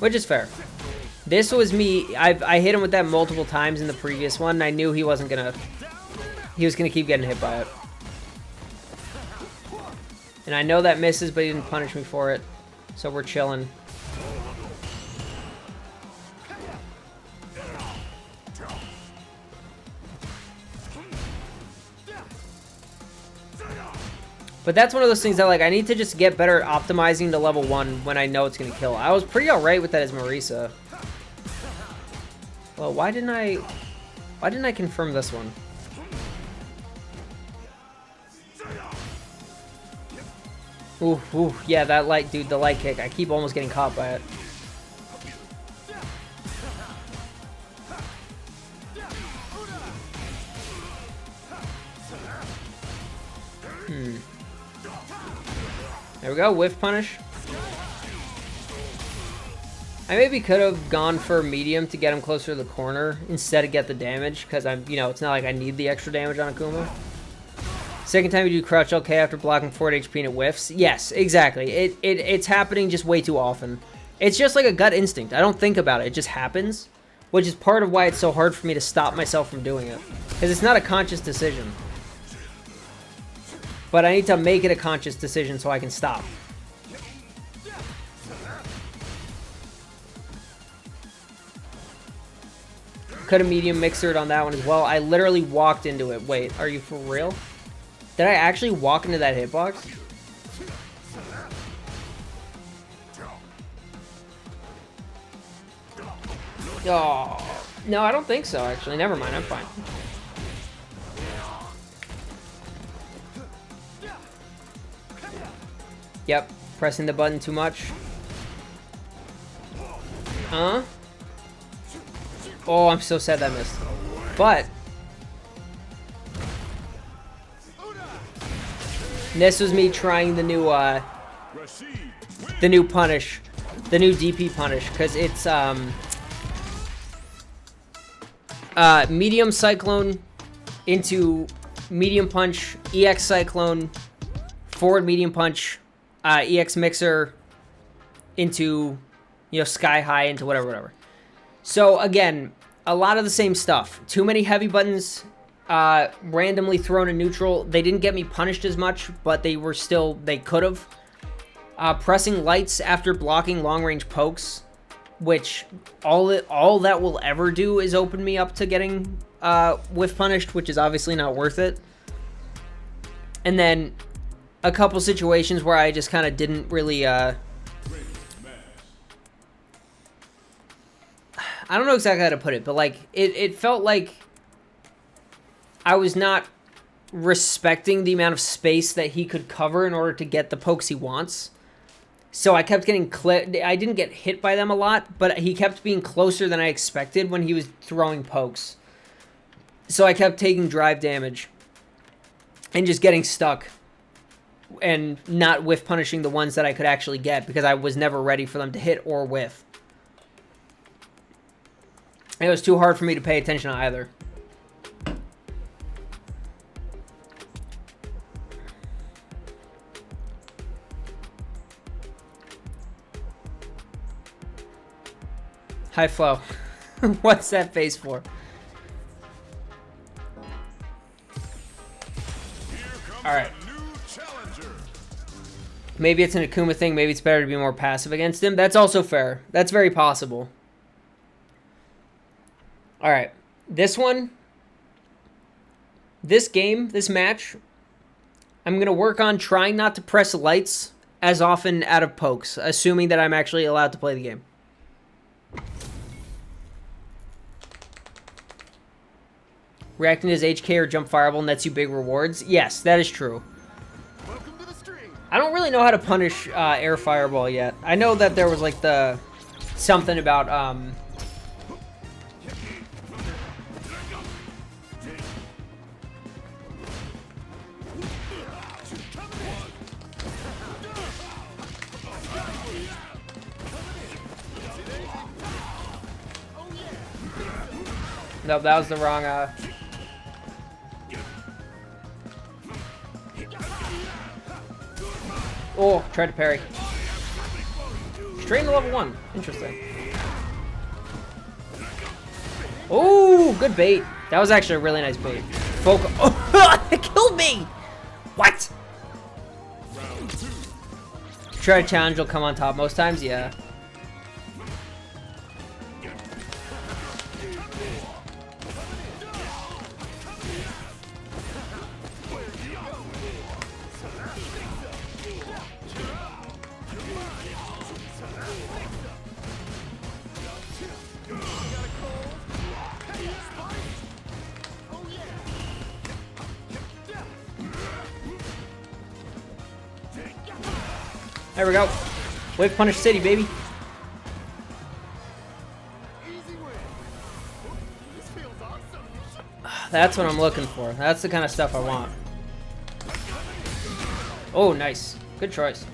Which is fair. This was me. I hit him with that multiple times in the previous one. And I knew he wasn't gonna. He was gonna keep getting hit by it. And I know that misses, but he didn't punish me for it. So we're chilling. But that's one of those things that, like, I need to just get better at optimizing to level 1 when I know it's going to kill. I was pretty alright with that as Marisa. Well, why didn't I confirm this one? Ooh, ooh, yeah, that light, dude, the light kick. I keep almost getting caught by it. There we go, whiff punish. I maybe could have gone for medium to get him closer to the corner instead of get the damage, because I'm, you know, it's not like I need the extra damage on Akuma. Second time you do crouch LK after blocking 4 HP and it whiffs. Yes, exactly. It's happening just way too often. It's just like a gut instinct. I don't think about it. It just happens, which is part of why it's so hard for me to stop myself from doing it. Because it's not a conscious decision. But I need to make it a conscious decision so I can stop. Could have medium mixered on that one as well. I literally walked into it. Wait, are you for real? Did I actually walk into that hitbox? Oh, no, I don't think so, actually. Never mind, I'm fine. Yep, pressing the button too much. Huh? Oh, I'm so sad that missed. But this was me trying the new punish, the new DP punish, because it's medium cyclone into medium punch, EX cyclone, forward medium punch, EX mixer into, you know, sky high into whatever. So again, a lot of the same stuff. Too many heavy buttons, randomly thrown in neutral. They didn't get me punished as much, but they were still, they could have. Pressing lights after blocking long-range pokes, which all that will ever do is open me up to getting whiff punished, which is obviously not worth it. And then a couple situations where I just kind of didn't really... I don't know exactly how to put it, but like it felt like I was not respecting the amount of space that he could cover in order to get the pokes he wants. So I kept getting I didn't get hit by them a lot, but he kept being closer than I expected when he was throwing pokes. So I kept taking drive damage and just getting stuck and not whiff punishing the ones that I could actually get because I was never ready for them to hit or whiff. It was too hard for me to pay attention to either. High flow. What's that face for? Alright. Maybe it's an Akuma thing. Maybe it's better to be more passive against him. That's also fair. That's very possible. Alright. This one. This game, this match, I'm going to work on trying not to press lights as often out of pokes, assuming that I'm actually allowed to play the game. Reacting to his HK or jump fireball nets you big rewards. Yes, that is true. I don't really know how to punish air fireball yet. I know that there was like the something about Nope, that was the wrong Oh, tried to parry. Straight into level 1. Interesting. Oh, good bait. That was actually a really nice bait. Oh, it killed me! What? Try to challenge will come on top most times, yeah. There we go. Wave Punish City, baby. That's what I'm looking for. That's the kind of stuff I want. Oh, nice. Good choice.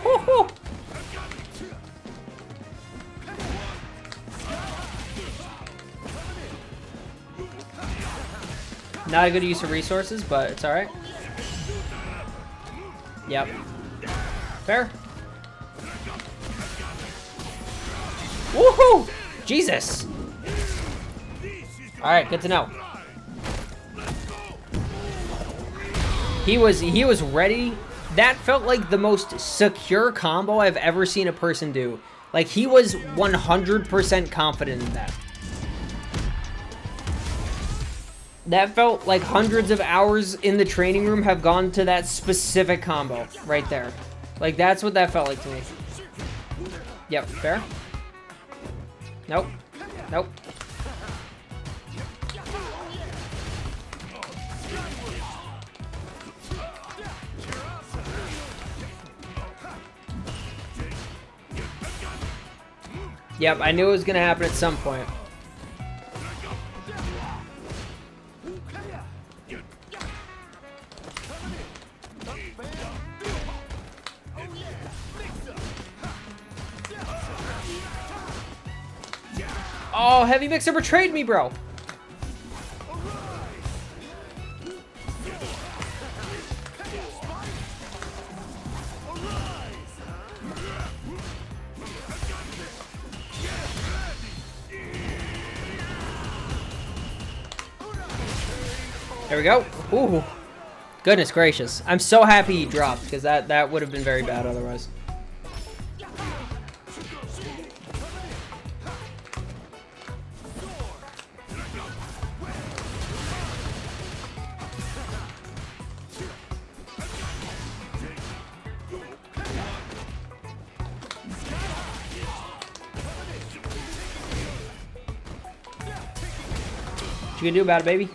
Woo-hoo. Not a good use of resources, but it's alright. Yep. Fair. Woohoo! Jesus! Alright, good to know. He was ready. That felt like the most secure combo I've ever seen a person do. Like, he was 100% confident in that. That felt like hundreds of hours in the training room have gone to that specific combo right there. Like, that's what that felt like to me. Yep, fair. Nope. Nope. Yep, I knew it was going to happen at some point. Oh, Heavy Mixer betrayed me, bro. There we go. Ooh. Goodness gracious. I'm so happy he dropped, because that would have been very bad otherwise. What you gonna do about it, baby?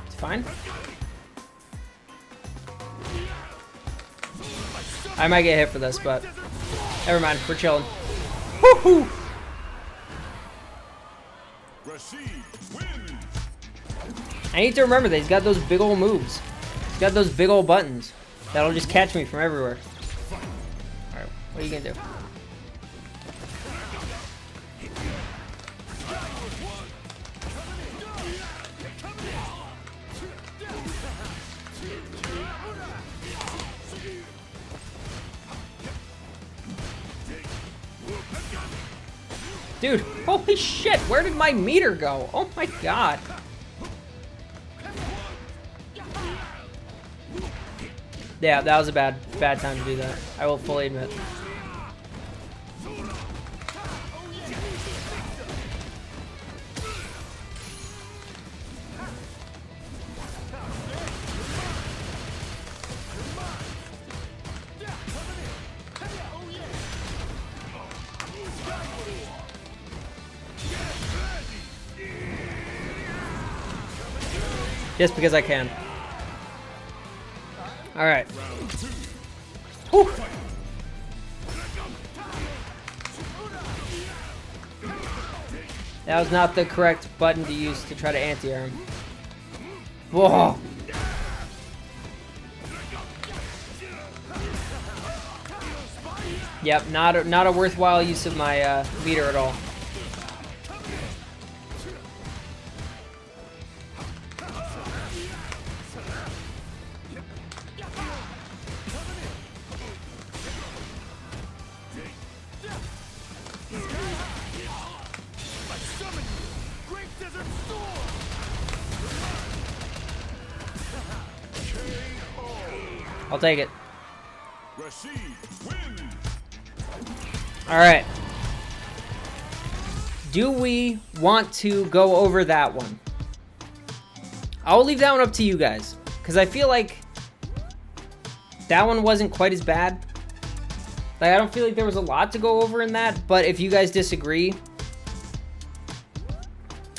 It's fine. I might get hit for this, but never mind. We're chilling. Woohoo! I need to remember that he's got those big old moves. He's got those big old buttons that'll just catch me from everywhere. Alright, what are you gonna do? Dude, holy shit, where did my meter go? Oh my god. Yeah, that was a bad time to do that. I will fully admit. Just because I can. All right. Whew. That was not the correct button to use to try to anti-air him. Whoa. Yep, not a worthwhile use of my meter at all. I'll take it. All right. Do we want to go over that one? I'll leave that one up to you guys, because I feel like that one wasn't quite as bad. Like, I don't feel like there was a lot to go over in that, but if you guys disagree,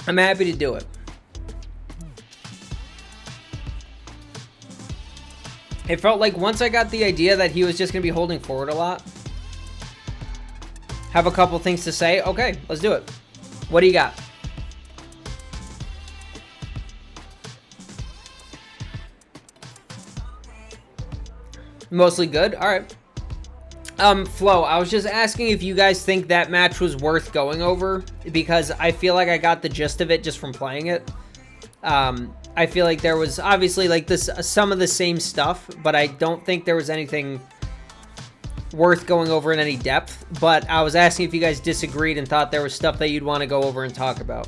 I'm happy to do it. It felt like once I got the idea that he was just going to be holding forward a lot, have a couple things to say, okay, let's do it. What do you got? Mostly good? All right. Flo, I was just asking if you guys think that match was worth going over, because I feel like I got the gist of it just from playing it. I feel like there was obviously like this some of the same stuff, but I don't think there was anything worth going over in any depth. But I was asking if you guys disagreed and thought there was stuff that you'd want to go over and talk about.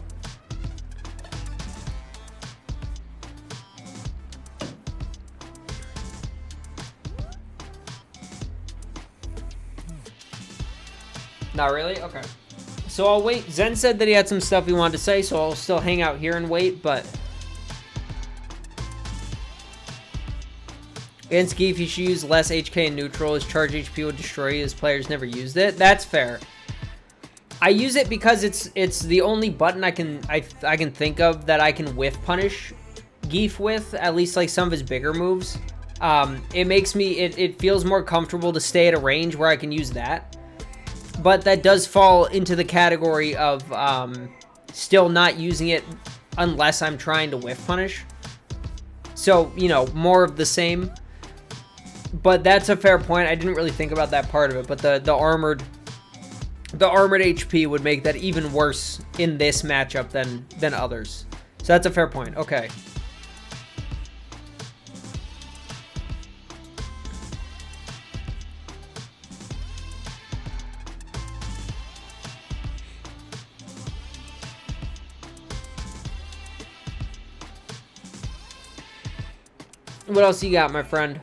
Not really? Okay. So I'll wait. Zen said that he had some stuff he wanted to say, so I'll still hang out here and wait, but Inskeef, you should use less HK in neutral. His charge HP would destroy you. His players never used it. That's fair. I use it because it's the only button I can think of that I can whiff punish Geef with, at least like some of his bigger moves. It makes me it feels more comfortable to stay at a range where I can use that. But that does fall into the category of still not using it unless I'm trying to whiff punish. So, you know, more of the same. But that's a fair point. I didn't really think about that part of it, but the armored HP would make that even worse in this matchup than others. So that's a fair point. Okay. What else you got, my friend?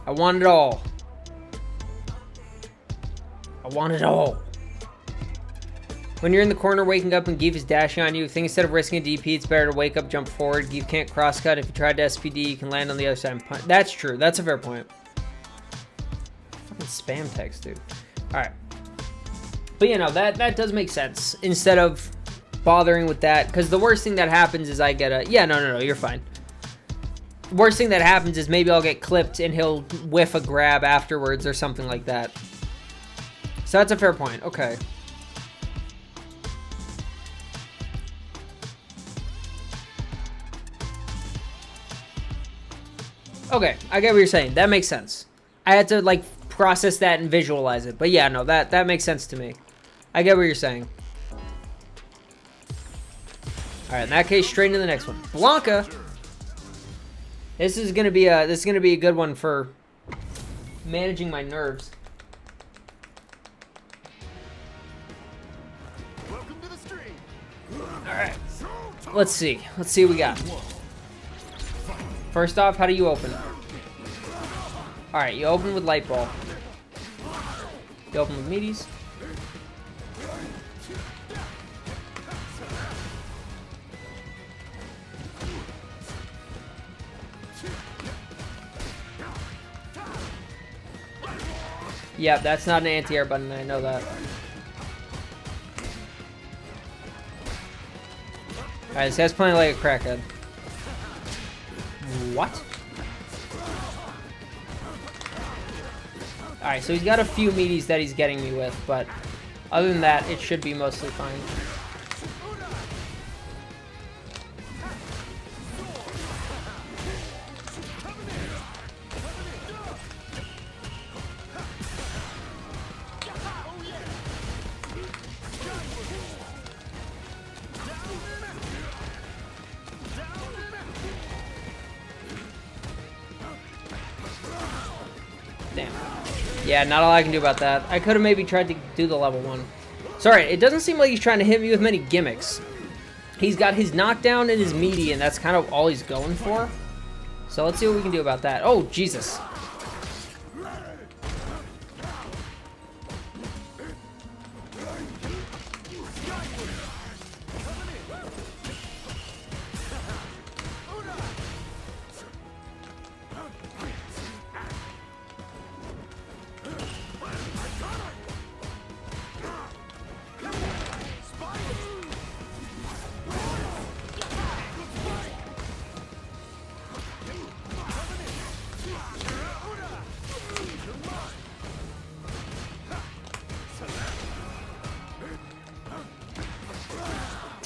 I want it all. I want it all. When you're in the corner waking up and Geef is dashing on you, think instead of risking a DP, it's better to wake up, jump forward. Geef can't crosscut. If you tried to SPD, you can land on the other side and punch. That's true. That's a fair point. Fucking spam text, dude. Alright. But you know, that does make sense. Instead of bothering with that, because the worst thing that happens is I get a... Yeah, no, you're fine. Worst thing that happens is maybe I'll get clipped and he'll whiff a grab afterwards or something like that. So that's a fair point. Okay. Okay, I get what you're saying. That makes sense. I had to, like, process that and visualize it. But yeah, no, that makes sense to me. I get what you're saying. Alright, in that case, straight into the next one. Blanka! This is gonna be a good one for managing my nerves. Welcome to the stream. Alright. Let's see. Let's see what we got. First off, how do you open? Alright, you open with Light Ball. You open with Meaties. Yeah, that's not an anti-air button, I know that. Alright, this guy's playing like a crackhead. What? Alright, so he's got a few meaties that he's getting me with, but other than that, it should be mostly fine. Damn. Yeah, not all I can do about that. I could have maybe tried to do the level 1. Sorry, it doesn't seem like he's trying to hit me with many gimmicks. He's got his knockdown and his meaty, and that's kind of all he's going for. So let's see what we can do about that. Oh, Jesus.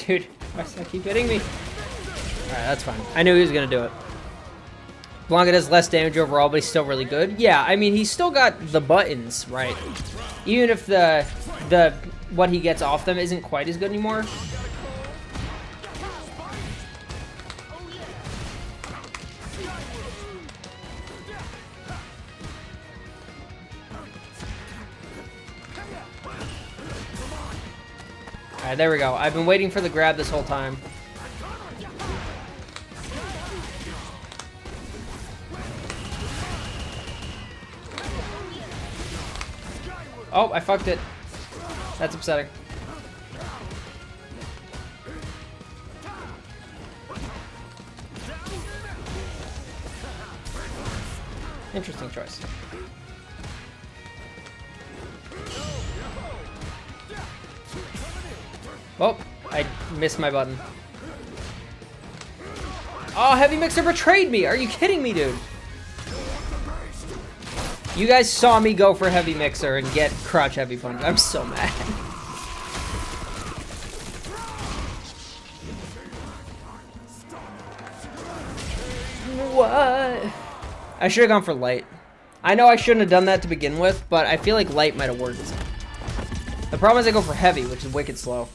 Dude, why does that keep hitting me? Alright, that's fine. I knew he was going to do it. Blanka does less damage overall, but he's still really good. Yeah, I mean, he's still got the buttons, right? Even if the what he gets off them isn't quite as good anymore. Alright, there we go. I've been waiting for the grab this whole time. Oh, I fucked it. That's upsetting. Interesting choice. Oh, I missed my button. Oh, Heavy Mixer betrayed me. Are you kidding me, dude? You guys saw me go for Heavy Mixer and get crotch heavy punch. I'm so mad. What? I should have gone for light. I know I shouldn't have done that to begin with, but I feel like light might have worked. The problem is I go for heavy, which is wicked slow.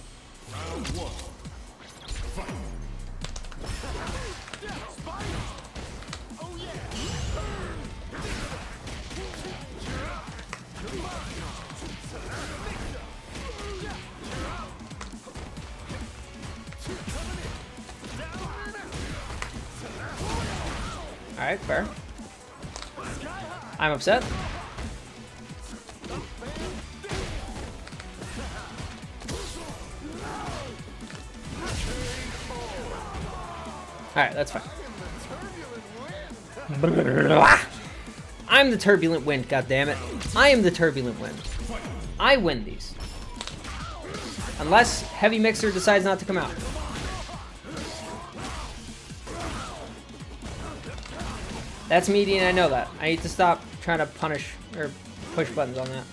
Alright, fair. I'm upset. Alright, that's fine. I'm the turbulent wind, goddammit. I am the turbulent wind. I win these. Unless Heavy Mixer decides not to come out. That's meaty and I know that. I need to stop trying to punish or push buttons on that.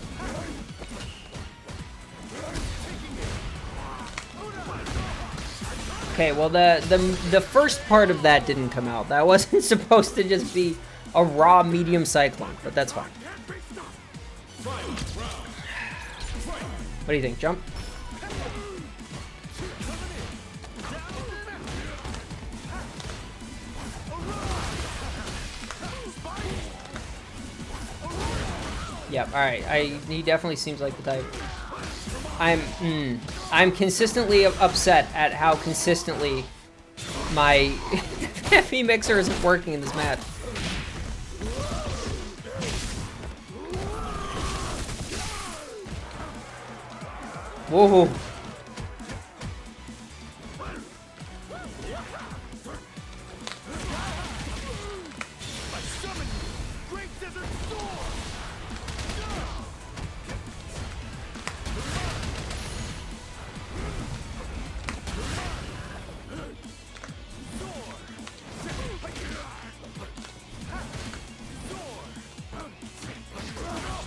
Okay, well the first part of that didn't come out. That wasn't supposed to just be a raw medium cyclone, but that's fine. What do you think? Jump? Yep, alright. He definitely seems like the type. I'm consistently upset at how consistently my Heavy Mixer isn't working in this match. Whoa.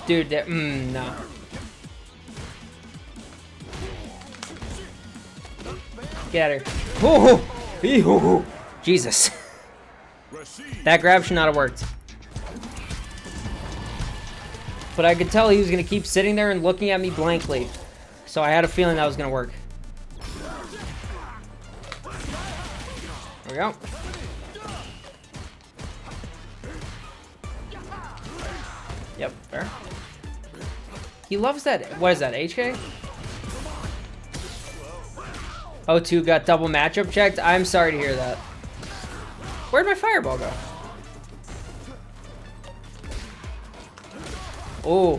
Dude, no. Get out of here. Oh, Jesus. That grab should not have worked. But I could tell he was going to keep sitting there and looking at me blankly. So I had a feeling that was going to work. There we go. Yep, fair. He loves that. What is that, HK? O2 got double matchup checked. I'm sorry to hear that. Where'd my fireball go? Oh.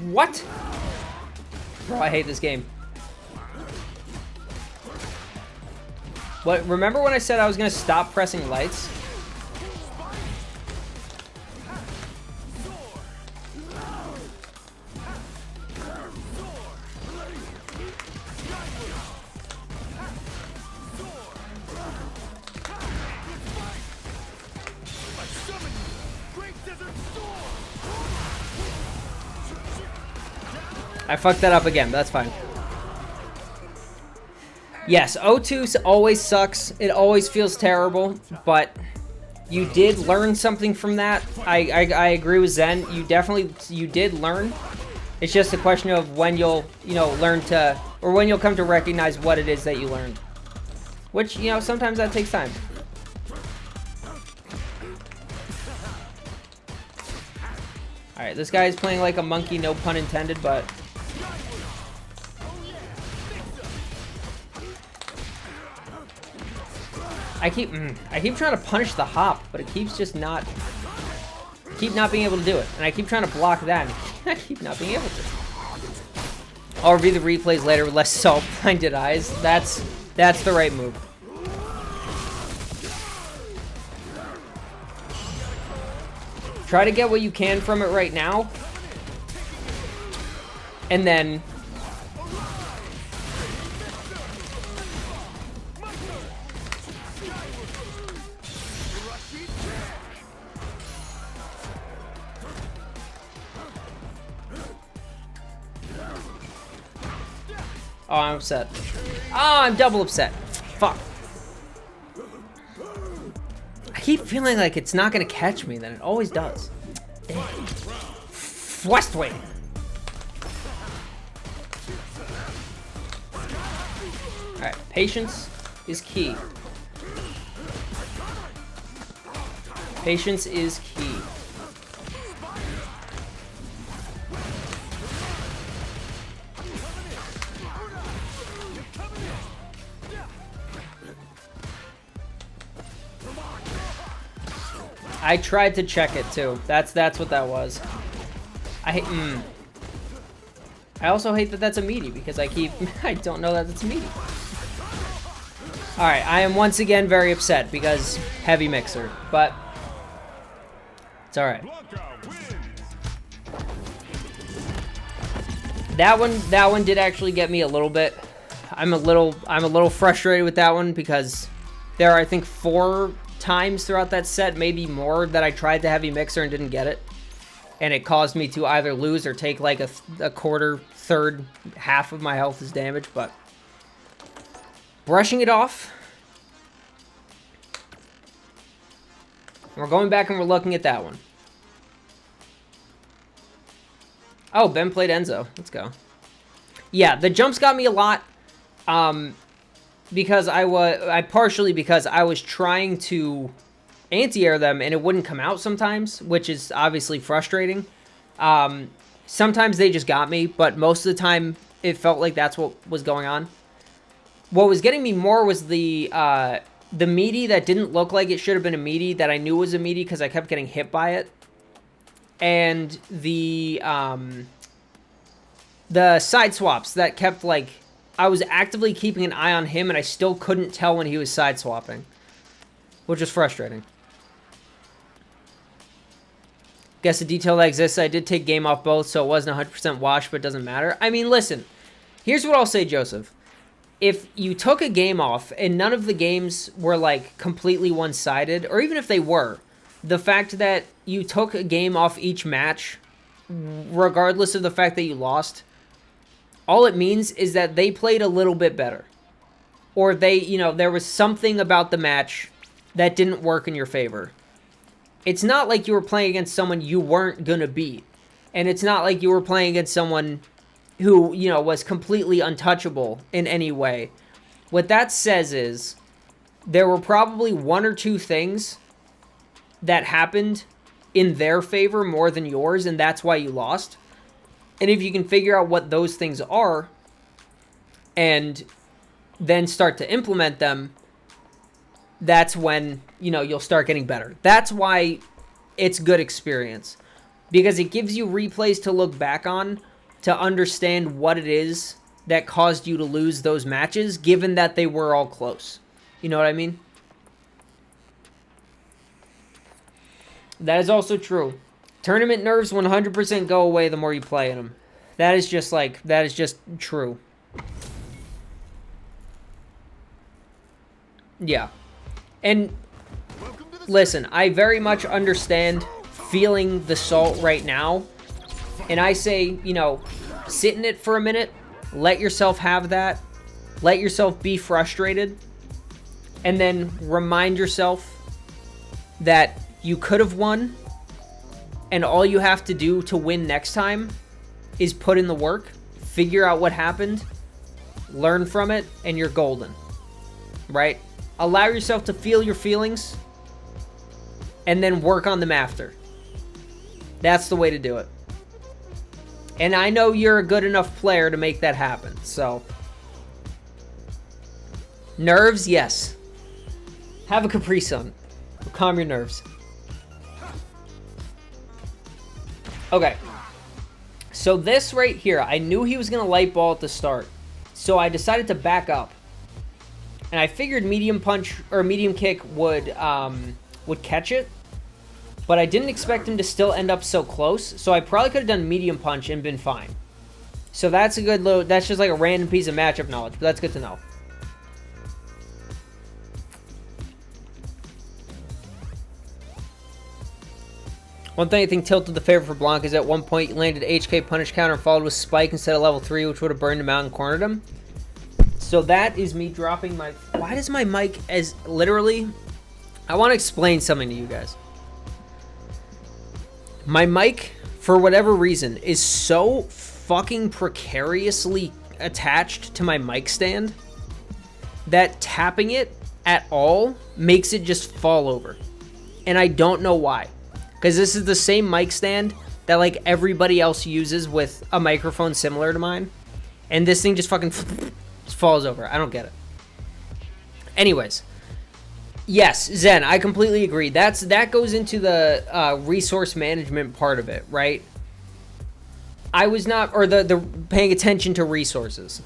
What? Bro, I hate this game. What? Remember when I said I was gonna stop pressing lights? I fucked that up again, but that's fine. Yes, O2 always sucks. It always feels terrible, but you did learn something from that. I agree with Zen. You did learn. It's just a question of when you'll, learn to, or when you'll come to recognize what it is that you learned. Which, sometimes that takes time. Alright, this guy is playing like a monkey, no pun intended, but... I keep trying to punish the hop, but it keeps just not... keep not being able to do it. And I keep trying to block that, and I keep not being able to. I'll review the replays later with less salt-blinded eyes. That's the right move. Try to get what you can from it right now. And then... Oh, I'm upset. Oh, I'm double upset. Fuck. I keep feeling like it's not gonna catch me, then it always does. Westway. Alright, patience is key. Patience is key. I tried to check it too. That's what that was. I hate. I also hate that that's a meaty because I don't know that it's a meaty. All right, I am once again very upset because heavy mixer, but it's all right. That one did actually get me a little bit. I'm a little frustrated with that one because there are, I think, 4 times throughout that set, maybe more, that I tried the heavy mixer and didn't get it. And it caused me to either lose or take like a quarter, third, half of my health as damage, but brushing it off. We're going back and we're looking at that one. Oh, Ben played Enzo. Let's go. Yeah, the jumps got me a lot. Because partially because I was trying to anti-air them and it wouldn't come out sometimes, which is obviously frustrating. Sometimes they just got me, but most of the time it felt like that's what was going on. What was getting me more was the meaty that didn't look like it should have been a meaty that I knew was a meaty because I kept getting hit by it. And the side swaps that kept, like, I was actively keeping an eye on him and I still couldn't tell when he was side swapping, which was frustrating. Guess the detail that exists, I did take game off both, so it wasn't 100% wash, but it doesn't matter. I mean, listen, here's what I'll say, Joseph. If you took a game off and none of the games were, like, completely one-sided, or even if they were, the fact that you took a game off each match, regardless of the fact that you lost, all it means is that they played a little bit better. Or there was something about the match that didn't work in your favor. It's not like you were playing against someone you weren't going to beat. And it's not like you were playing against someone who, was completely untouchable in any way. What that says is there were probably 1 or 2 things that happened in their favor more than yours, and that's why you lost. And if you can figure out what those things are and then start to implement them, that's when, you'll start getting better. That's why it's good experience, because it gives you replays to look back on to understand what it is that caused you to lose those matches, given that they were all close. You know what I mean? That is also true. Tournament nerves 100% go away the more you play in them. That is just true. Yeah. And listen, I very much understand feeling the salt right now. And I say, sit in it for a minute. Let yourself have that. Let yourself be frustrated. And then remind yourself that you could have won. And all you have to do to win next time is put in the work, figure out what happened, learn from it, and you're golden. Right? Allow yourself to feel your feelings and then work on them after. That's the way to do it. And I know you're a good enough player to make that happen, so. Nerves, yes. Have a Capri Sun. Calm your nerves. Okay. So this right here, I knew he was going to light ball at the start. So I decided to back up. And I figured medium punch or medium kick would catch it. But I didn't expect him to still end up so close. So I probably could have done medium punch and been fine. So that's a good little, that's just like a random piece of matchup knowledge, but that's good to know. One thing I think tilted the favor for Blanc is at one point he landed HK punish counter and followed with spike instead of level 3, which would have burned him out and cornered him. So that is me dropping my... Why does my mic as literally... I want to explain something to you guys. My mic, for whatever reason, is so fucking precariously attached to my mic stand that tapping it at all makes it just fall over. And I don't know why. Because this is the same mic stand that like everybody else uses with a microphone similar to mine. And this thing just fucking just falls over. I don't get it. Anyways. Yes, Zen, I completely agree. That goes into the resource management part of it, right? I was not, or the paying attention to resources.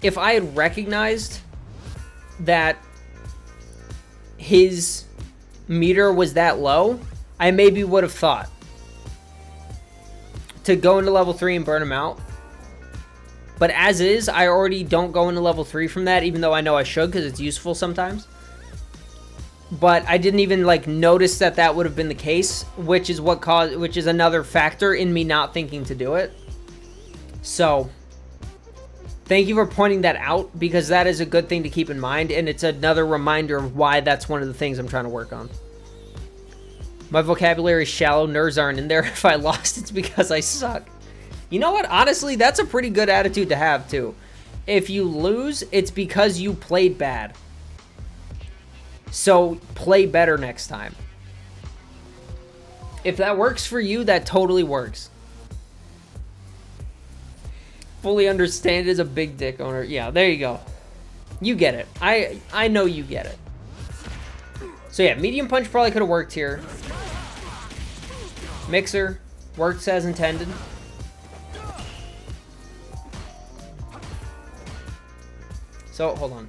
If I had recognized that his meter was that low, I maybe would have thought to go into level 3 and burn him out. But as is, I already don't go into level 3 from that, even though I know I should because it's useful sometimes. But I didn't even like notice that would have been the case, which is another factor in me not thinking to do it. So thank you for pointing that out, because that is a good thing to keep in mind, and it's another reminder of why that's one of the things I'm trying to work on. My vocabulary is shallow, nerds aren't in there. If I lost, it's because I suck. You know what? Honestly, that's a pretty good attitude to have, too. If you lose, it's because you played bad. So, play better next time. If that works for you, that totally works. Fully understand as a big dick owner. Yeah, there you go. You get it. I know you get it. So yeah, medium punch probably could have worked here. Mixer works as intended. So, hold on.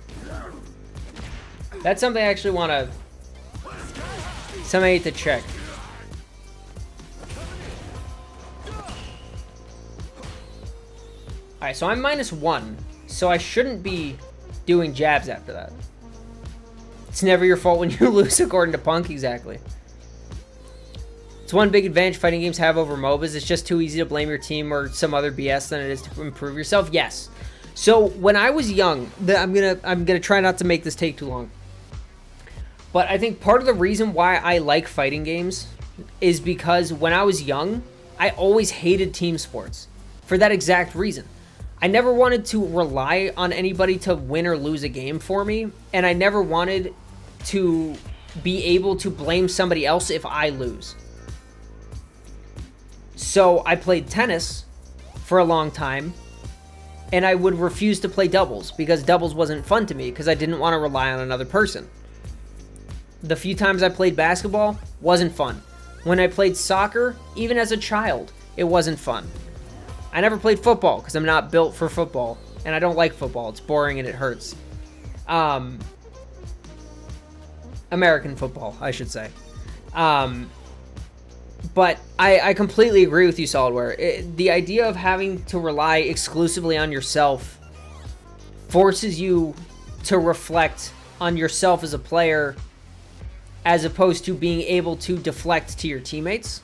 That's something I actually want to... something I need to check. Alright, so I'm -1. So I shouldn't be doing jabs after that. It's never your fault when you lose, according to Punk, exactly. It's one big advantage fighting games have over MOBAs. It's just too easy to blame your team or some other BS than it is to improve yourself. Yes. So when I was young, I'm gonna try not to make this take too long. But I think part of the reason why I like fighting games is because when I was young, I always hated team sports for that exact reason. I never wanted to rely on anybody to win or lose a game for me, and I never wanted to be able to blame somebody else if I lose. So I played tennis for a long time, and I would refuse to play doubles because doubles wasn't fun to me because I didn't want to rely on another person. The few times I played basketball, wasn't fun. When I played soccer, even as a child, it wasn't fun. I never played football because I'm not built for football, and I don't like football. It's boring and it hurts. American football, I should say. But I completely agree with you, Solidware. The idea of having to rely exclusively on yourself forces you to reflect on yourself as a player, as opposed to being able to deflect to your teammates.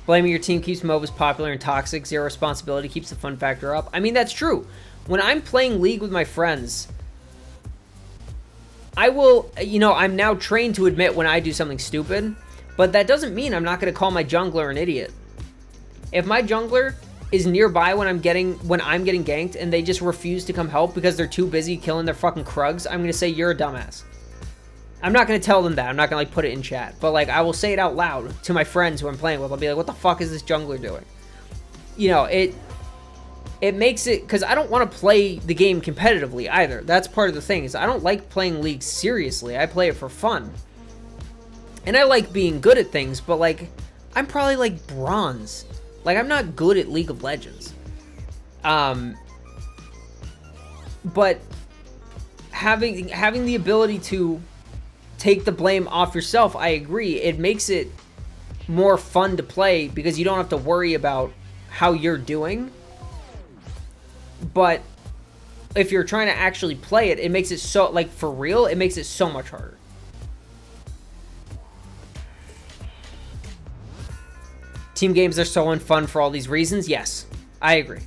Blaming your team keeps MOBAs popular and toxic. Zero responsibility keeps the fun factor up. I mean, that's true. When I'm playing League with my friends, I will, I'm now trained to admit when I do something stupid, but that doesn't mean I'm not going to call my jungler an idiot. If my jungler is nearby when I'm getting ganked and they just refuse to come help because they're too busy killing their fucking Krugs, I'm going to say, you're a dumbass. I'm not going to tell them that. I'm not going to put it in chat, but I will say it out loud to my friends who I'm playing with. I'll be like, what the fuck is this jungler doing? It makes it, because I don't want to play the game competitively either. That's part of the thing, is I don't like playing League seriously. I play it for fun. And I like being good at things, but I'm probably bronze. I'm not good at League of Legends. But having the ability to take the blame off yourself, I agree. It makes it more fun to play because you don't have to worry about how you're doing. But if you're trying to actually play it, it makes it so, for real, it makes it so much harder. Team games are so unfun for all these reasons. Yes, I agree.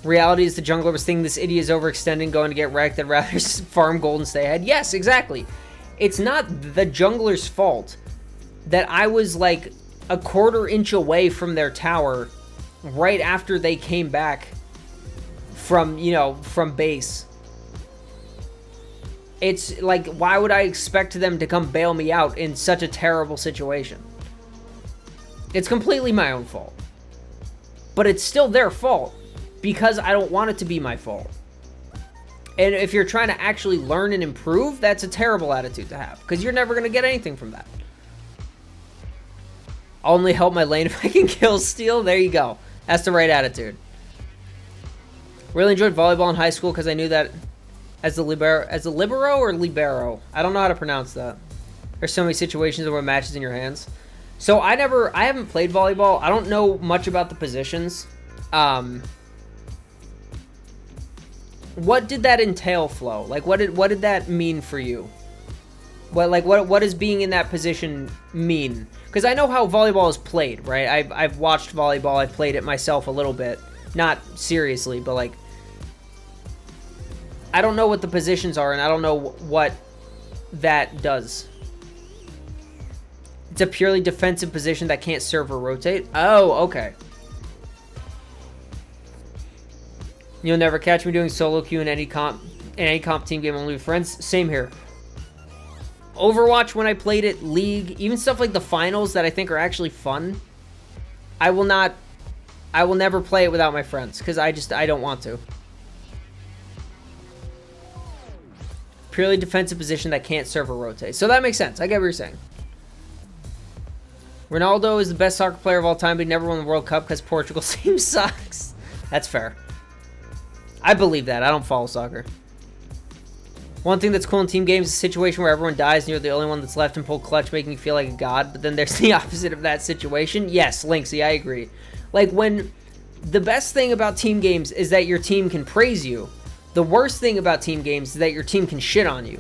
Reality is the jungler was thinking this idiot is overextending, going to get wrecked. I'd rather farm gold and stay ahead. Yes, exactly. It's not the jungler's fault that I was a quarter inch away from their tower right after they came back from base. It's why would I expect them to come bail me out in such a terrible situation? It's completely my own fault. But it's still their fault because I don't want it to be my fault. And if you're trying to actually learn and improve, that's a terrible attitude to have, because you're never going to get anything from that. I'll only help my lane if I can kill steal. There you go. That's the right attitude. Really enjoyed volleyball in high school because I knew that as a libero or libero. I don't know how to pronounce that. There's so many situations where matches in your hands. So I haven't played volleyball. I don't know much about the positions. What did that entail, Flo? Like, what did that mean for you? What does being in that position mean? Because I know how volleyball is played, right? I've watched volleyball. I've played it myself a little bit, not seriously, but like, I don't know what the positions are, and I don't know what that does. It's a purely defensive position that can't serve or rotate. Oh, okay. You'll never catch me doing solo queue in any comp team game only with friends. Same here. Overwatch, when I played it, League, even stuff like the finals that I think are actually fun, I will never play it without my friends because I don't want to. Purely defensive position that can't serve or rotate. So that makes sense. I get what you're saying. Ronaldo is the best soccer player of all time, but he never won the World Cup because Portugal's team sucks. That's fair. I believe that. I don't follow soccer. One thing that's cool in team games is a situation where everyone dies and you're the only one that's left and pull clutch, making you feel like a god. But then there's the opposite of that situation. Yes, Linksy, I agree. Like, when the best thing about team games is that your team can praise you, the worst thing about team games is that your team can shit on you.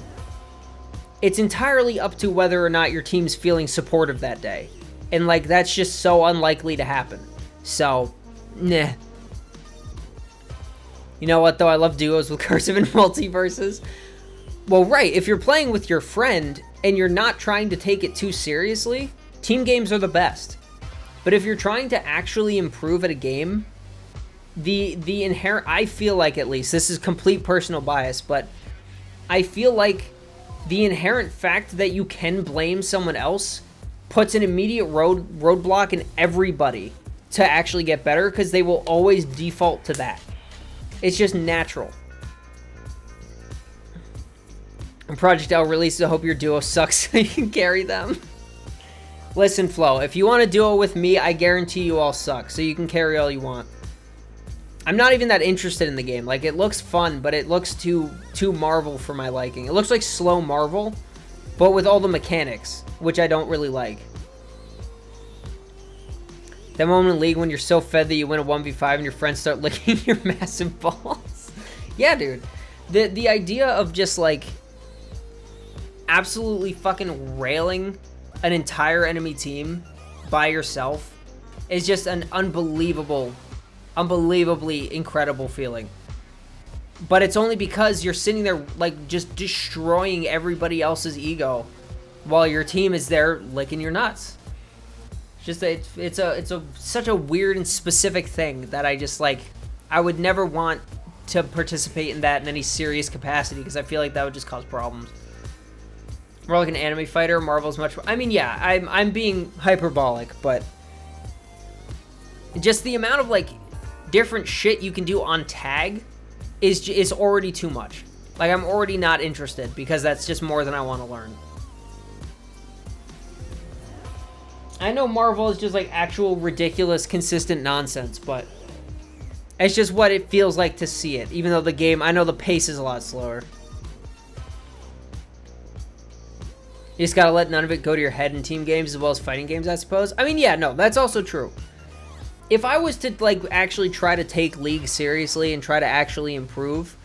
It's entirely up to whether or not your team's feeling supportive that day. And, like, that's just so unlikely to happen. So, nah. You know what, though? I love duos with cursive and multiverses. Well, right. If you're playing with your friend and you're not trying to take it too seriously, team games are the best. But if you're trying to actually improve at a game, the inherent... I feel like, at least, this is complete personal bias, but I feel like the inherent fact that you can blame someone else puts an immediate roadblock in everybody to actually get better, because they will always default to that. It's just natural. And Project L releases, I hope your duo sucks so you can carry them. Listen, Flo, if you want a duo with me, I guarantee you all suck, so you can carry all you want. I'm not even that interested in the game. Like, it looks fun, but it looks too Marvel for my liking. It looks like slow Marvel, but with all the mechanics, which I don't really like. That moment in League when you're so fed that you win a 1v5 and your friends start licking your massive balls. Yeah, dude. The idea of just, like, absolutely fucking railing an entire enemy team by yourself is just an unbelievably incredible feeling. But it's only because you're sitting there, like, just destroying everybody else's ego while your team is there licking your nuts. Just it's such a weird and specific thing that I just, like, I would never want to participate in that in any serious capacity, because I feel like that would just cause problems. More like an anime fighter. Marvel's much. I mean, yeah, I'm being hyperbolic, but just the amount of, like, different shit you can do on tag is already too much. Like, I'm already not interested because that's just more than I want to learn. I know Marvel is just, like, actual ridiculous, consistent nonsense, but it's just what it feels like to see it. Even though the game, I know the pace is a lot slower. You just gotta let none of it go to your head in team games as well as fighting games, I suppose. I mean, yeah, no, that's also true. If I was to, like, actually try to take League seriously and try to actually improve,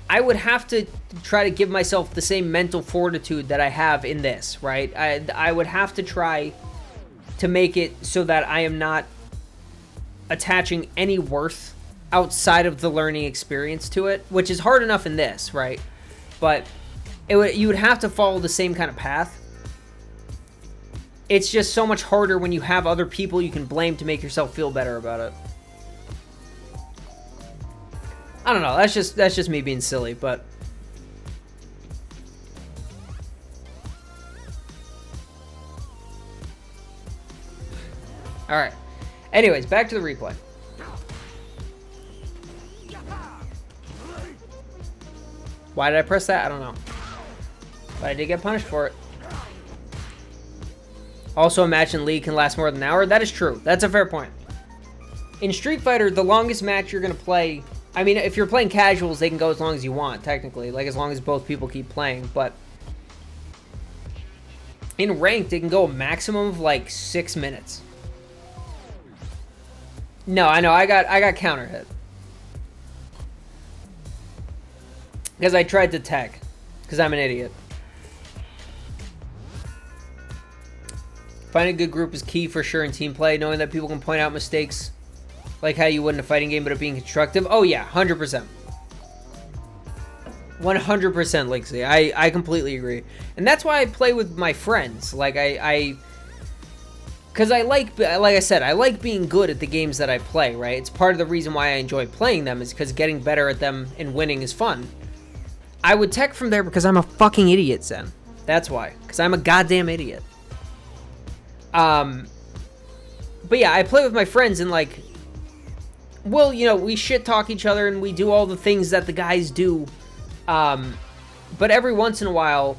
I would have to try to give myself the same mental fortitude that I have in this, right? I would have to try to make it so that I am not attaching any worth outside of the learning experience to it, which is hard enough in this, right? But you would have to follow the same kind of path. It's just so much harder when you have other people you can blame to make yourself feel better about it. I don't know. That's just me being silly, but all right. Anyways, back to the replay. Why did I press that? I don't know. But I did get punished for it. Also, a match in League can last more than an hour. That is true. That's a fair point. In Street Fighter, the longest match you're going to play... I mean, if you're playing casuals, they can go as long as you want, technically. Like, as long as both people keep playing. But in Ranked, it can go a maximum of, like, 6 minutes. No, I know. I got counter hit. Because I tried to tech. Because I'm an idiot. Finding a good group is key for sure in team play. Knowing that people can point out mistakes like how you would in a fighting game, but it being constructive. Oh, yeah. 100%. 100%, Lixie. I completely agree. And that's why I play with my friends. Like, because like I said, I like being good at the games that I play, right? It's part of the reason why I enjoy playing them is because getting better at them and winning is fun. I would tech from there because I'm a fucking idiot, Zen. That's why. Because I'm a goddamn idiot. But yeah, I play with my friends and like, well, you know, we shit talk each other and we do all the things that the guys do. But every once in a while,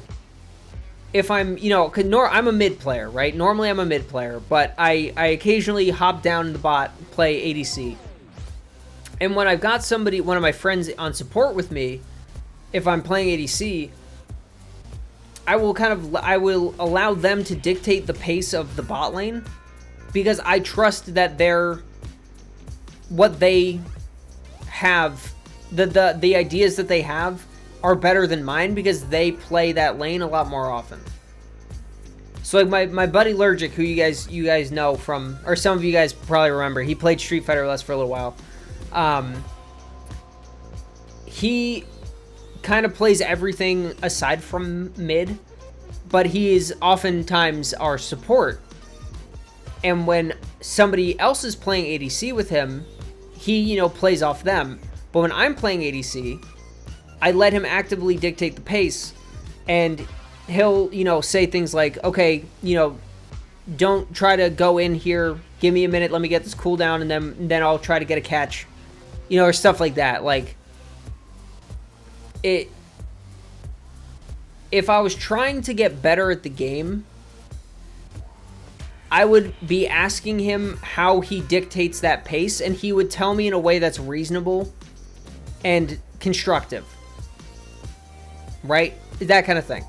if I'm, you know, I'm a mid player, right? Normally I'm a mid player, but I occasionally hop down in the bot, play ADC. And when I've got somebody, one of my friends on support with me, if I'm playing ADC, I will allow them to dictate the pace of the bot lane because I trust that what they have, the ideas that they have are better than mine because they play that lane a lot more often. So like my buddy Lurgic, who you guys know from, or some of you guys probably remember, he played Street Fighter with us for a little while. He kind of plays everything aside from mid, but he is oftentimes our support. And when somebody else is playing ADC with him, he, you know, plays off them. But when I'm playing ADC, I let him actively dictate the pace, and he'll, you know, say things like, okay, you know, don't try to go in here, give me a minute, let me get this cooldown, and then I'll try to get a catch, you know, or stuff like that. Like, if I was trying to get better at the game, I would be asking him how he dictates that pace, and he would tell me in a way that's reasonable and constructive. Right? That kind of thing.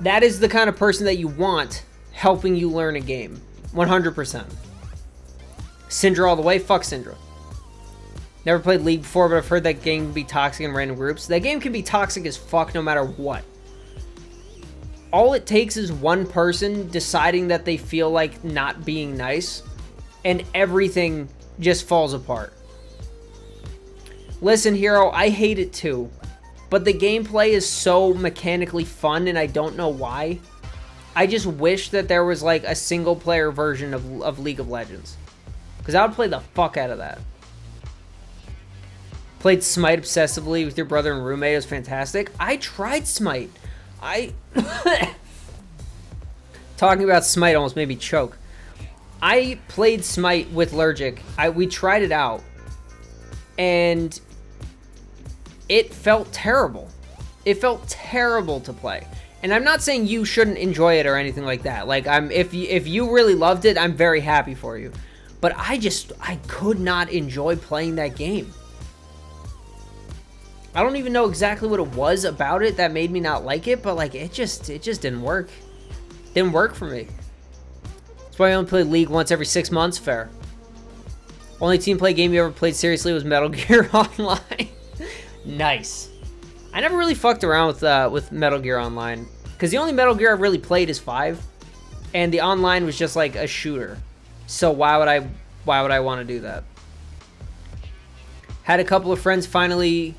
That is the kind of person that you want helping you learn a game. 100%. Syndra all the way? Fuck Syndra. Never played League before, but I've heard that game can be toxic in random groups. That game can be toxic as fuck no matter what. All it takes is one person deciding that they feel like not being nice, and everything just falls apart. Listen, Hero, I hate it too, but the gameplay is so mechanically fun, and I don't know why. I just wish that there was like a single-player version of League of Legends, because I would play the fuck out of that. Played Smite obsessively with your brother and roommate. It was fantastic. I tried Smite. Talking about Smite almost made me choke. I played Smite with Lurgic. We tried it out, and it felt terrible. It felt terrible to play. And I'm not saying you shouldn't enjoy it or anything like that. Like, if you really loved it, I'm very happy for you. But I could not enjoy playing that game. I don't even know exactly what it was about it that made me not like it, but like it just didn't work. Didn't work for me. That's why I only played League once every 6 months. Fair. Only team play game you ever played seriously was Metal Gear Online. Nice. I never really fucked around with Metal Gear Online, because the only Metal Gear I've really played is 5, and the online was just like a shooter. So why would I want to do that? Had a couple of friends finally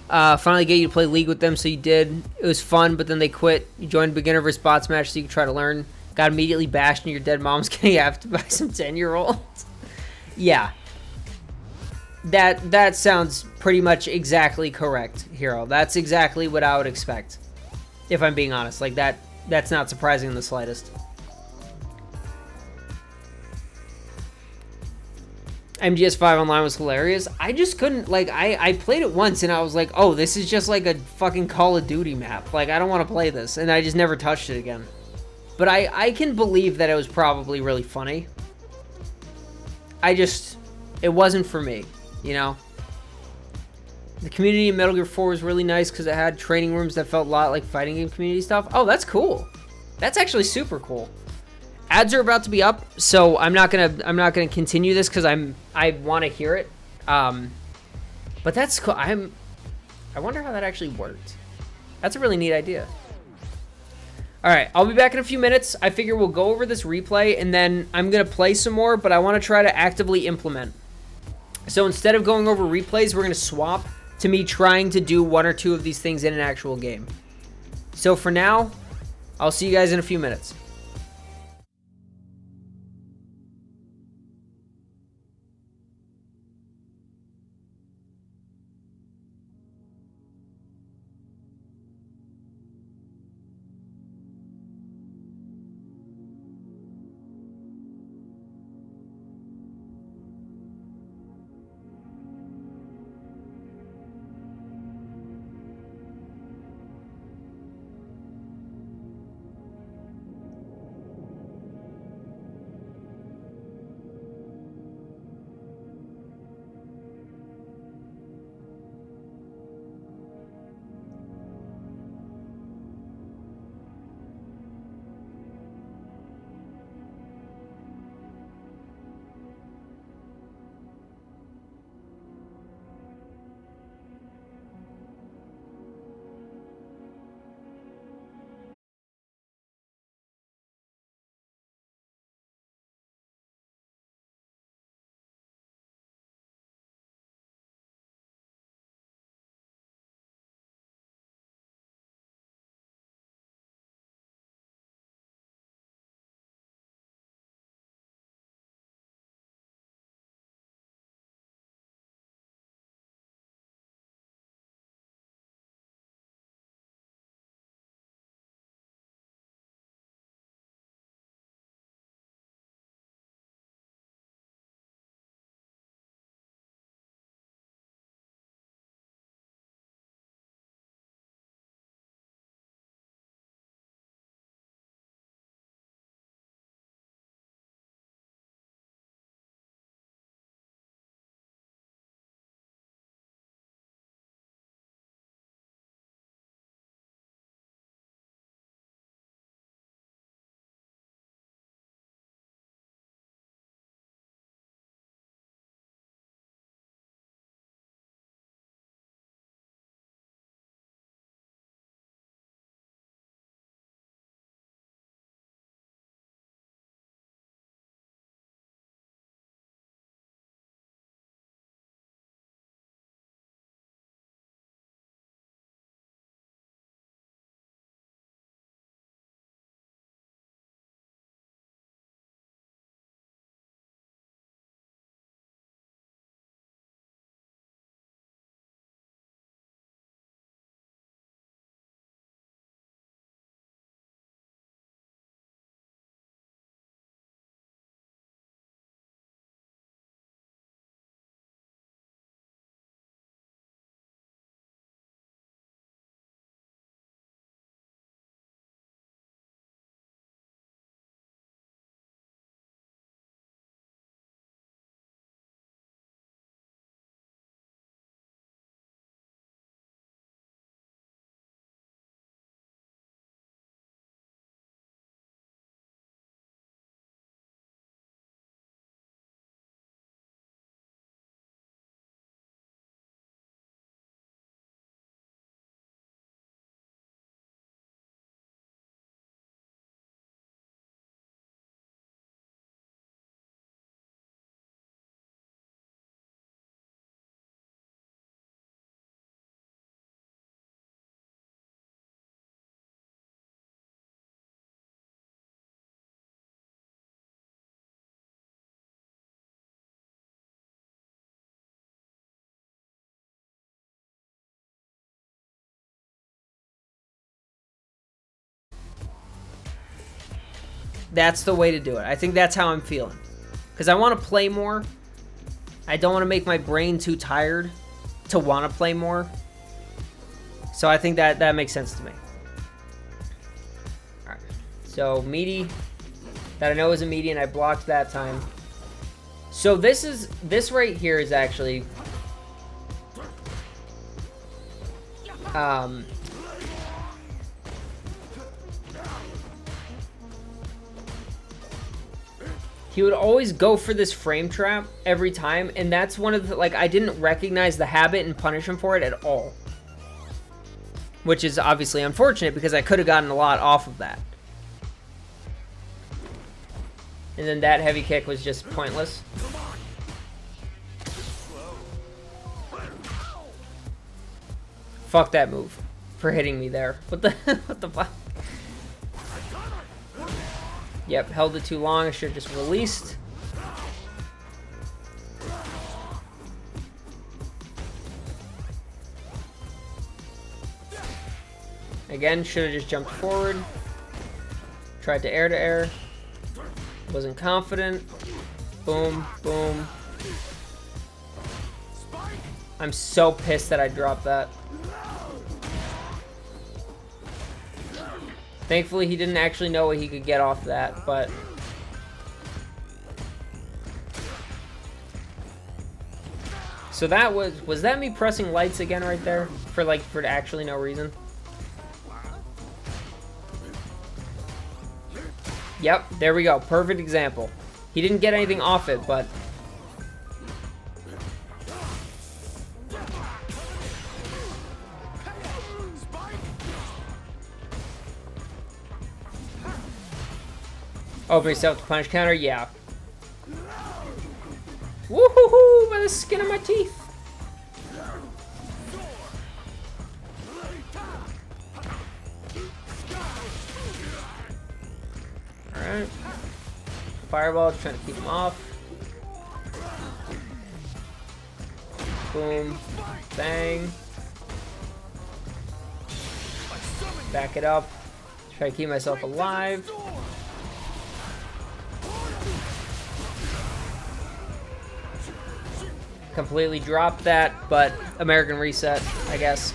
get you to play League with them, so you did. It was fun, but then they quit. You joined beginner versus bots match so you could try to learn. Got immediately bashed and your dead mom's getting after by some 10-year-olds. Yeah. That sounds pretty much exactly correct, Hero. That's exactly what I would expect, if I'm being honest. Like, that's not surprising in the slightest. MGS5 Online was hilarious. I just couldn't, like, I played it once and I was like, oh, this is just like a fucking Call of Duty map. Like, I don't want to play this. And I just never touched it again. But I can believe that it was probably really funny. It wasn't for me, you know? The community in Metal Gear 4 was really nice because it had training rooms that felt a lot like fighting game community stuff. Oh, that's cool. That's actually super cool. Ads are about to be up, so I'm not gonna continue this because I want to hear it. But that's cool. I wonder how that actually worked. That's a really neat idea. All right, I'll be back in a few minutes. I figure we'll go over this replay and then I'm gonna play some more, but I want to try to actively implement. So instead of going over replays, we're gonna swap to me trying to do one or two of these things in an actual game. So for now, I'll see you guys in a few minutes. That's the way to do it. I think that's how I'm feeling. Because I want to play more. I don't want to make my brain too tired to want to play more. So I think that makes sense to me. All right. So meaty, that I know is a meaty, and I blocked that time. So this right here is actually he would always go for this frame trap every time, and that's one of the, like, I didn't recognize the habit and punish him for it at all. Which is obviously unfortunate because I could have gotten a lot off of that. And then that heavy kick was just pointless. Fuck that move for hitting me there. What the what the fuck? Yep, held it too long. I should have just released. Again, should have just jumped forward. Tried to air. Wasn't confident. Boom, boom. I'm so pissed that I dropped that. Thankfully, he didn't actually know what he could get off that, but... So that was that me pressing lights again right there? For actually no reason? Yep, there we go. Perfect example. He didn't get anything off it, but... Open yourself to punish counter, yeah. Woohoo! By the skin of my teeth. Alright. Fireball, trying to keep him off. Boom. Bang. Back it up. Try to keep myself alive. Completely dropped that, but American reset, I guess.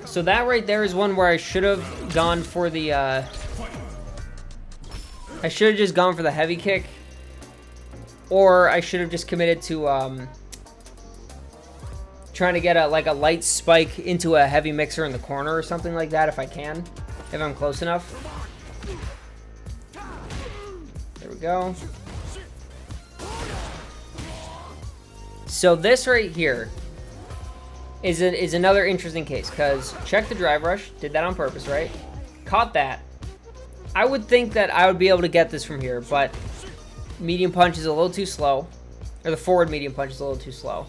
So that right there is one where I should have gone for the, I should have just gone for the heavy kick. Or I should have just committed to, trying to get a light spike into a heavy mixer in the corner or something like that if I can. If I'm close enough. There we go. So this right here is another interesting case, because check the drive rush, did that on purpose, right? Caught that. I would think that I would be able to get this from here, but medium punch is a little too slow, or the forward medium punch is a little too slow.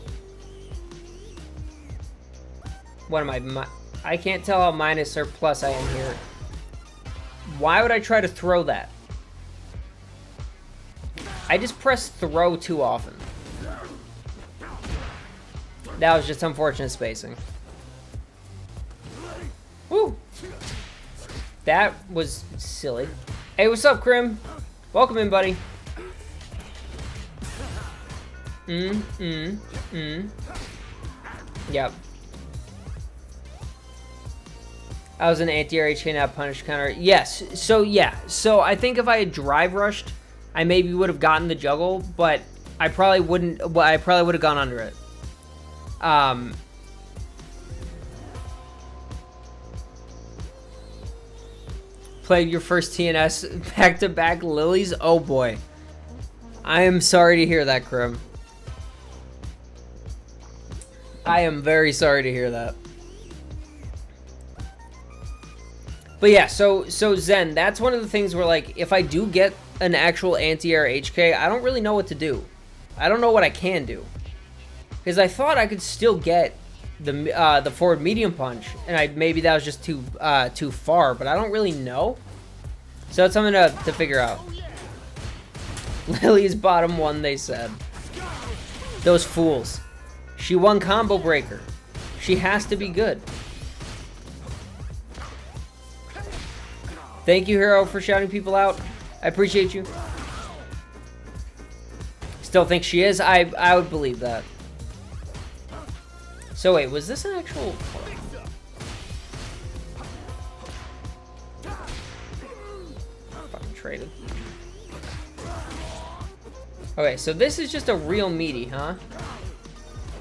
What am I? I can't tell how minus or plus I am here. Why would I try to throw that? I just press throw too often. That was just unfortunate spacing. Woo! That was silly. Hey, what's up, Krim? Welcome in, buddy. Yep. I was an anti-air HK, not punish counter. Yes, so yeah. So I think if I had drive rushed, I maybe would have gotten the juggle, but I probably wouldn't. Well, I probably would have gone under it. Played your first TNS back-to-back lilies? Oh boy. I am sorry to hear that, Krim. I am very sorry to hear that. But yeah, so Zen, that's one of the things where, like, if I do get an actual anti-air HK, I don't really know what to do. I don't know what I can do. Because I thought I could still get the forward medium punch, and maybe that was just too far, but I don't really know. So that's something to figure out. Lily's bottom one, they said. Those fools. She won Combo Breaker. She has to be good. Thank you, Hero, for shouting people out. I appreciate you. Still think she is? I would believe that. So wait, was this an actual... Fucking traded. Okay, so this is just a real meaty, huh?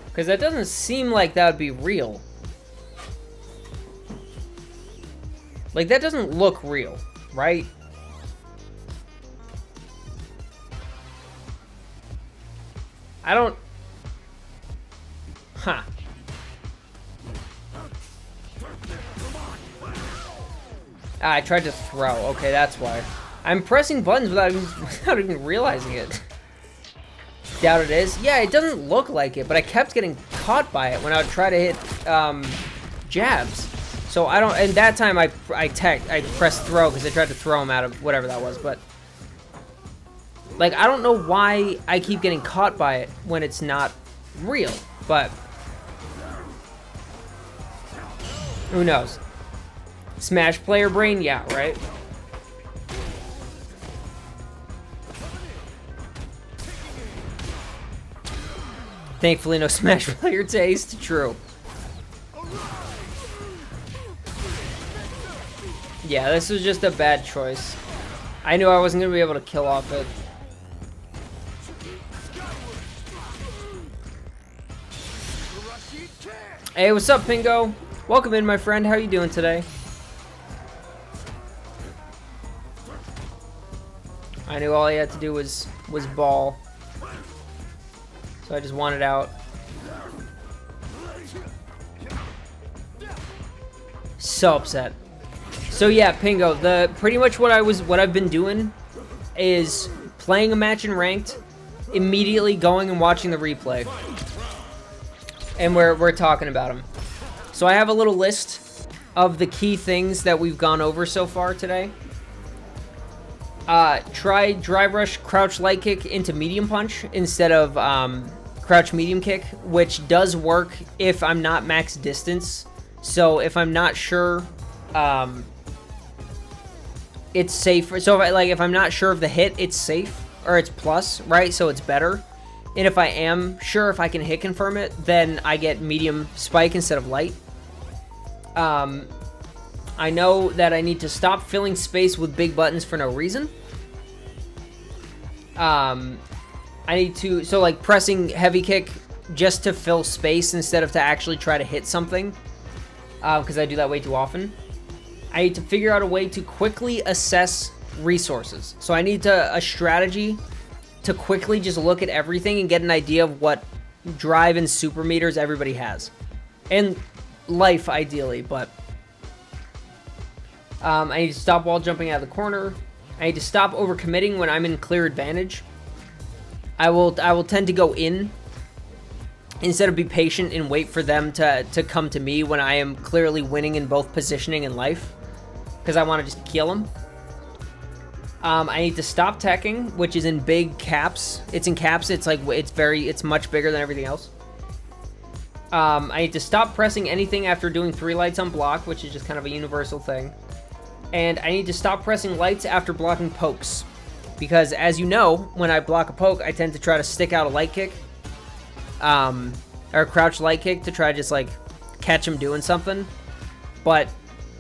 Because that doesn't seem like that would be real. Like, that doesn't look real, right? I don't... Huh. Ah, I tried to throw. Okay, that's why. I'm pressing buttons without even realizing it. Doubt it is. Yeah, it doesn't look like it, but I kept getting caught by it when I would try to hit jabs. So I don't. And that time I pressed throw because I tried to throw him out of whatever that was. But like, I don't know why I keep getting caught by it when it's not real. But who knows? Smash player brain, yeah, right. Thankfully, no Smash player taste. True. Yeah, this was just a bad choice. I knew I wasn't going to be able to kill off it. Hey, what's up, Pingo? Welcome in, my friend. How are you doing today? I knew all he had to do was ball. So I just wanted out. So upset. So yeah, Pingo, pretty much what I've been doing is playing a match in ranked, immediately going and watching the replay. And we're talking about them. So I have a little list of the key things that we've gone over so far today. Try drive rush, crouch light kick into medium punch instead of crouch medium kick, which does work if I'm not max distance. So if I'm not sure, it's safe. So if I'm not sure of the hit, it's safe or it's plus, right? So it's better. And if I am sure if I can hit confirm it, then I get medium spike instead of light. I know that I need to stop filling space with big buttons for no reason. I need to, so like pressing heavy kick just to fill space instead of to actually try to hit something. Because I do that way too often. I need to figure out a way to quickly assess resources. So I need a strategy to quickly just look at everything and get an idea of what drive and super meters everybody has. And life, ideally, but... I need to stop wall jumping out of the corner. I need to stop overcommitting when I'm in clear advantage. I will tend to go in instead of be patient and wait for them to come to me when I am clearly winning in both positioning and life. Because I want to just kill them. I need to stop teching, which is in big caps. It's in caps. It's like it's much bigger than everything else. I need to stop pressing anything after doing 3 lights on block, which is just kind of a universal thing. And I need to stop pressing lights after blocking pokes. Because as you know, when I block a poke, I tend to try to stick out a light kick. Or a crouch light kick to try to just like catch him doing something. But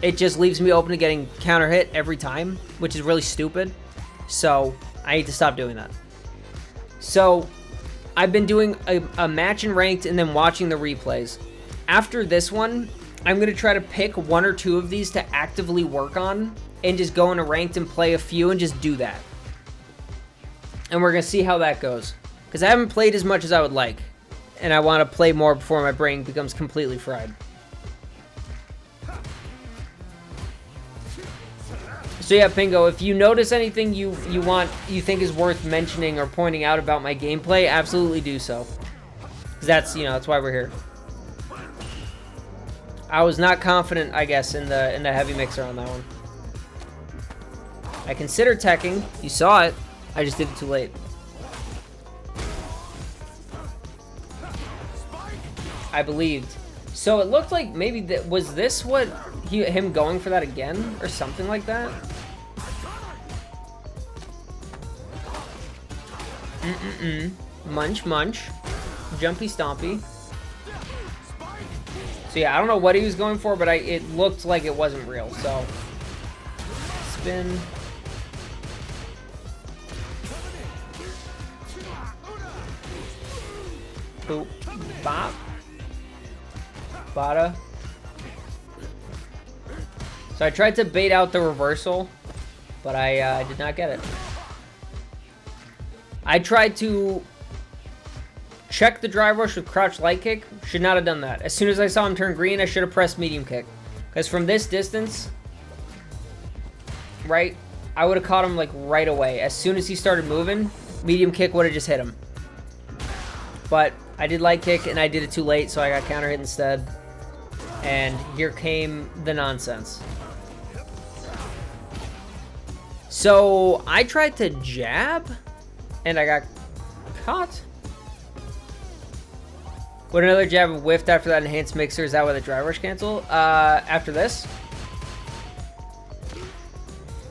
it just leaves me open to getting counter hit every time, which is really stupid. So I need to stop doing that. So I've been doing a match in ranked and then watching the replays. After this one, I'm going to try to pick 1 or 2 of these to actively work on and just go into ranked and play a few and just do that. And we're going to see how that goes. Because I haven't played as much as I would like. And I want to play more before my brain becomes completely fried. So yeah, Pingo, if you notice anything you think is worth mentioning or pointing out about my gameplay, absolutely do so. Because that's why we're here. I was not confident, I guess, in the heavy mixer on that one. I considered teching. You saw it. I just did it too late. I believed. So it looked like maybe was this what him going for that again or something like that? Munch, munch. Jumpy stompy. So yeah, I don't know what he was going for, but it looked like it wasn't real, so. Spin. Boop. Bop. Bada. So I tried to bait out the reversal, but I did not get it. I tried to check the drive rush with crouch light kick. Should not have done that. As soon as I saw him turn green, I should have pressed medium kick. Because from this distance, right, I would have caught him like right away. As soon as he started moving, medium kick would have just hit him. But I did light kick and I did it too late, so I got counter hit instead. And here came the nonsense. So I tried to jab and I got caught. Would another jab have whiffed after that enhanced mixer? Is that why the drive rush cancel? After this?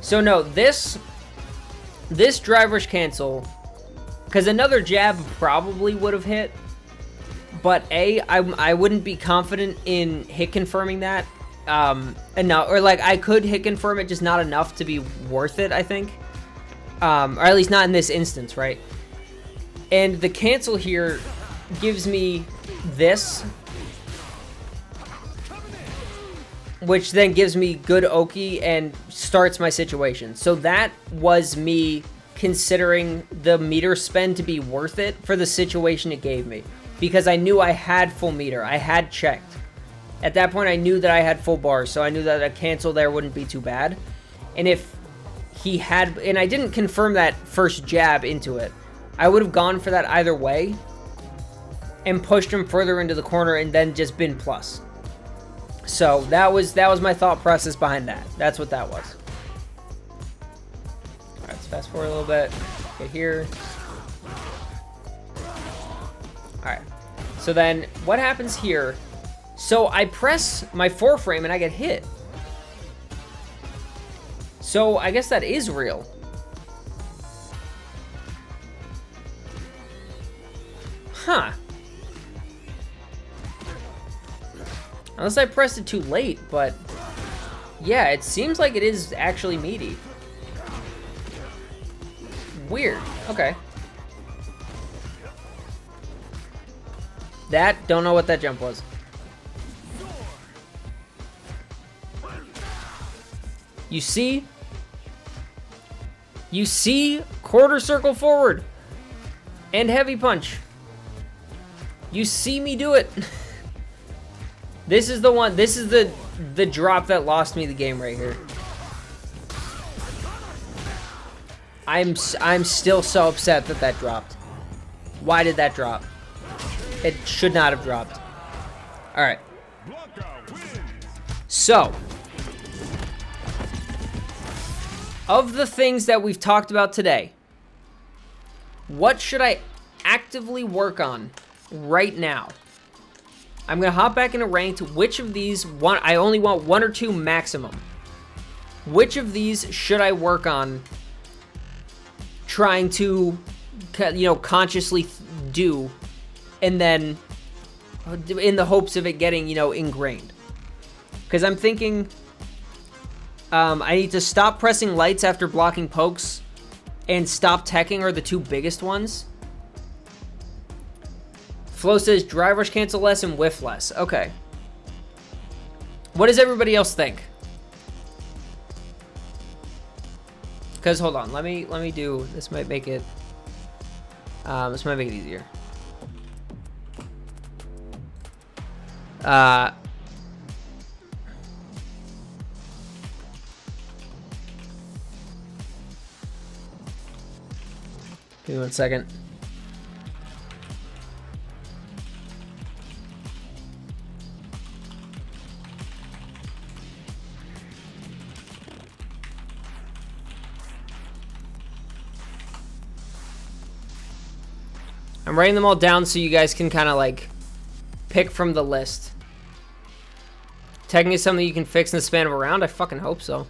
So no, this drive rush cancel, because another jab probably would have hit, but I wouldn't be confident in hit confirming that enough, or like I could hit confirm it, just not enough to be worth it, I think. Or at least not in this instance, right? And the cancel here gives me this, which then gives me good Oki and starts my situation. So that was me considering the meter spend to be worth it for the situation it gave me. Because I knew I had full meter. I had checked. At that point, I knew that I had full bars, so I knew that a cancel there wouldn't be too bad. And if he had... And I didn't confirm that first jab into it. I would have gone for that either way and pushed him further into the corner and then just been plus. So that was my thought process behind that. That's what that was. All right, let's fast forward a little bit. Get here. All right. So then what happens here? So I press my foreframe and I get hit. So I guess that is real. Huh. Unless I pressed it too late, but yeah, it seems like it is actually meaty. Weird. Okay. Don't know what that jump was. You see? You see? Quarter circle forward. And heavy punch. You see me do it. This is the one. This is the drop that lost me the game right here. I'm still so upset that dropped. Why did that drop? It should not have dropped. All right. So, of the things that we've talked about today, what should I actively work on right now? I'm going to hop back into ranked. Which of these, I only want 1 or 2 maximum. Which of these should I work on trying to, consciously do, and then in the hopes of it getting, ingrained? Because I'm thinking I need to stop pressing lights after blocking pokes and stop teching are the 2 biggest ones. Flo says drive rush cancel less and whiff less. Okay. What does everybody else think? Because hold on, let me do this. Might make it easier. Give me 1 second. I'm writing them all down so you guys can kind of like pick from the list. Tagging is something you can fix in the span of a round? I fucking hope so.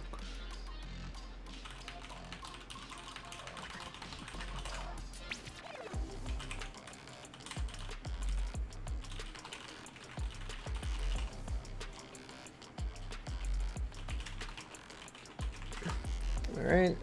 All right.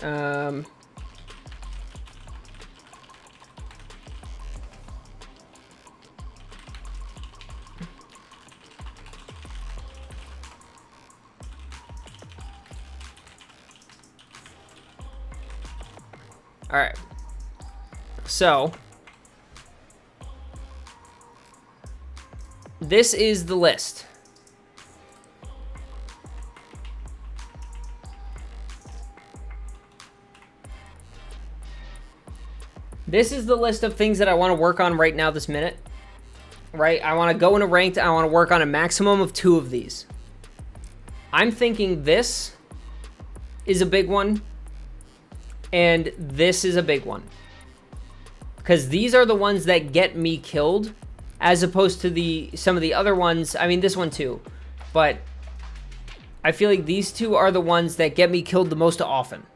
All right. So this is the list. This is the list of things that I want to work on right now this minute. Right? I want to go into ranked. I want to work on a maximum of 2 of these. I'm thinking this is a big one. And this is a big one. Because these are the ones that get me killed. As opposed to some of the other ones. I mean, this one too. But I feel like these 2 are the ones that get me killed the most often.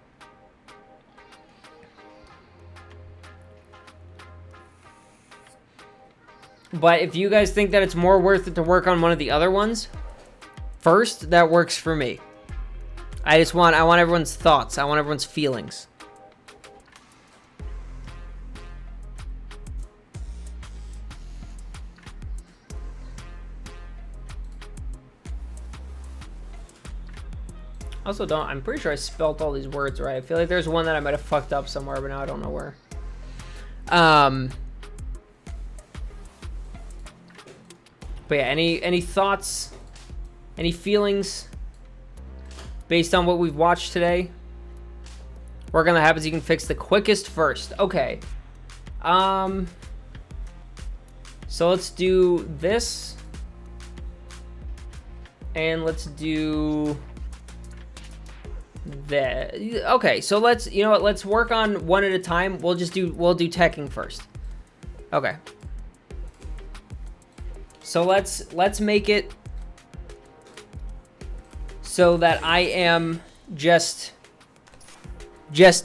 But if you guys think that it's more worth it to work on one of the other ones first, that works for me. I want everyone's thoughts. I want everyone's feelings. Also, I'm pretty sure I spelt all these words right. I feel like there's one that I might have fucked up somewhere, but now I don't know where. But yeah, any thoughts, any feelings based on what we've watched today? Work on the habits you can fix the quickest first. Okay. So let's do this. And let's do that. Okay, so let's, you know what, let's work on one at a time. We'll do teching first. Okay. So let's make it so that I am just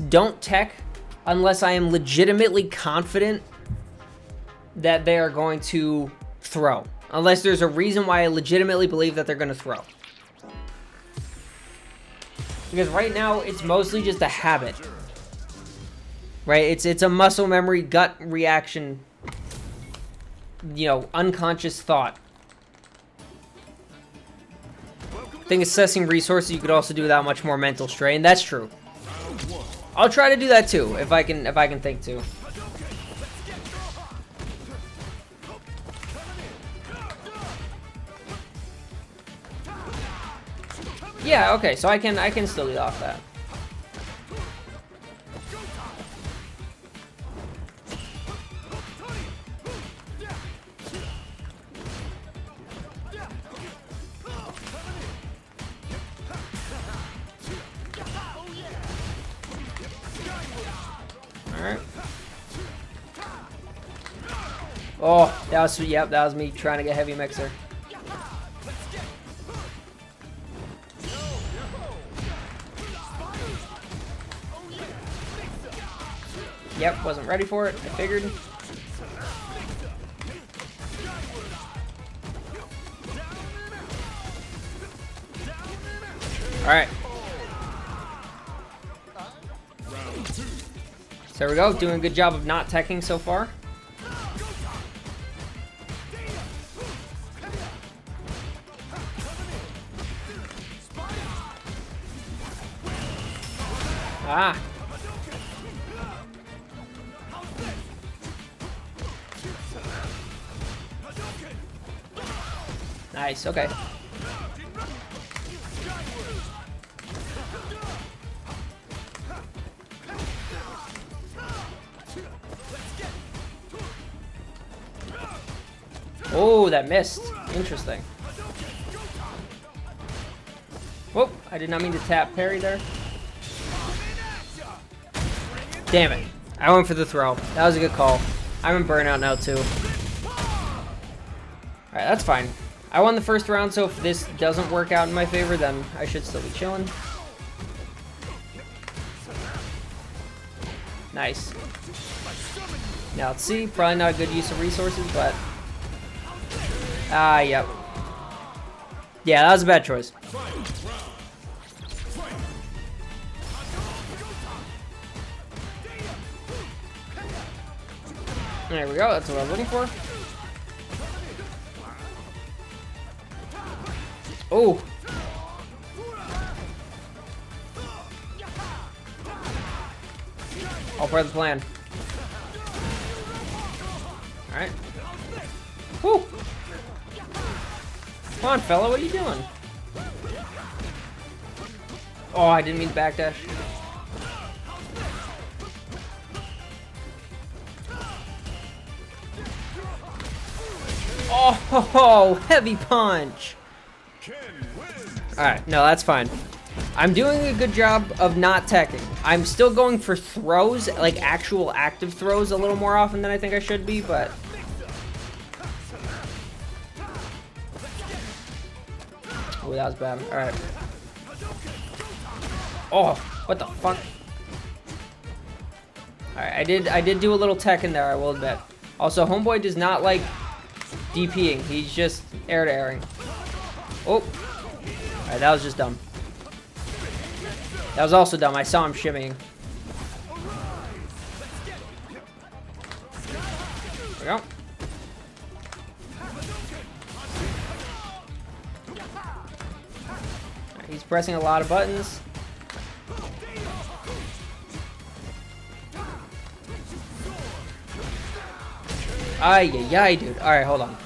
don't tech unless I am legitimately confident that they are going to throw. Unless there's a reason why I legitimately believe that they're going to throw. Because right now it's mostly just a habit. Right? It's a muscle memory, gut reaction, you know, unconscious thought. I think assessing resources you could also do without much more mental strain. That's true. I'll try to do that too if I can think to. Yeah, okay, so I can still get off that. Alright. Oh, that was me trying to get heavy mixer. Yep, wasn't ready for it. I figured. Alright. So there we go. Doing a good job of not teching so far. Ah. Nice, okay. Oh, that missed. Interesting. Whoop, I did not mean to tap parry there. Damn it. I went for the throw. That was a good call. I'm in burnout now, too. Alright, that's fine. I won the first round, so if this doesn't work out in my favor, then I should still be chilling. Nice. Now, let's see. Probably not a good use of resources, but... yep. Yeah, that was a bad choice. There we go. That's what I was looking for. Oh. All part of the plan. Alright. Woo! Come on, fella. What are you doing? Oh, I didn't mean to backdash. Oh, heavy punch. Alright, no, that's fine. I'm doing a good job of not teching. I'm still going for throws, like actual active throws, a little more often than I think I should be, but... Oh, that was bad. Alright. Oh, what the fuck? Alright, I did do a little tech in there, I will admit. Also, Homeboy does not like DPing. He's just air to airing. Oh. Alright, that was just dumb. That was also dumb. I saw him shimmying. There we go. Right, he's pressing a lot of buttons. Ay, dude. Alright, hold on.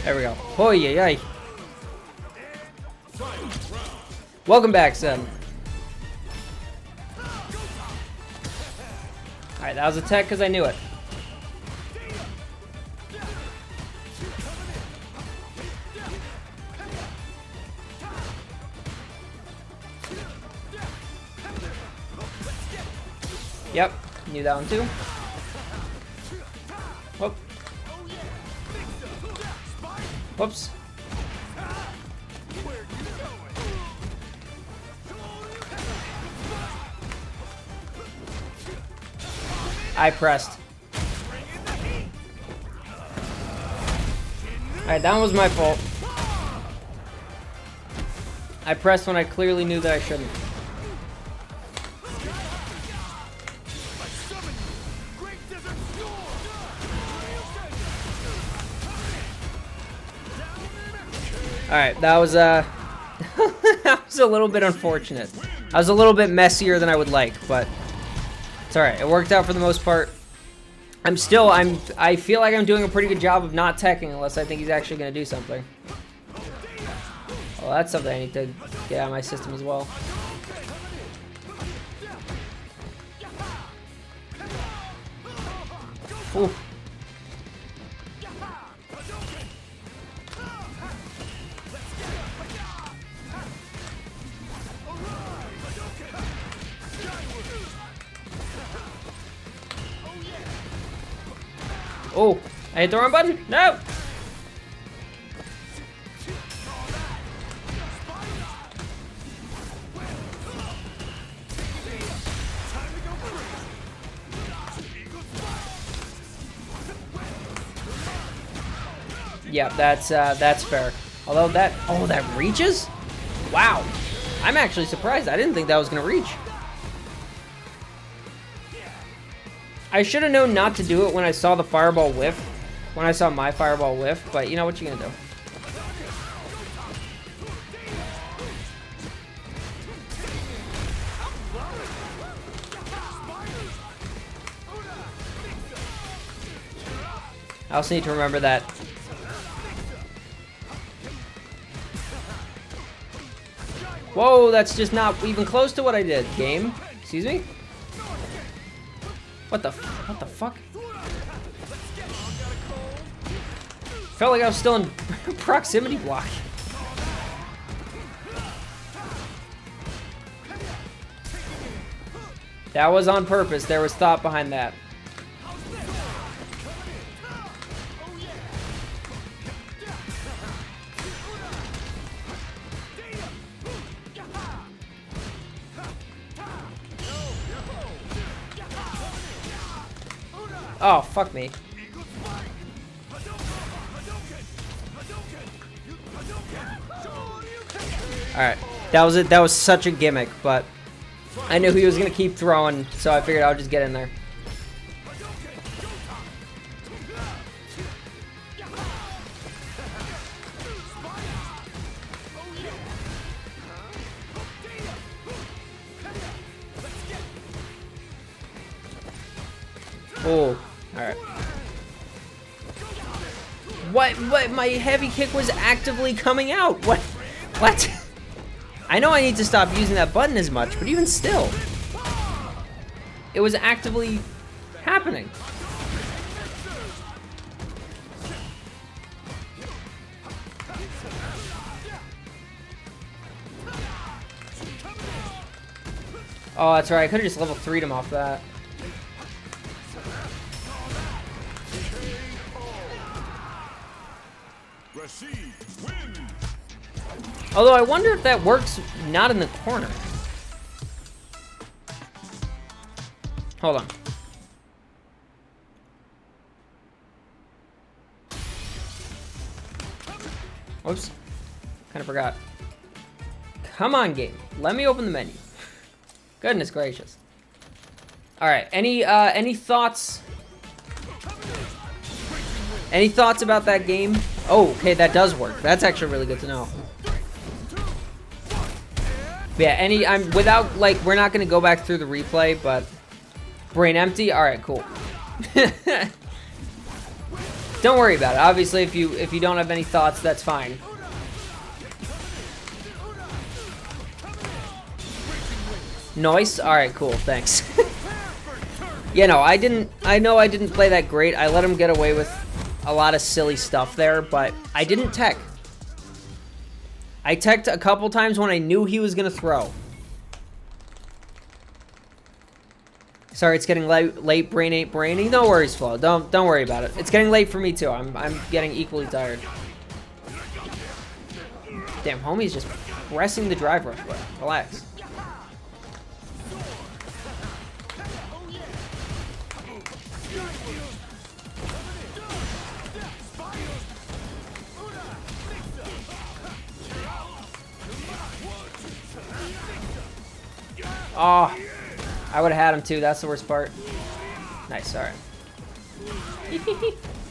There we go. Oh, yeah. Welcome back, son. Alright, that was a tech because I knew it. Yep, knew that one too. Whoop. Whoops. I pressed. Alright, that one was my fault. I pressed when I clearly knew that I shouldn't. Alright, that was that was a little bit unfortunate. I was a little bit messier than I would like, but it's alright. It worked out for the most part. I feel like I'm doing a pretty good job of not teching unless I think he's actually gonna do something. Well, that's something I need to get out of my system as well. Ooh. Oh, I hit the wrong button. No. Yeah, that's fair. Although that reaches? Wow. I'm actually surprised. I didn't think that was gonna reach. I should have known not to do it when I saw the fireball whiff. When I saw my fireball whiff, but you know what you're gonna do. I also need to remember that. Whoa, that's just not even close to what I did. Game? Excuse me? What the fuck? Felt like I was still in proximity block. That was on purpose. There was thought behind that. Oh, fuck me. Alright. That was it. That was such a gimmick, but I knew he was going to keep throwing, so I figured I'll just get in there. Oh, alright. What? My heavy kick was actively coming out. What? I know I need to stop using that button as much, but even still. It was actively happening. Oh, that's right. I could have just level 3'd him off that. Although I wonder if that works not in the corner. Hold on. Whoops. Kind of forgot. Come on, game. Let me open the menu. Goodness gracious. Alright, any thoughts? Any thoughts about that game? Oh, okay, that does work. That's actually really good to know. Yeah, without, like, we're not gonna go back through the replay, but brain empty? Alright, cool. Don't worry about it. Obviously, if you don't have any thoughts, that's fine. Nice. Alright, cool, thanks. Yeah, no, I know I didn't play that great. I let him get away with a lot of silly stuff there, but I didn't tech. I teched a couple times when I knew he was gonna throw. Sorry, it's getting late. Brain ain't brainy. No worries, Flo. Don't worry about it. It's getting late for me too. I'm getting equally tired. Damn, homie's just pressing the drive rush button. Relax. Oh, I would have had him too. That's the worst part. Nice, alright.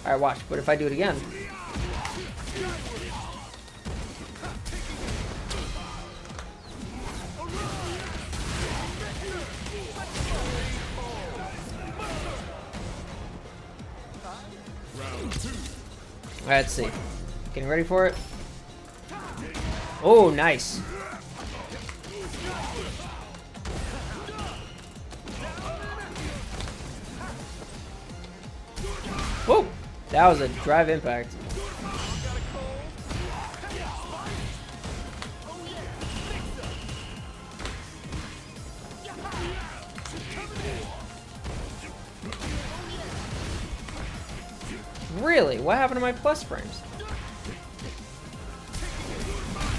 Alright, watch. What if I do it again? Alright, let's see. Getting ready for it. Oh, nice. Whoa! That was a drive impact. Really? What happened to my plus frames?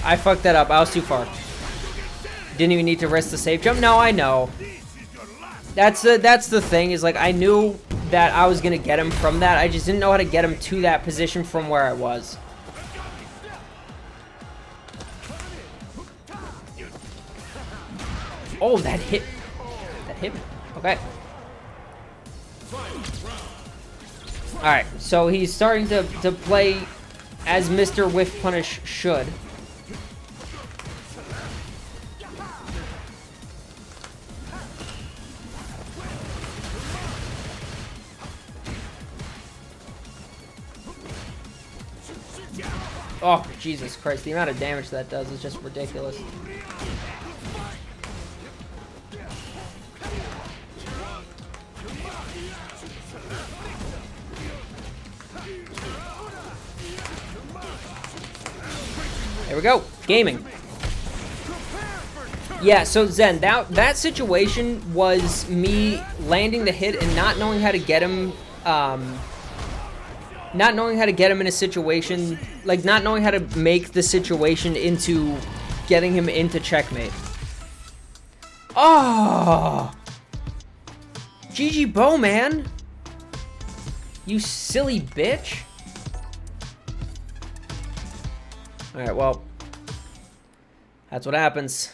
I fucked that up. I was too far. Didn't even need to risk the safe jump. No, I know. That's the thing, is like I knew that I was gonna get him from that. I just didn't know how to get him to that position from where I was. Oh, that hit. That hit me. Okay. Alright, so he's starting to play as Mr. Whiff Punish should. Oh, Jesus Christ. The amount of damage that does is just ridiculous. There we go. Gaming. Yeah, so Zen, that situation was me landing the hit and not knowing how to get him, not knowing how to get him in a situation, like not knowing how to make the situation into getting him into checkmate. Oh! GG Bo, man! You silly bitch! Alright, well, that's what happens.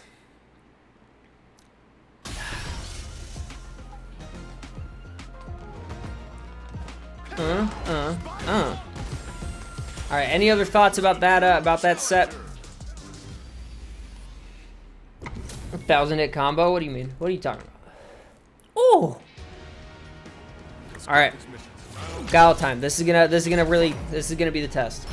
Alright, any other thoughts about that set? 1,000 hit combo? What do you mean? What are you talking about? Oh! Alright. Guile time. This is gonna be the test.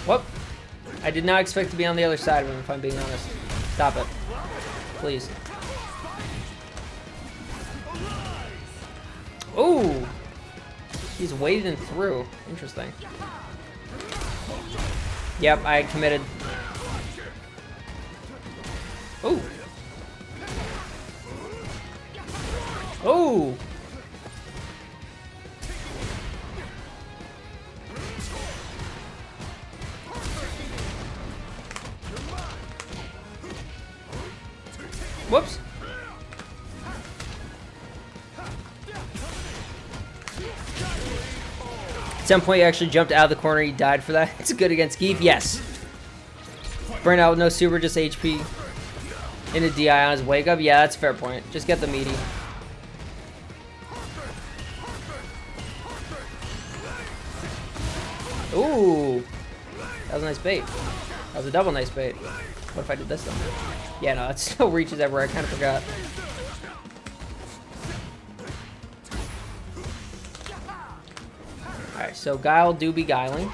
Whoop. I did not expect to be on the other side of him, if I'm being honest. Stop it. Please. Ooh! He's wading through. Interesting. Yep, I committed. Ooh! Ooh! Whoops. At some point, he actually jumped out of the corner. He died for that. It's good against Geef. Yes. Burn out with no super, just HP. Into DI on his wake up. Yeah, that's a fair point. Just get the meaty. Ooh. That was a nice bait. That was a double nice bait. What if I did this though? Yeah, no, that still reaches everywhere. I kind of forgot. Alright, so Guile do be guiling.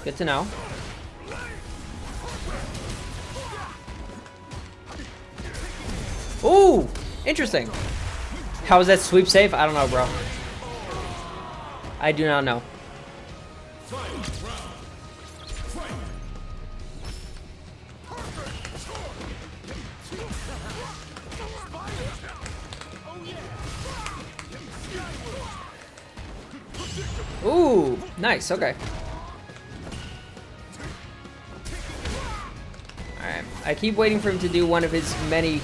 Good to know. Ooh! Interesting. How was that sweep safe? I don't know, bro. I do not know. Ooh, nice, okay. Alright, I keep waiting for him to do one of his many...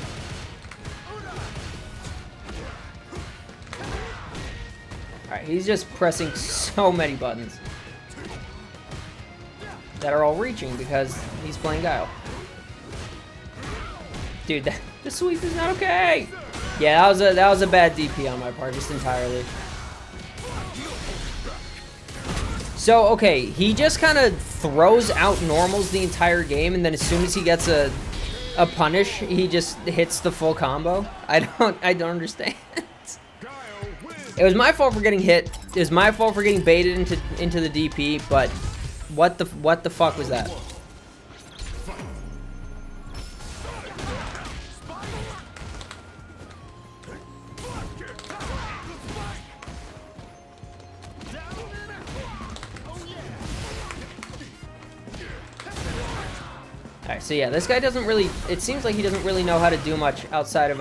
Alright, he's just pressing so many buttons that are all reaching because he's playing Guile. Dude, the sweep is not okay! Yeah, that was a bad DP on my part, just entirely. So, okay, he just kind of throws out normals the entire game, and then as soon as he gets a punish, he just hits the full combo. I don't understand. It was my fault for getting hit. It was my fault for getting baited into the DP, but what the fuck was that? Alright, so yeah, this guy doesn't really... It seems like he doesn't really know how to do much outside of,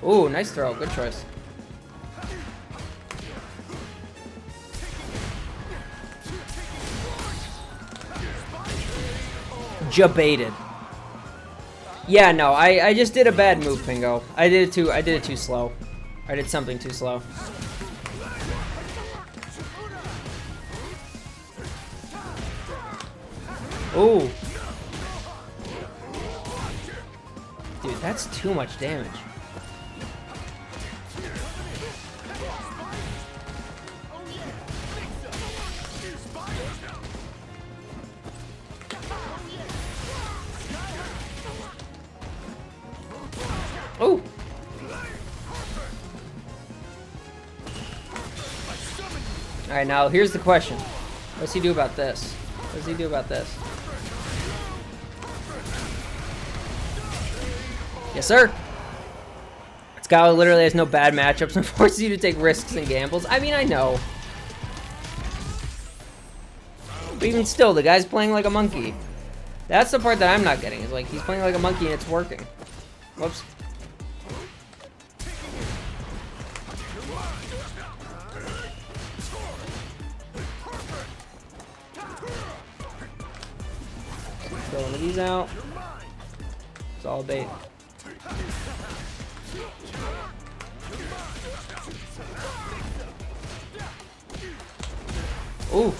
Ooh, nice throw. Good choice. Jabaited. Yeah, no, I just did a bad move, Pingo. I did it too slow. I did something too slow. Ooh. Dude, that's too much damage. Ooh. Alright, now here's the question. What's he do about this? What does he do about this? Yes, sir. This guy literally has no bad matchups and forces you to take risks and gambles. I mean, I know. But even still, the guy's playing like a monkey. That's the part that I'm not getting. Is like, he's playing like a monkey and it's working. Whoops. Throw one of these out. It's all bait. Ooh.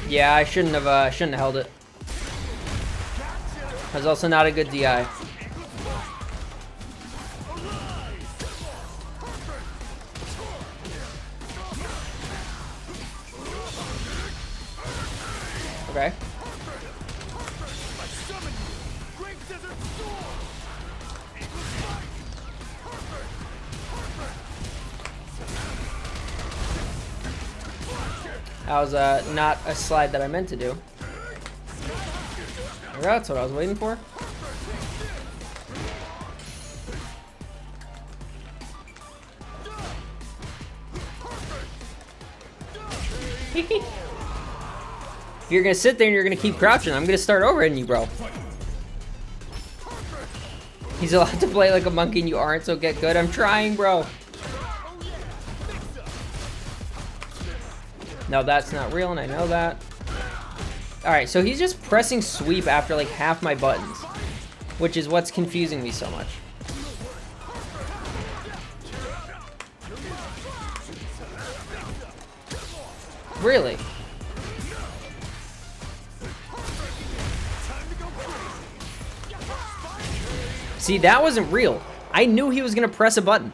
Yeah, I shouldn't have held it. That's also not a good DI. Okay. That was not a slide that I meant to do. That's what I was waiting for. If you're gonna sit there and you're gonna keep crouching, I'm gonna start overhitting you, bro. He's allowed to play like a monkey and you aren't, so get good. I'm trying, bro. No, that's not real, and I know that. Alright, so he's just pressing sweep after like half my buttons, which is what's confusing me so much. Really? See, that wasn't real. I knew he was gonna press a button.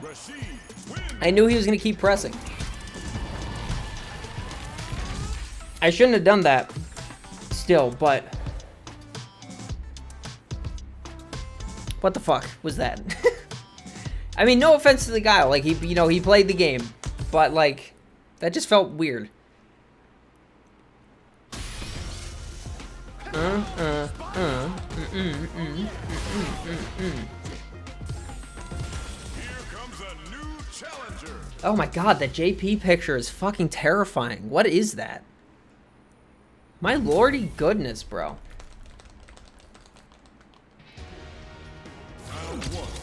I knew he was gonna keep pressing. I shouldn't have done that still, but what the fuck was that? I mean, no offense to the guy, like he played the game, but like that just felt weird. Oh my god, that JP picture is fucking terrifying. What is that? My lordy goodness, bro.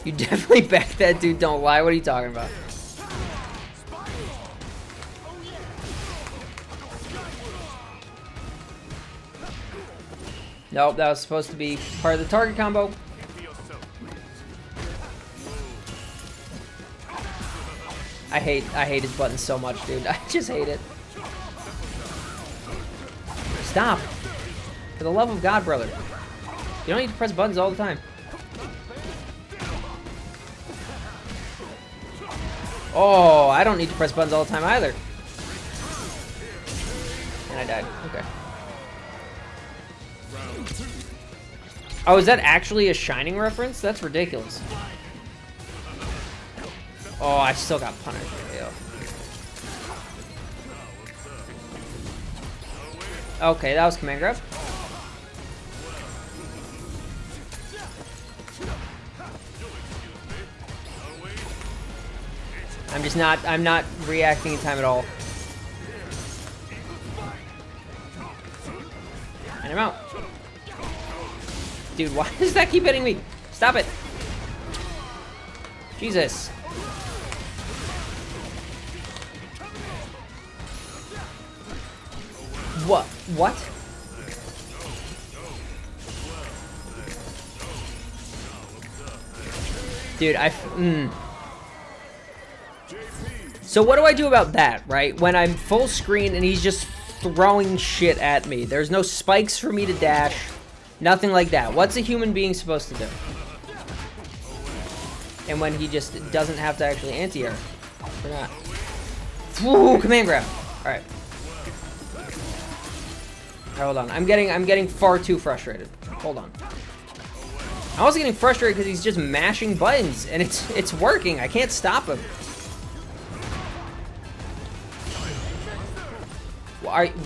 You definitely backed that dude, don't lie. What are you talking about? Nope, that was supposed to be part of the target combo. I hate his button so much, dude. I just hate it. Stop. For the love of God, brother. You don't need to press buttons all the time. Oh, I don't need to press buttons all the time either. And I died. Okay. Oh, is that actually a Shining reference? That's ridiculous. Oh, I still got punished. Ew. Okay, that was command grab. I'm not reacting in time at all. And I'm out. Dude, why does that keep hitting me? Stop it. Jesus. What? What? Dude, So what do I do about that, right? When I'm full screen and he's just throwing shit at me. There's no spikes for me to dash. Nothing like that. What's a human being supposed to do? And when he just doesn't have to actually anti-air. Or not. Ooh, command grab. Alright. Alright, hold on. I'm getting far too frustrated. Hold on. I was getting frustrated because he's just mashing buttons, and it's working. I can't stop him.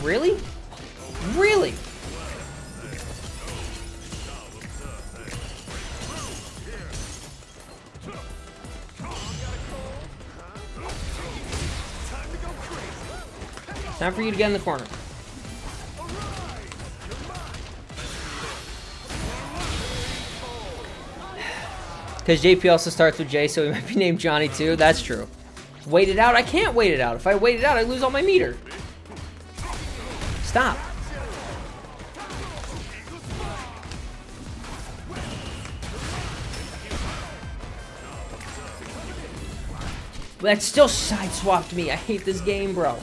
Really? Really? Time for you to get in the corner. Because JP also starts with J, so he might be named Johnny too. That's true. Wait it out? I can't wait it out. If I wait it out, I lose all my meter. Stop. That still sideswapped me. I hate this game, bro.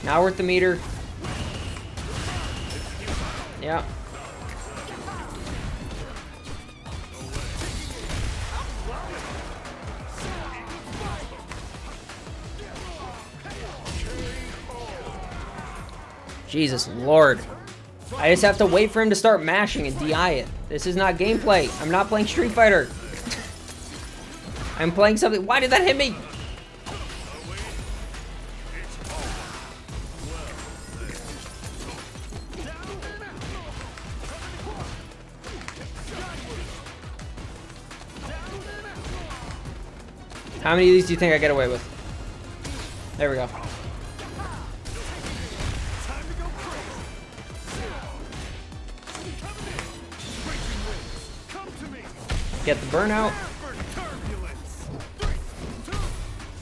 Not worth the meter. Yeah. Jesus Lord. I just have to wait for him to start mashing and DI it. This is not gameplay. I'm not playing Street Fighter. I'm playing something. Why did that hit me? How many of these do you think I get away with? There we go. Get the burnout.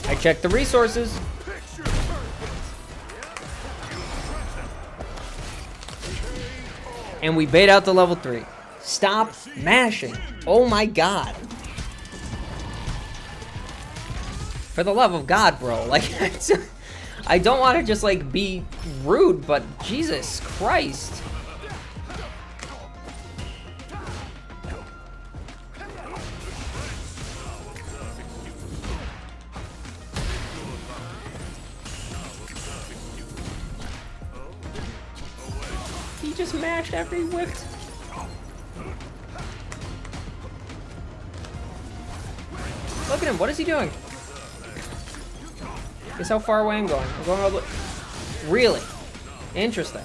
I checked the resources. And we bait out the level 3. Stop mashing. Oh my god. For the love of God, bro. Like, I don't want to just, like, be rude, but Jesus Christ. He just mashed after he whipped. Look at him. What is he doing? Guess how far away I'm going. I'm going all the way. Really? Interesting.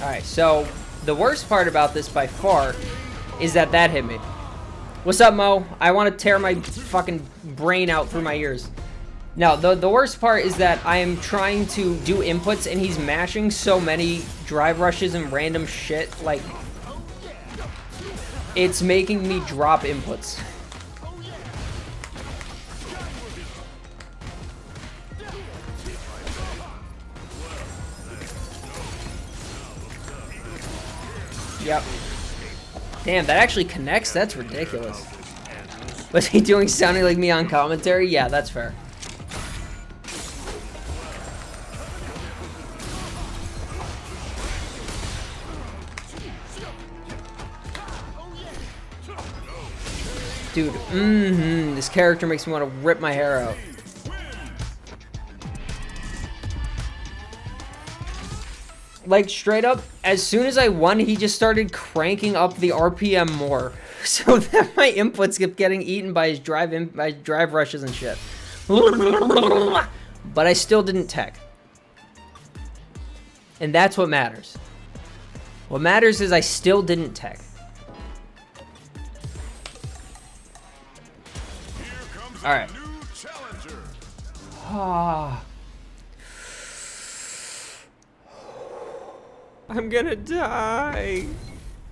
Alright, so the worst part about this by far is that hit me. What's up, Mo? I want to tear my fucking brain out through my ears. No, the worst part is that I am trying to do inputs and he's mashing so many drive rushes and random shit. Like, it's making me drop inputs. Yep. Damn, that actually connects? That's ridiculous. Was he doing sounding like me on commentary? Yeah, that's fair. Dude, this character makes me want to rip my hair out. Like, straight up, as soon as I won, he just started cranking up the RPM more. So that my inputs kept getting eaten by his drive rushes and shit. But I still didn't tech. And that's what matters. What matters is I still didn't tech. Alright. Ah. I'm gonna die. I'm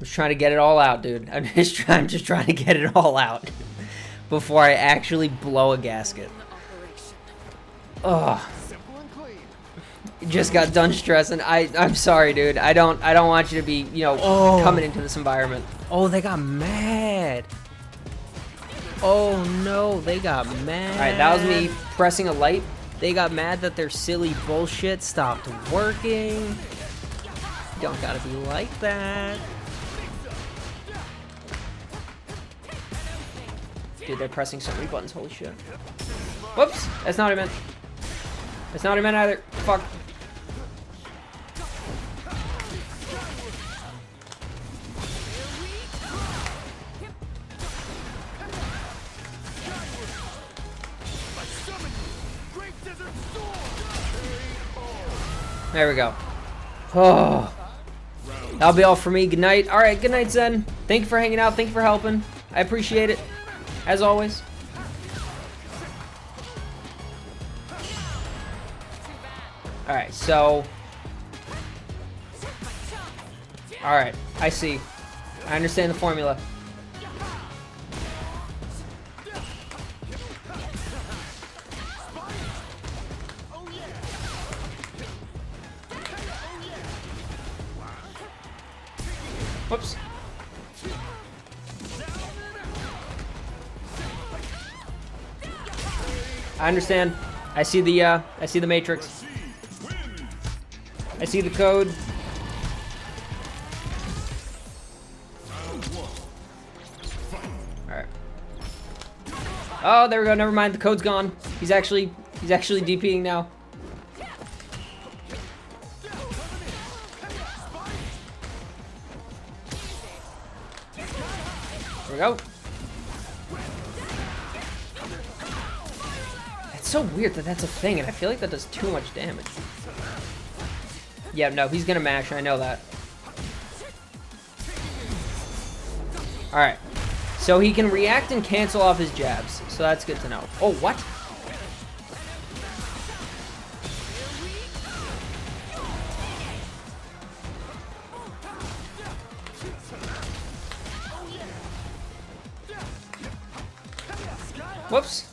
just trying to get it all out, dude. I'm just trying to get it all out before I actually blow a gasket. Ugh. Just got done stressing. I'm sorry, dude. I don't want you to be, you know, coming into this environment. Oh, they got mad. Oh no, they got mad. All right, that was me pressing a light. They got mad that their silly bullshit stopped working. You don't gotta be like that. Dude, they're pressing so many buttons. Holy shit. Whoops. That's not what I meant. That's not what I meant either. Fuck. There we go. Oh. That'll be all for me. Good night. All right, good night, Zen. Thank you for hanging out. Thank you for helping. I appreciate it. As always. All right, so. All right, I see. I understand the formula. Whoops. I understand. I see the matrix. I see the code. All right. Oh, there we go. Never mind. The code's gone. He's actually DPing now. There we go. It's so weird that that's a thing, and I feel like that does too much damage. Yeah, no, he's gonna mash. I know that. All right. So he can react and cancel off his jabs. So that's good to know. Oh, what? Whoops.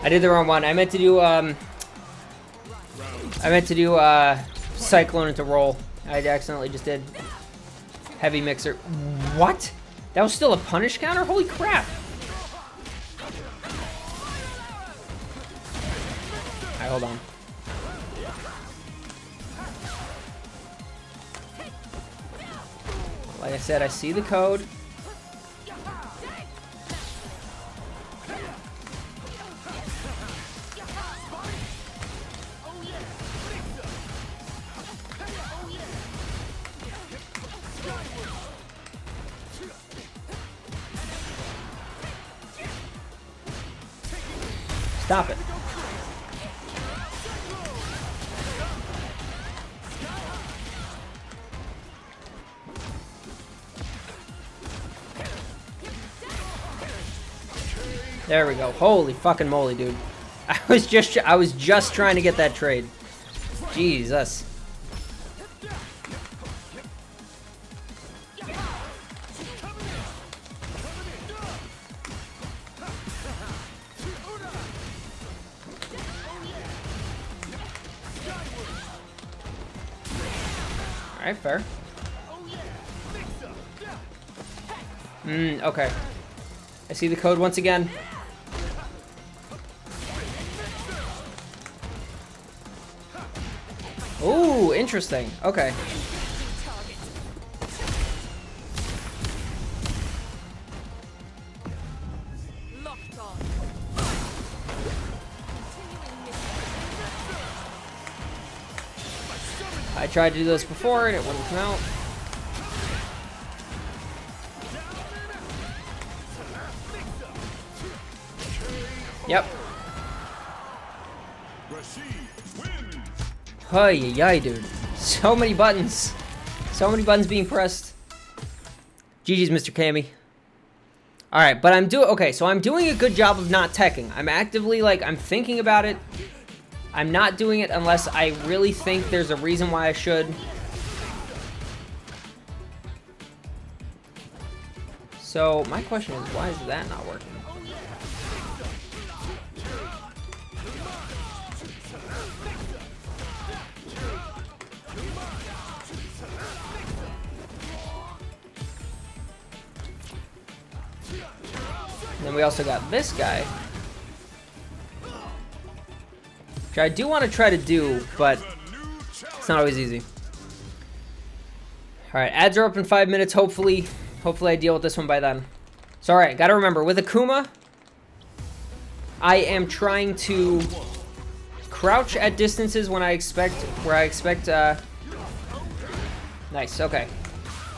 I did the wrong one. I meant to do Cyclone into roll. I accidentally just did Heavy Mixer. What? That was still a punish counter? Holy crap. Alright, hold on. Like I said, I see the code. Stop it. There we go. Holy fucking moly, dude. I was just trying to get that trade. Jesus. Alright, fair. Okay. I see the code once again. Ooh, interesting. Okay. I tried to do this before and it wouldn't come out. Yep. Hi, dude. So many buttons. So many buttons being pressed. GG's, Mr. Cammy. Alright, but okay, so I'm doing a good job of not teching. I'm actively, I'm thinking about it. I'm not doing it unless I really think there's a reason why I should. So, my question is, why is that not working? And then we also got this guy, which I do want to try to do, but it's not always easy. All right, ads are up in 5 minutes. Hopefully I deal with this one by then. So all right, gotta remember with Akuma, I am trying to crouch at distances when I expect, nice, okay.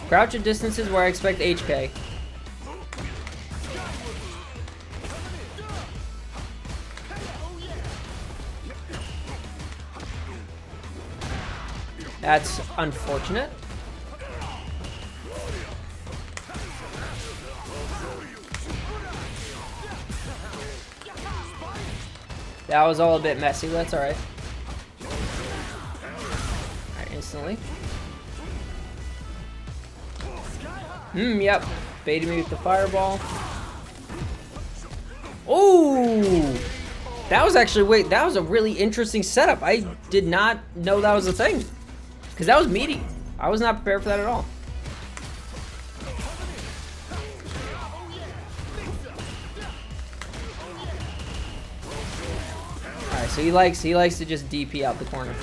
Crouch at distances where I expect HK. That's unfortunate. That was all a bit messy, but that's alright. Alright, instantly. Yep. Baited me with the fireball. Oh! That was actually, wait, that was a really interesting setup. I did not know that was a thing. Because that was meaty. I was not prepared for that at all. Alright, so he likes to just DP out the corner.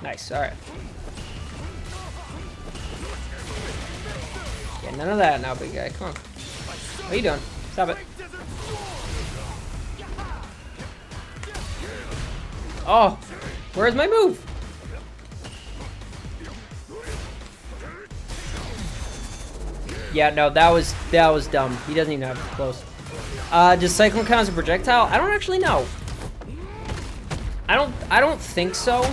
Nice, alright. Yeah, none of that now, big guy. Come on. What are you doing? Stop it. Oh, where's my move? Yeah, no, that was dumb. He doesn't even have it close. Does Cyclone count as a projectile? I don't actually know. I don't think so.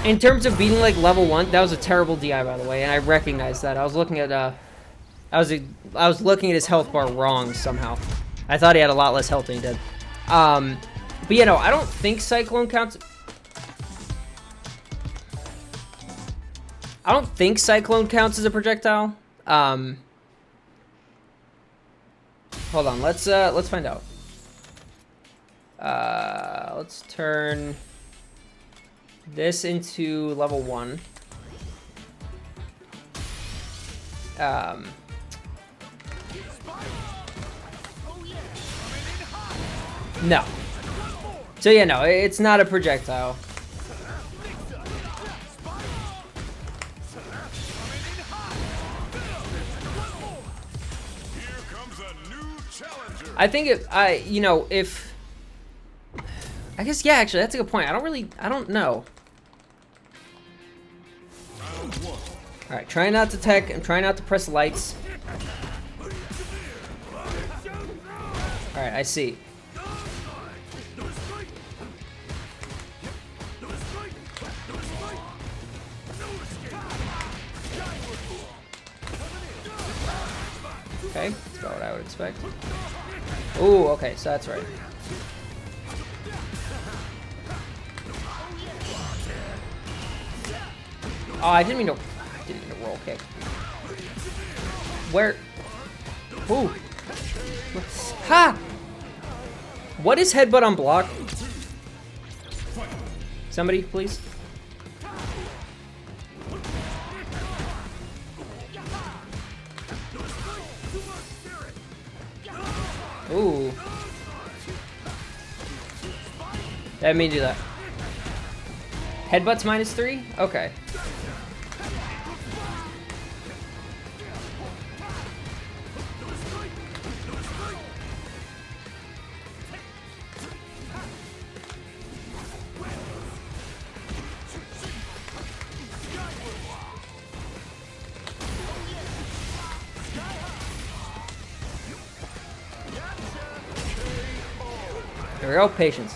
In terms of beating like level 1, that was a terrible DI, by the way, and I recognize that. I was looking at I was looking at his health bar wrong somehow. I thought he had a lot less health than he did. But yeah, no, I don't think Cyclone counts. I don't think Cyclone counts as a projectile. Hold on, let's find out. Let's turn this into level 1. No. So yeah, no, it's not a projectile. I think if I guess, yeah, actually, that's a good point. I don't know. All right, trying not to tech. I'm trying not to press lights. All right, I see. Okay, that's about what I would expect. Ooh, okay, so that's right. Oh, I didn't mean to roll kick. Where? Ooh. Ha! What is headbutt on block? Somebody, please. Ooh. Let me do that. Headbutt's -3? Okay. There we go, patience.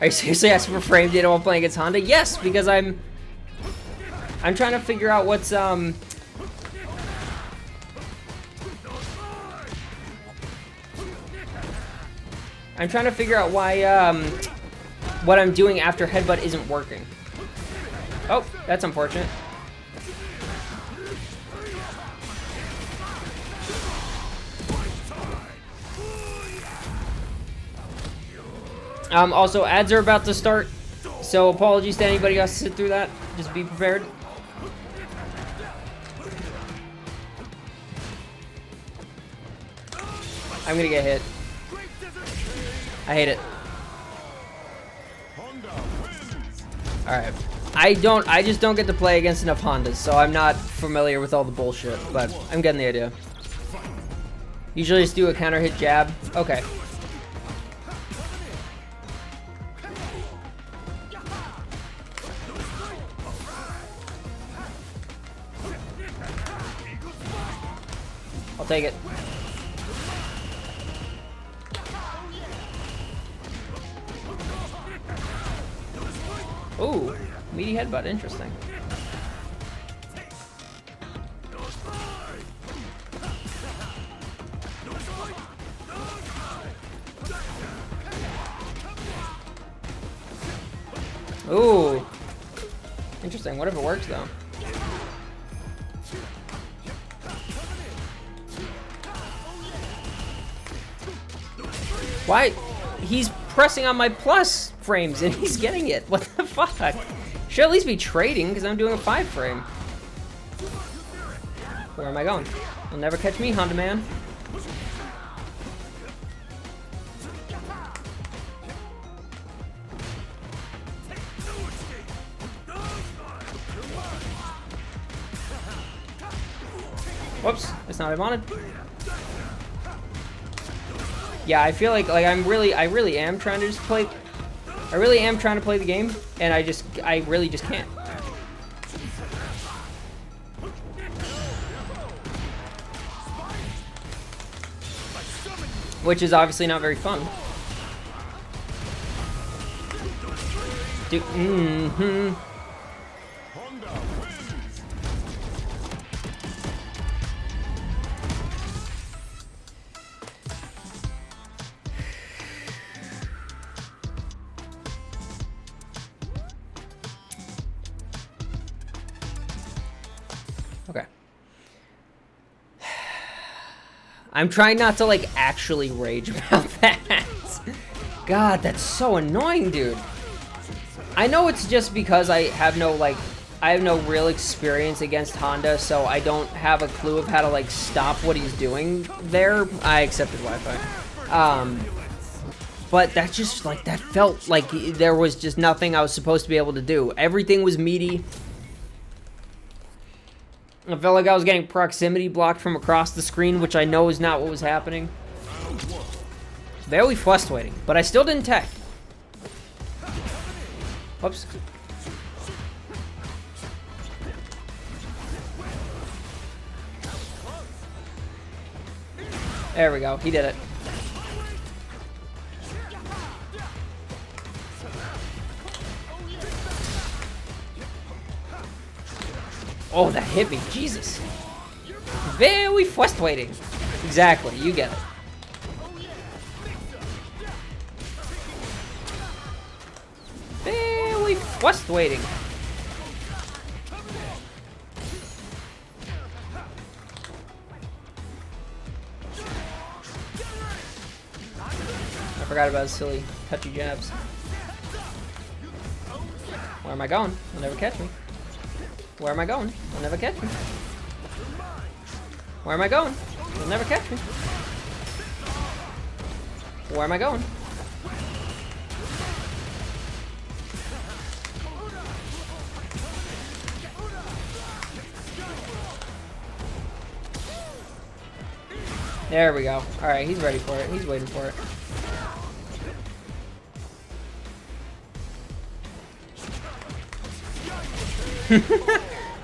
Are you seriously asking for frame data while playing against Honda? Yes, because I'm trying to figure out what's I'm trying to figure out why what I'm doing after headbutt isn't working. Oh, that's unfortunate. Also, ads are about to start, so apologies to anybody who has to sit through that. Just be prepared. I'm gonna get hit. I hate it. Alright. I just don't get to play against enough Hondas, so I'm not familiar with all the bullshit, but I'm getting the idea. Usually just do a counter hit jab. Okay. I'll take it. Ooh, meaty headbutt, interesting. Ooh, interesting. What if it works though? Why? He's pressing on my plus frames and he's getting it. What the fuck? Should at least be trading because I'm doing a 5 frame. Where am I going? You'll never catch me, Honda Man. Whoops, that's not what I wanted. Yeah, I feel like I really am trying to just play. I really am trying to play the game, and I really just can't. Which is obviously not very fun. Dude, Okay. I'm trying not to, like, actually rage about that. God, that's so annoying, dude. I know it's just because I have no real experience against Honda, so I don't have a clue of how to, like, stop what he's doing there. I accepted Wi-Fi. But that just, like, that felt like there was just nothing I was supposed to be able to do. Everything was meaty. I felt like I was getting proximity blocked from across the screen, which I know is not what was happening. Very frustrating, but I still didn't tech. Whoops. There we go, he did it. Oh, that hit me, Jesus. Very frustrating. Exactly, you get it. Very frustrating. I forgot about his silly touchy jabs. Where am I going? You'll never catch me. Where am I going? You'll never catch me. Where am I going? You'll never catch me. Where am I going? There we go. Alright, he's ready for it. He's waiting for it.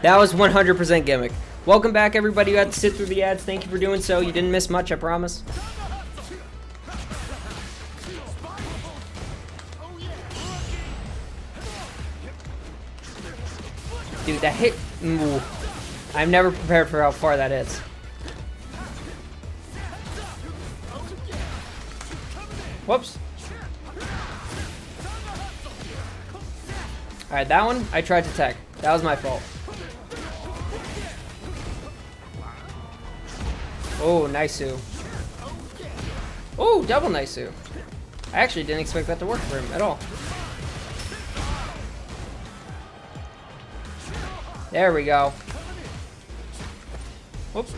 That was 100% gimmick. Welcome back, everybody who had to sit through the ads. Thank you for doing so. You didn't miss much, I promise. Dude, that hit... Ooh. I'm never prepared for how far that is. Whoops. Alright, that one, I tried to tech. That was my fault. Oh, Naisu. Oh, double Naisu. I actually didn't expect that to work for him at all. There we go. Whoops.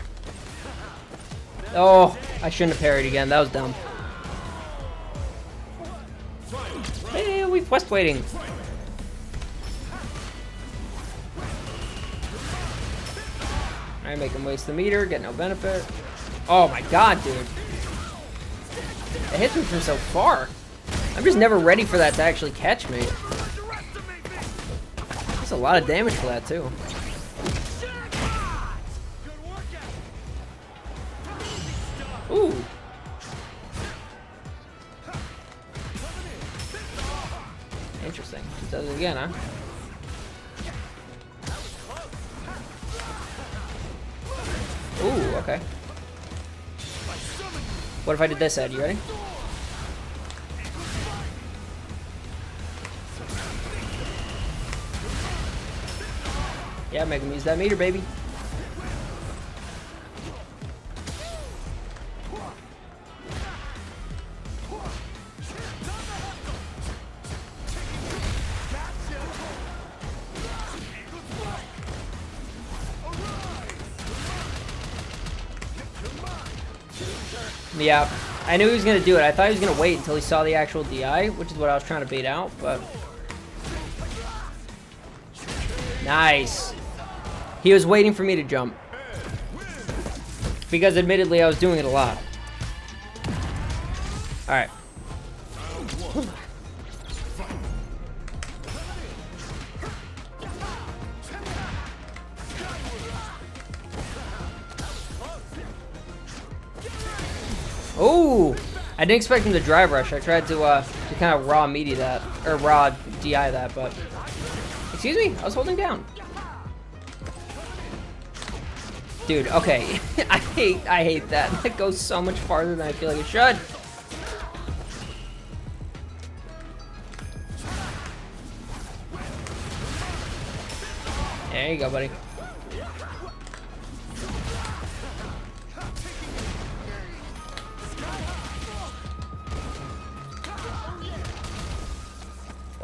Oh, I shouldn't have parried again. That was dumb. Hey, we've West waiting. I make him waste the meter, get no benefit. Oh my god, dude. It hits me from so far. I'm just never ready for that to actually catch me. That's a lot of damage for that, too. Ooh. Interesting. Just does it again, huh? Ooh, okay. What if I did this, Ed? You ready? Yeah, make him use that meter, baby. Yeah, I knew he was going to do it. I thought he was going to wait until he saw the actual DI, which is what I was trying to bait out, but... Nice. He was waiting for me to jump. Because admittedly, I was doing it a lot. Alright. Oh, I didn't expect him to drive rush. I tried to kind of raw meaty that, or raw DI that, but excuse me, I was holding down. Dude, okay, I hate that. That goes so much farther than I feel like it should. There you go, buddy.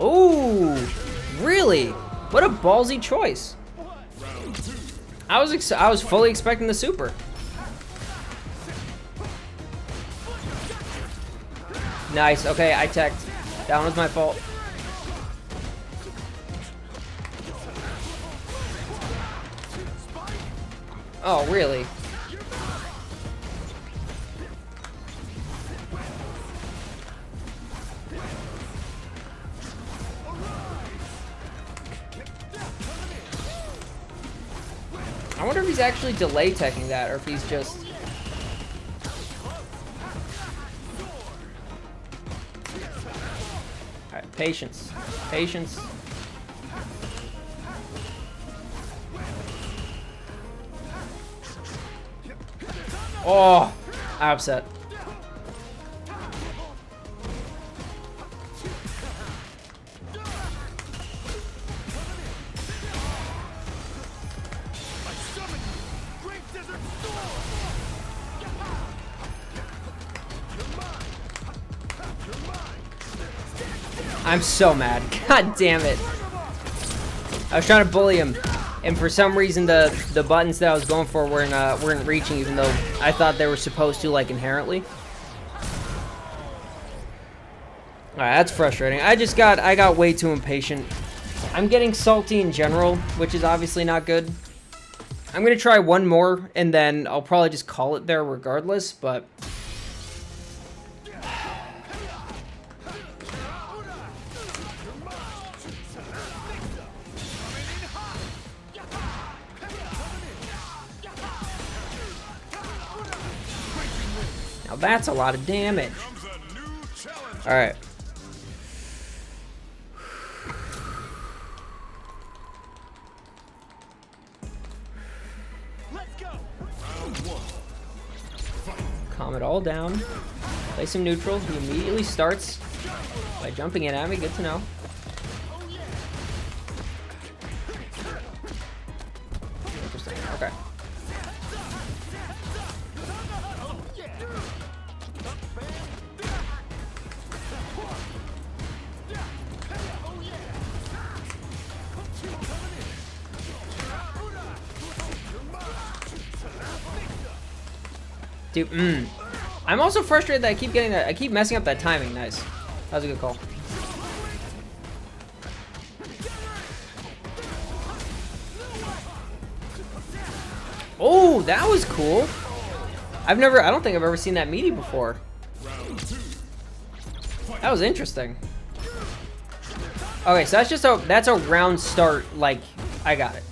Oh, really? What a ballsy choice. I was fully expecting the super. Nice. Okay, I teched. That was my fault. Oh, really? I wonder if he's actually delay teching that, or if he's just... Alright, patience. Patience. Oh! I'm upset. I'm so mad. God damn it. I was trying to bully him, and for some reason the buttons that I was going for weren't reaching, even though I thought they were supposed to, like, inherently. Alright, that's frustrating. I got way too impatient. I'm getting salty in general, which is obviously not good. I'm gonna try one more, and then I'll probably just call it there regardless, but... Now that's a lot of damage. Alright. Calm it all down. Play some neutral. He immediately starts by jumping in at me. Good to know. Interesting. Okay. Dude, I'm also frustrated that I keep getting that. I keep messing up that timing. Nice. That was a good call. Oh, that was cool. I don't think I've ever seen that meaty before. That was interesting. Okay, so that's a round start, like, I got it.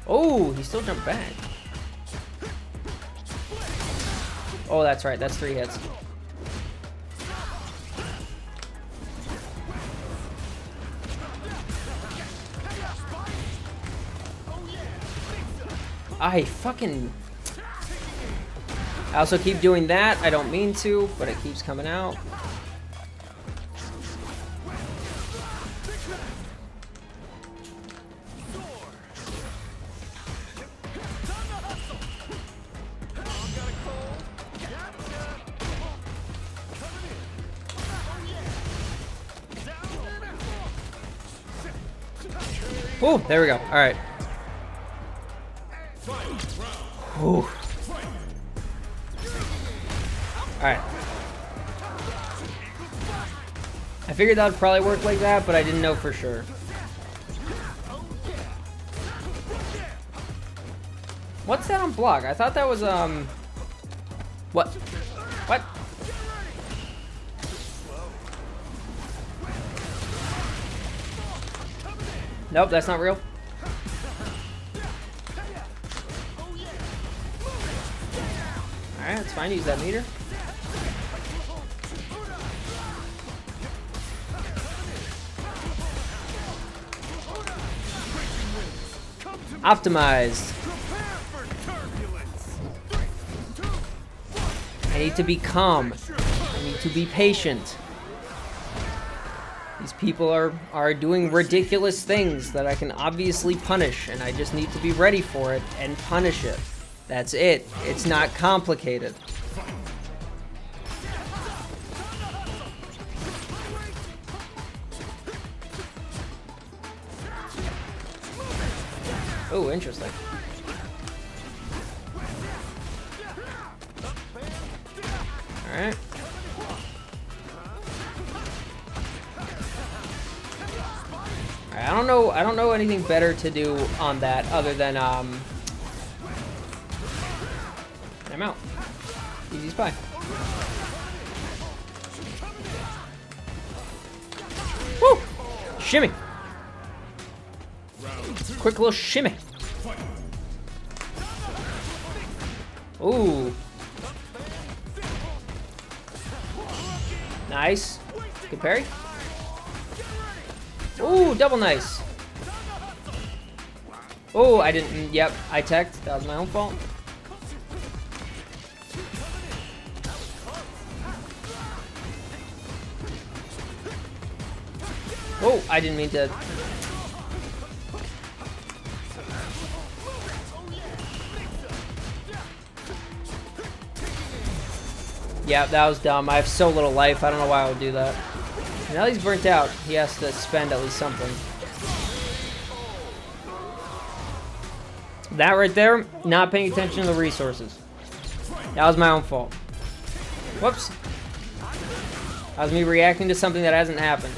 Oh, he still jumped back. Oh, that's right, that's 3 hits. I also keep doing that. I don't mean to, but it keeps coming out. Oh, there we go. All right. Ooh. Alright. I figured that would probably work like that, but I didn't know for sure. What's that on block? I thought that was, What? What? Nope, that's not real. Alright, that's fine. Use that meter. Optimized. I need to be calm. I need to be patient. These people are doing ridiculous things that I can obviously punish, and I just need to be ready for it and punish it. That's it. It's not complicated. Oh, interesting. All right. I don't know anything better to do on that other than I'm out. Easy as pie. Woo! Shimmy. Quick little shimmy. Ooh. Nice. Good parry. Ooh, double nice. Oh, I didn't. Yep, I teched. That was my own fault. Oh, I didn't mean to. Yeah, that was dumb. I have so little life. I don't know why I would do that. Now he's burnt out. He has to spend at least something. That right there, not paying attention to the resources. That was my own fault. Whoops. That was me reacting to something that hasn't happened.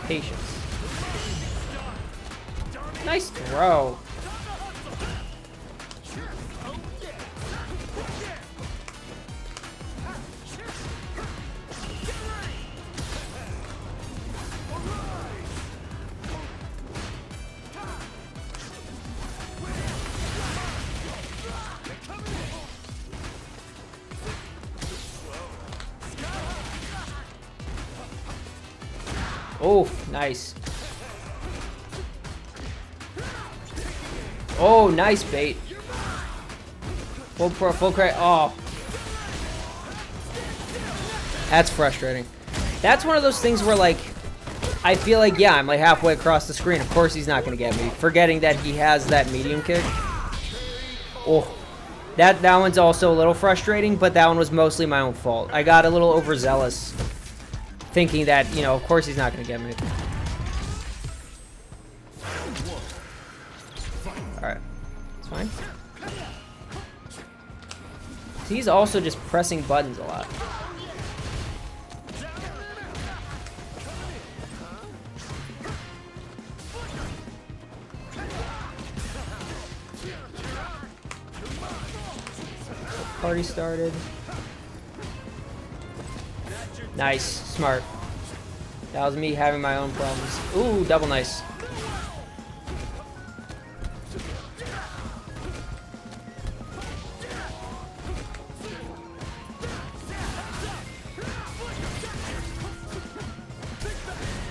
Patience. Nice throw. Oh, nice. Oh, nice bait. Full credit. Oh. That's frustrating. That's one of those things where, like, I feel like, yeah, I'm like halfway across the screen. Of course he's not going to get me. Forgetting that he has that medium kick. Oh. That one's also a little frustrating, but that one was mostly my own fault. I got a little overzealous. Thinking that, you know, of course he's not going to get me. Alright. It's fine. He's also just pressing buttons a lot. Party started. Nice. Smart. That was me having my own problems. Ooh, double nice.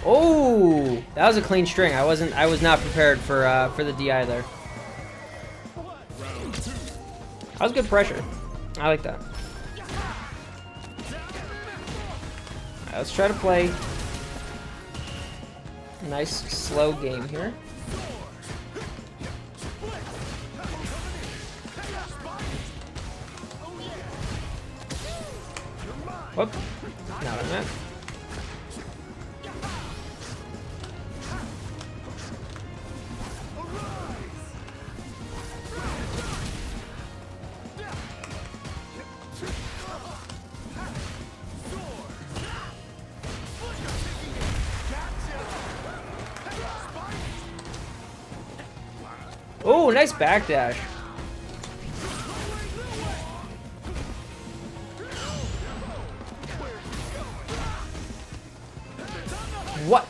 Oh, that was a clean string. I was not prepared for the DI there. That was good pressure. I like that. Alright, let's try to play a nice slow game here. Whoop. Not on that. Oh, nice backdash. What?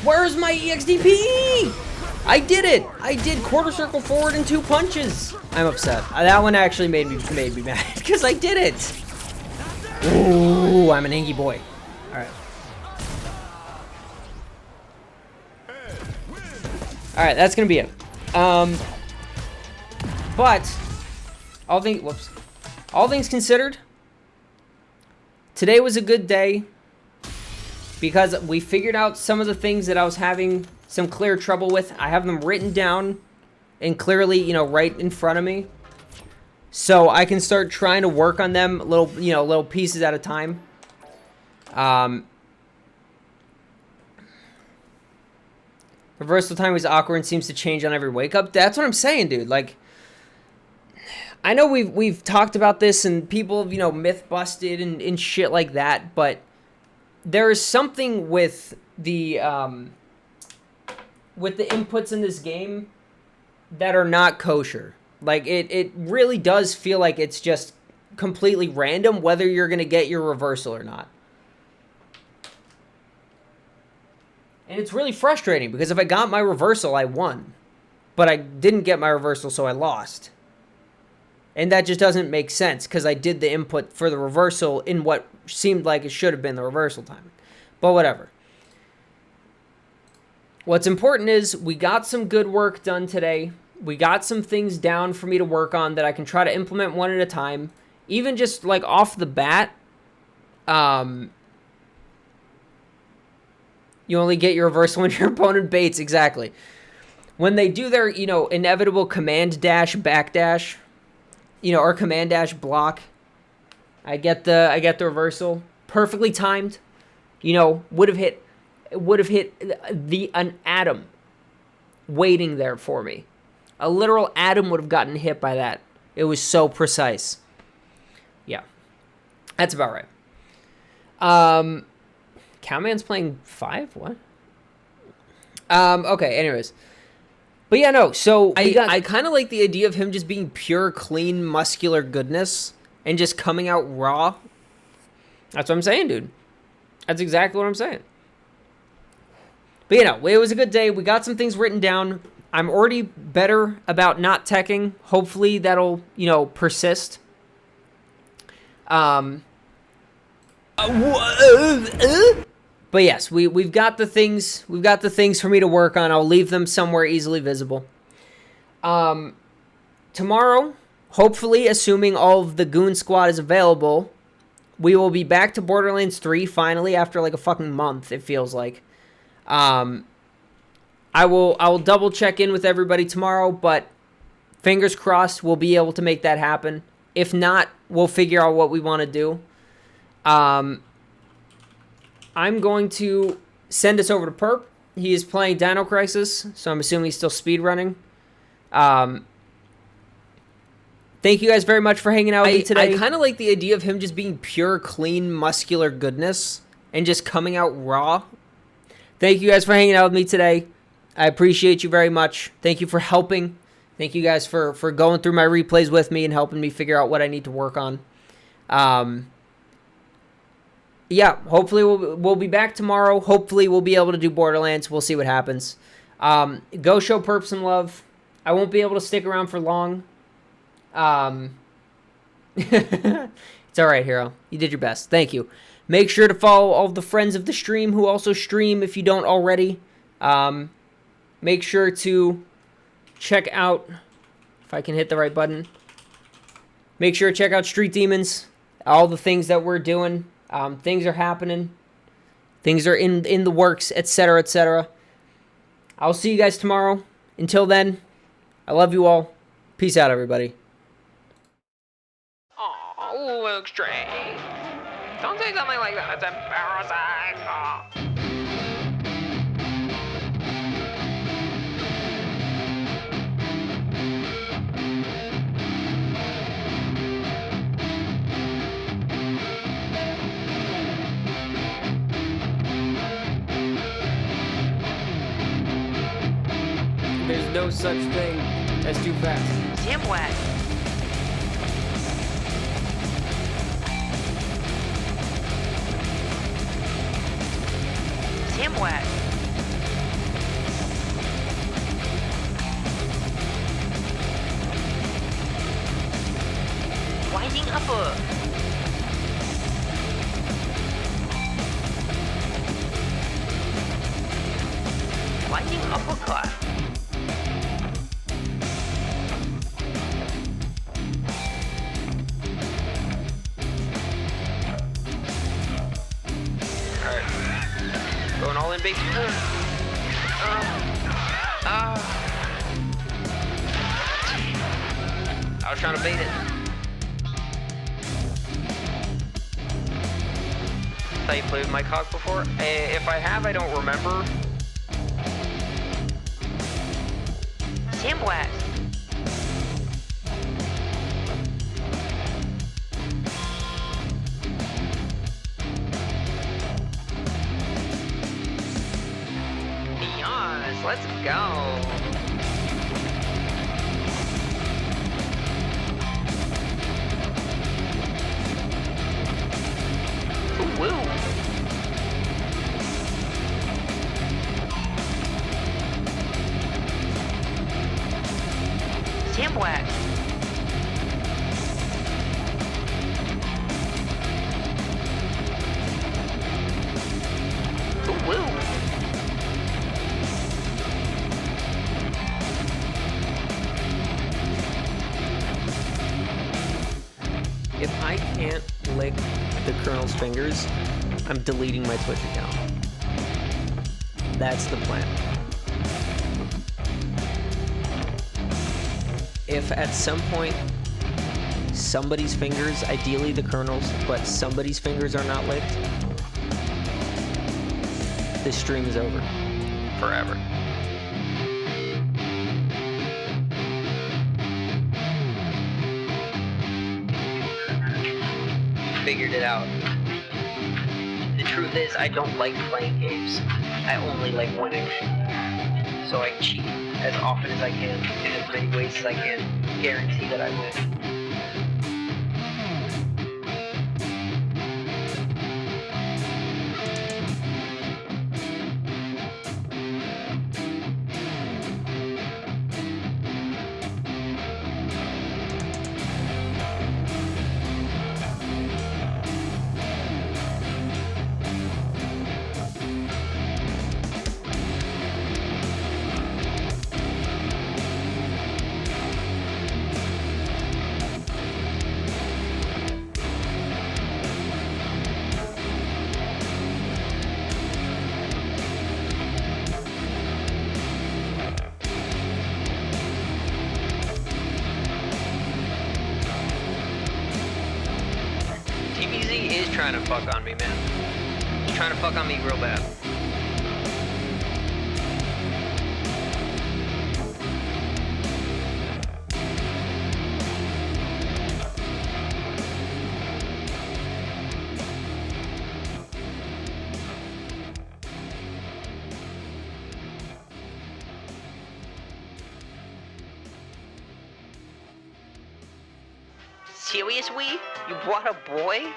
Where's my EXDP? I did it! I did quarter circle forward in 2 punches. I'm upset. That one actually made me mad because I did it. Ooh, I'm an Angie boy. All right. All right, that's gonna be it. But all things considered, today was a good day because we figured out some of the things that I was having some clear trouble with. I have them written down and clearly, you know, right in front of me, so I can start trying to work on them little pieces at a time. Reversal time was awkward and seems to change on every wake up. That's what I'm saying, dude. Like, I know we've talked about this and people have, you know, myth busted and shit like that, but there is something with the inputs in this game that are not kosher. Like, it really does feel like it's just completely random whether you're going to get your reversal or not. And it's really frustrating because if I got my reversal, I won. But I didn't get my reversal, so I lost. And that just doesn't make sense because I did the input for the reversal in what seemed like it should have been the reversal timing. But whatever. What's important is we got some good work done today. We got some things down for me to work on that I can try to implement one at a time. Even just like off the bat, you only get your reversal when your opponent baits. Exactly. When they do their, you know, inevitable command dash backdash, you know, or command dash block, I get the reversal perfectly timed. You know, would have hit an atom waiting there for me. A literal atom would have gotten hit by that. It was so precise. Yeah, that's about right. Cowman's playing 5? What? Okay, anyways. But yeah, no, so I kind of like the idea of him just being pure, clean, muscular goodness and just coming out raw. That's what I'm saying, dude. That's exactly what I'm saying. But you know, it was a good day. We got some things written down. I'm already better about not teching. Hopefully that'll, you know, persist. But yes, we've got the things for me to work on. I'll leave them somewhere easily visible. Tomorrow, hopefully, assuming all of the Goon Squad is available, we will be back to Borderlands 3 finally after like a fucking month, it feels like. I will double check in with everybody tomorrow, but fingers crossed we'll be able to make that happen. If not, we'll figure out what we want to do. I'm going to send us over to Perp. He is playing Dino Crisis, so I'm assuming he's still speedrunning. Thank you guys very much for hanging out with me today. I kind of like the idea of him just being pure, clean, muscular goodness and just coming out raw. Thank you guys for hanging out with me today. I appreciate you very much. Thank you for helping. Thank you guys for going through my replays with me and helping me figure out what I need to work on. Yeah, hopefully we'll be back tomorrow. Hopefully we'll be able to do Borderlands. We'll see what happens. Go show Perp some love. I won't be able to stick around for long. It's all right, Hero. You did your best. Thank you. Make sure to follow all of the friends of the stream who also stream if you don't already. Make sure to check out, if I can hit the right button, make sure to check out Street Demons, all the things that we're doing. Things are happening. Things are in the works, etc., etc. I'll see you guys tomorrow. Until then, I love you all. Peace out, everybody. Oh, Luke Stray. Don't say something like that. It's embarrassing. Oh. There's no such thing as too fast. Simwet. Simwet. Winding upper. Winding uppercut. Going all in, baby. I was trying to bait it. Thought you played with Mike Hawk before? If I have, I don't remember. Sam West. Yes, let's go. Ooh, woo. Samwack. Ooh, woo. If I can't lick the Colonel's fingers, I'm deleting my Twitch account. That's the plan. If at some point somebody's fingers, ideally the Colonel's, but somebody's fingers are not licked, this stream is over. Forever. Figured it out. The truth is, I don't like playing games. I only like winning. So I cheat as often as I can, in as many ways as I can, guarantee that I win. TBZ is trying to fuck on me, man. He's trying to fuck on me real bad. serious, Wee? You brought a boy?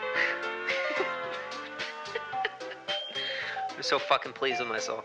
I'm so fucking pleased with myself.